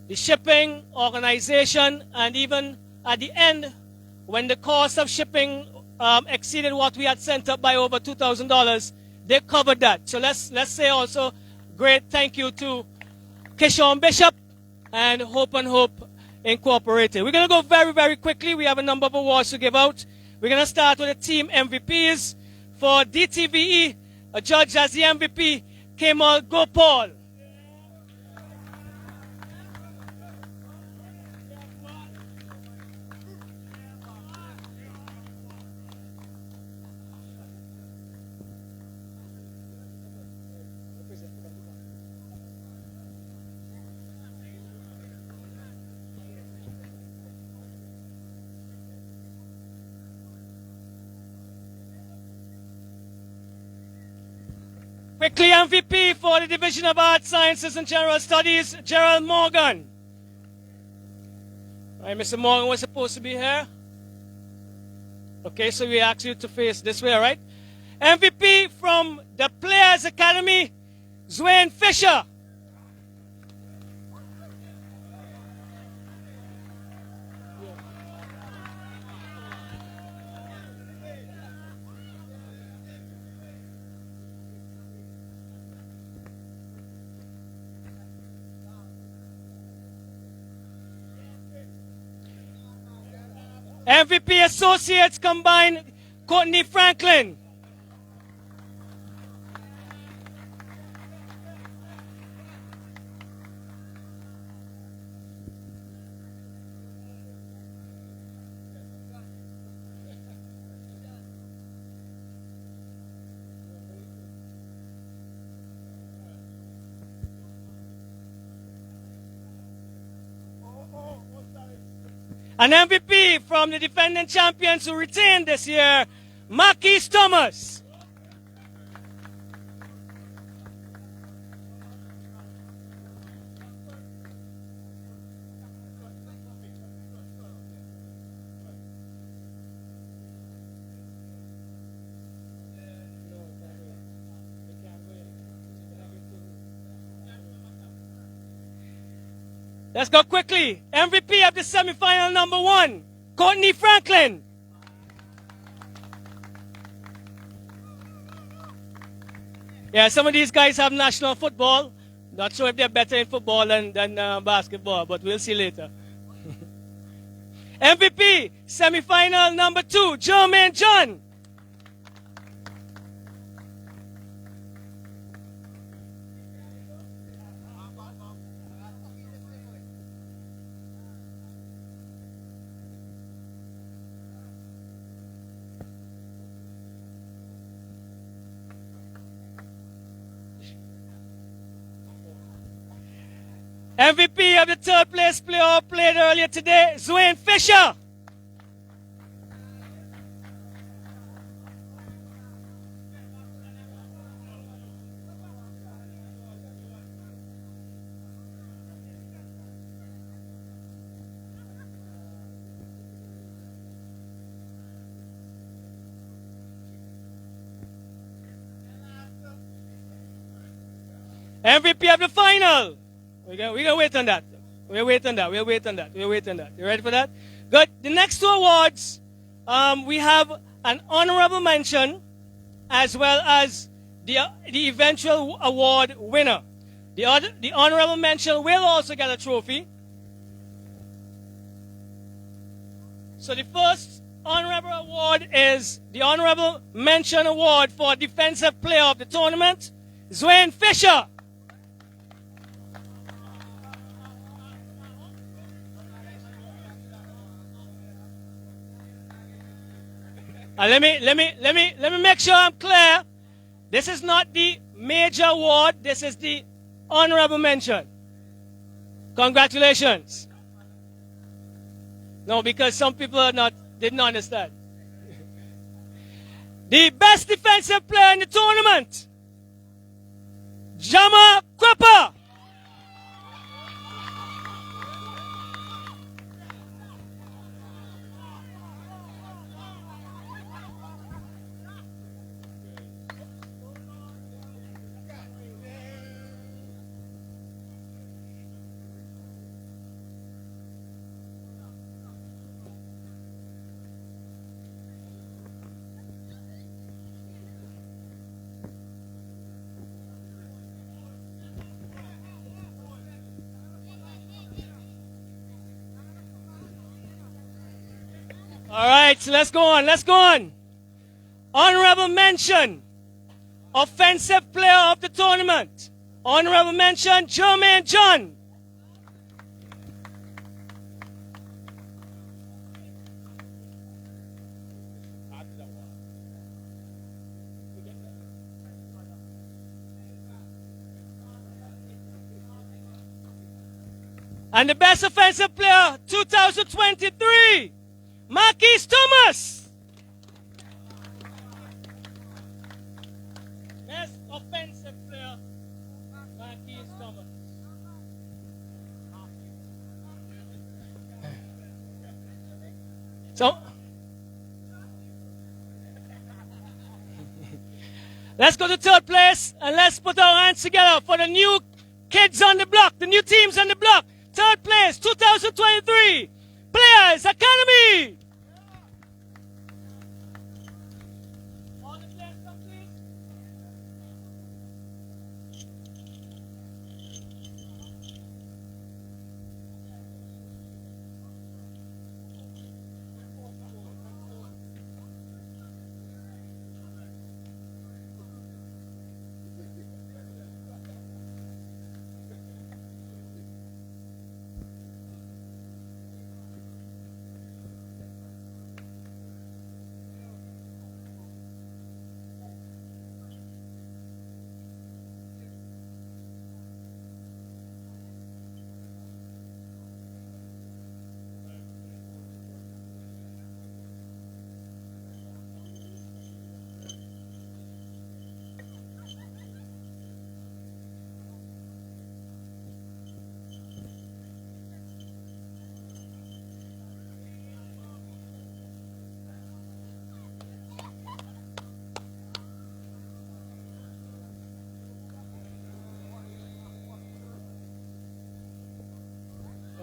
the shipping, organization, and even at the end, when the cost of shipping exceeded what we had sent up by over $2,000, they covered that. So let's say also great thank you to Kishon Bishop and Hope and Hope Incorporated. We're going to go very, very quickly. We have a number of awards to give out. We're going to start with the team MVPs. For DTVE, a judge as the MVP, Kemal Gopal. Quickly, MVP for the Division of Arts, Sciences and General Studies, Gerald Morgan. All right, Mr. Morgan was supposed to be here. Okay, so we ask you to face this way, all right? MVP from the Players Academy, Zwane Fisher. MVP Associates combined, Courtney Franklin. An MVP from the defending champions who retained this year, Marquise Thomas. Let's go quickly. MVP of the semifinal number 1, Courtney Franklin. Yeah, some of these guys have national football. Not sure if they're better in football than basketball, but we'll see later. MVP, semifinal number 2, Jermaine John. MVP of the third place playoff played earlier today, Zwane Fisher. MVP of the final. We're gonna wait on that. We'll wait on that. You ready for that? Good. The next 2 awards, we have an honorable mention as well as the eventual award winner. The honorable mention will also get a trophy. So the first honorable award is the honorable mention award for defensive player of the tournament, Zwane Fisher. Let me make sure I'm clear. This is not the major award. This is the honorable mention. Congratulations. No, because some people didn't understand. The best defensive player in the tournament, Jama Kwapa. All right, so let's go on. Honorable mention, offensive player of the tournament. Honorable mention, Jermaine John. And the best offensive player, 2023, Marquise Thomas. Best offensive player, Marquise Thomas. So, let's go to third place and let's put our hands together for the new kids on the block, the new teams on the block. Third place, 2023, Players Academy. All the players come, please.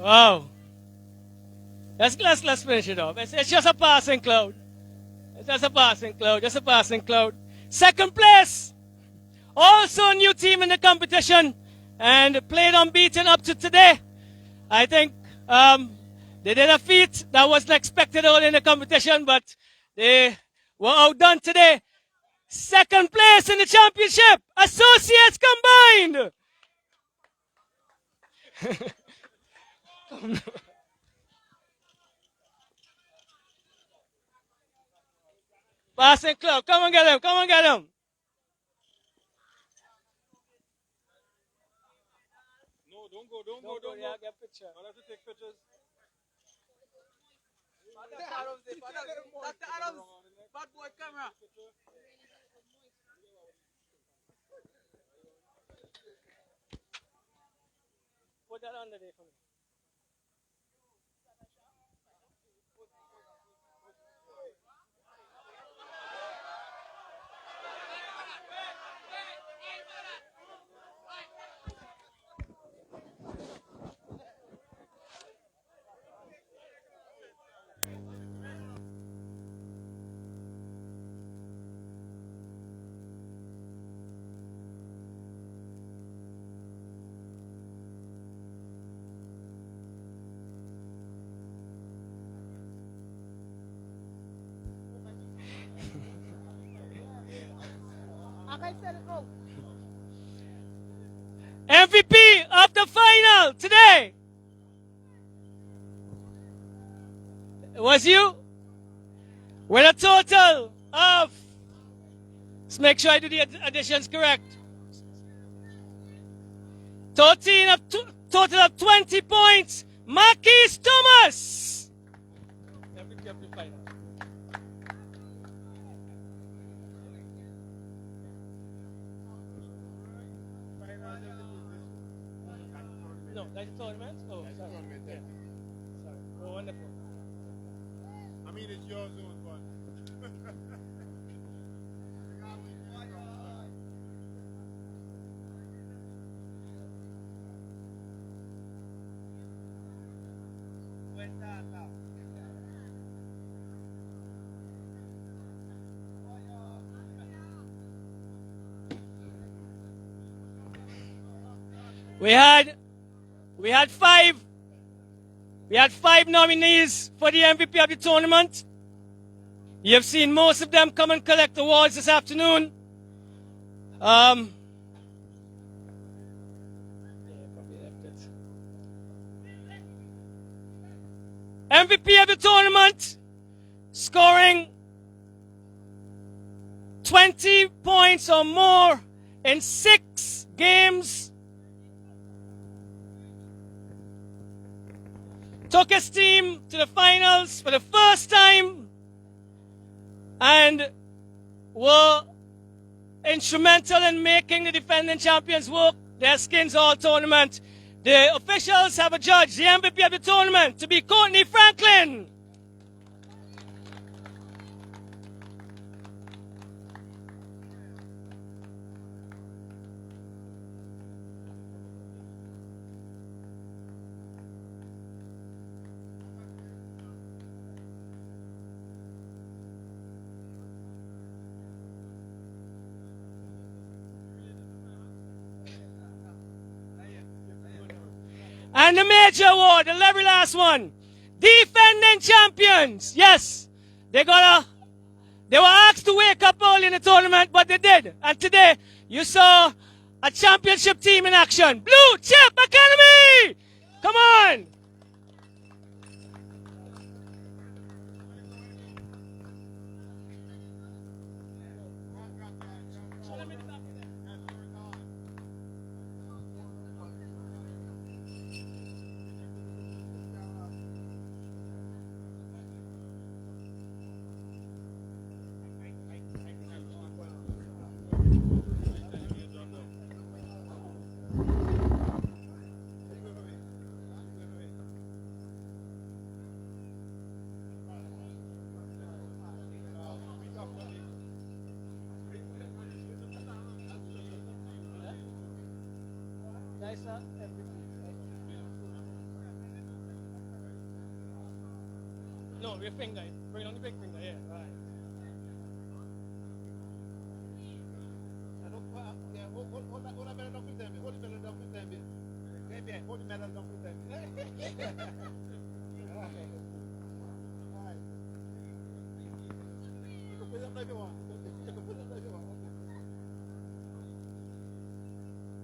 Wow. Let's finish it off. It's just a passing cloud. It's just a passing cloud. Just a passing cloud. Second place. Also a new team in the competition and played unbeaten up to today. I think they did a feat that wasn't expected early in the competition, but they were outdone today. Second place in the championship. Associates combined. Passing club. Come on, get him. Come on, get him. No, don't go, don't go, don't go. Get a picture. I'll have to take pictures. Dr. Adams, bad boy camera. Put that under there for me. MVP of the final today was you with a total of, let's make sure I do the additions correct, total of 20 points, Marquis Thomas. MVP of the final. No, that's the tournament? Oh, sorry. Yeah. Sorry. Oh, wonderful. I mean, it's your zone, but. We had five nominees for the MVP of the tournament. You have seen most of them come and collect awards this afternoon. MVP of the tournament, scoring 20 points or more in 6 games. Took his team to the finals for the first time and were instrumental in making the defending champions work their skins all tournament. The officials have adjudged the MVP of the tournament to be Courtney Franklin. And the major award, the very last one, defending champions. Yes, they were asked to wake up early in the tournament, but they did. And today, you saw a championship team in action. Blue Chip Academy! Come on! No, your finger. Bring on the big finger, yeah. Right. Hold that medal down with them. Hold the medal down with them. Hold the medal down with them. Alright. You can put it up if you want. You can put it up if you want.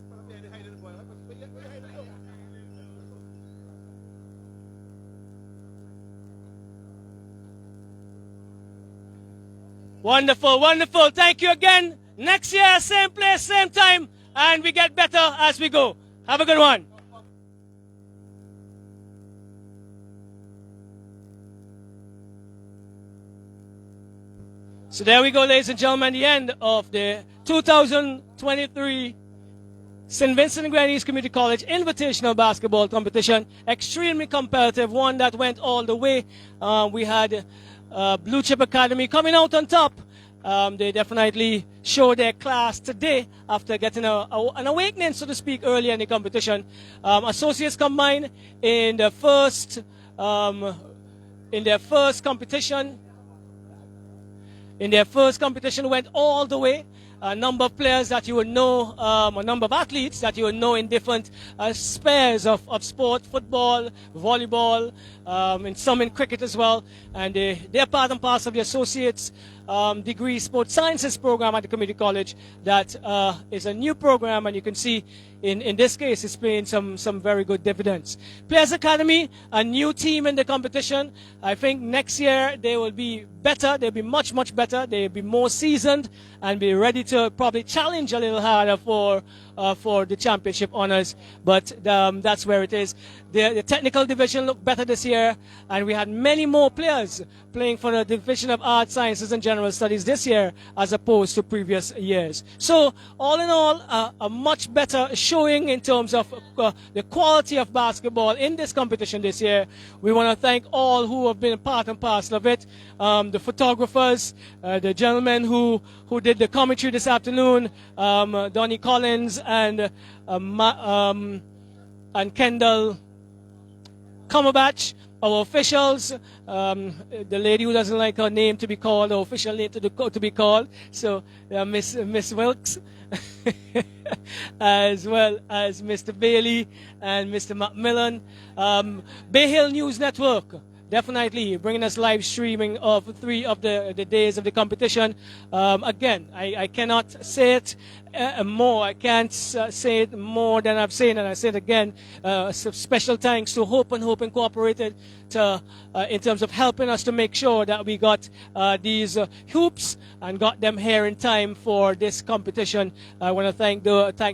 Put up there and hide it, boy. Put it hide it up. Wonderful, wonderful. Thank you again. Next year, same place, same time, and we get better as we go. Have a good one. So there we go, ladies and gentlemen, the end of the 2023 St. Vincent and Grenadines Community College Invitational Basketball Competition. Extremely competitive, one that went all the way. We had Blue Chip Academy coming out on top. They definitely showed their class today after getting an awakening, so to speak, earlier in the competition. Associates combined in their first competition. In their first competition, went all the way. A number of players that you would know, a number of athletes that you would know in different spheres of sport, football, volleyball, and some in cricket as well. And they're part and parcel of the Associates Degree Sports Sciences program at the community college. That is a new program, and you can see in this case it's paying some very good dividends. Players Academy, a new team in the competition. I think next year they will be better. They'll be much better. They'll be more seasoned and be ready to probably challenge a little harder for the championship honors. But that's where it is. The technical division looked better this year, and we had many more players playing for the Division of Arts, Sciences and General Studies this year as opposed to previous years. So all in all, a much better showing in terms of the quality of basketball in this competition this year. We want to thank all who have been part and parcel of it. The photographers, the gentlemen who did the commentary this afternoon, Donnie Collins and Kendall Cumberbatch, our officials, the lady who doesn't like her name to be called, her official name to be called, so Miss Wilkes, as well as Mr. Bailey and Mr. Macmillan. Bay Hill News Network, definitely bringing us live streaming of 3 of the days of the competition. Again, I cannot say it more. I can't say it more than I've said, and I say it again. Special thanks to Hope Incorporated in terms of helping us to make sure that we got these hoops and got them here in time for this competition. I want to thank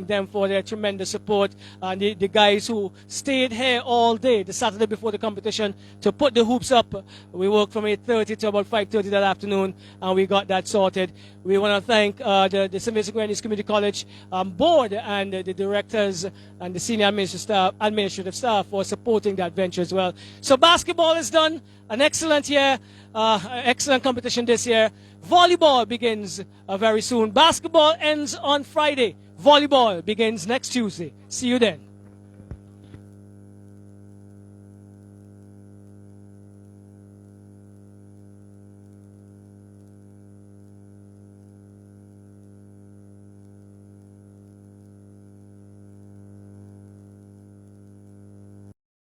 them for their tremendous support, and the guys who stayed here all day, the Saturday before the competition, to put the hoops up. We worked from 8:30 to about 5:30 that afternoon, and we got that sorted. We want to thank the St. Vincent Grenadines Community College board and the directors and the senior administrative staff for supporting that venture as well. So basketball is done. An excellent year, excellent competition this year. Volleyball begins very soon. Basketball ends on Friday. Volleyball begins next Tuesday. See you then.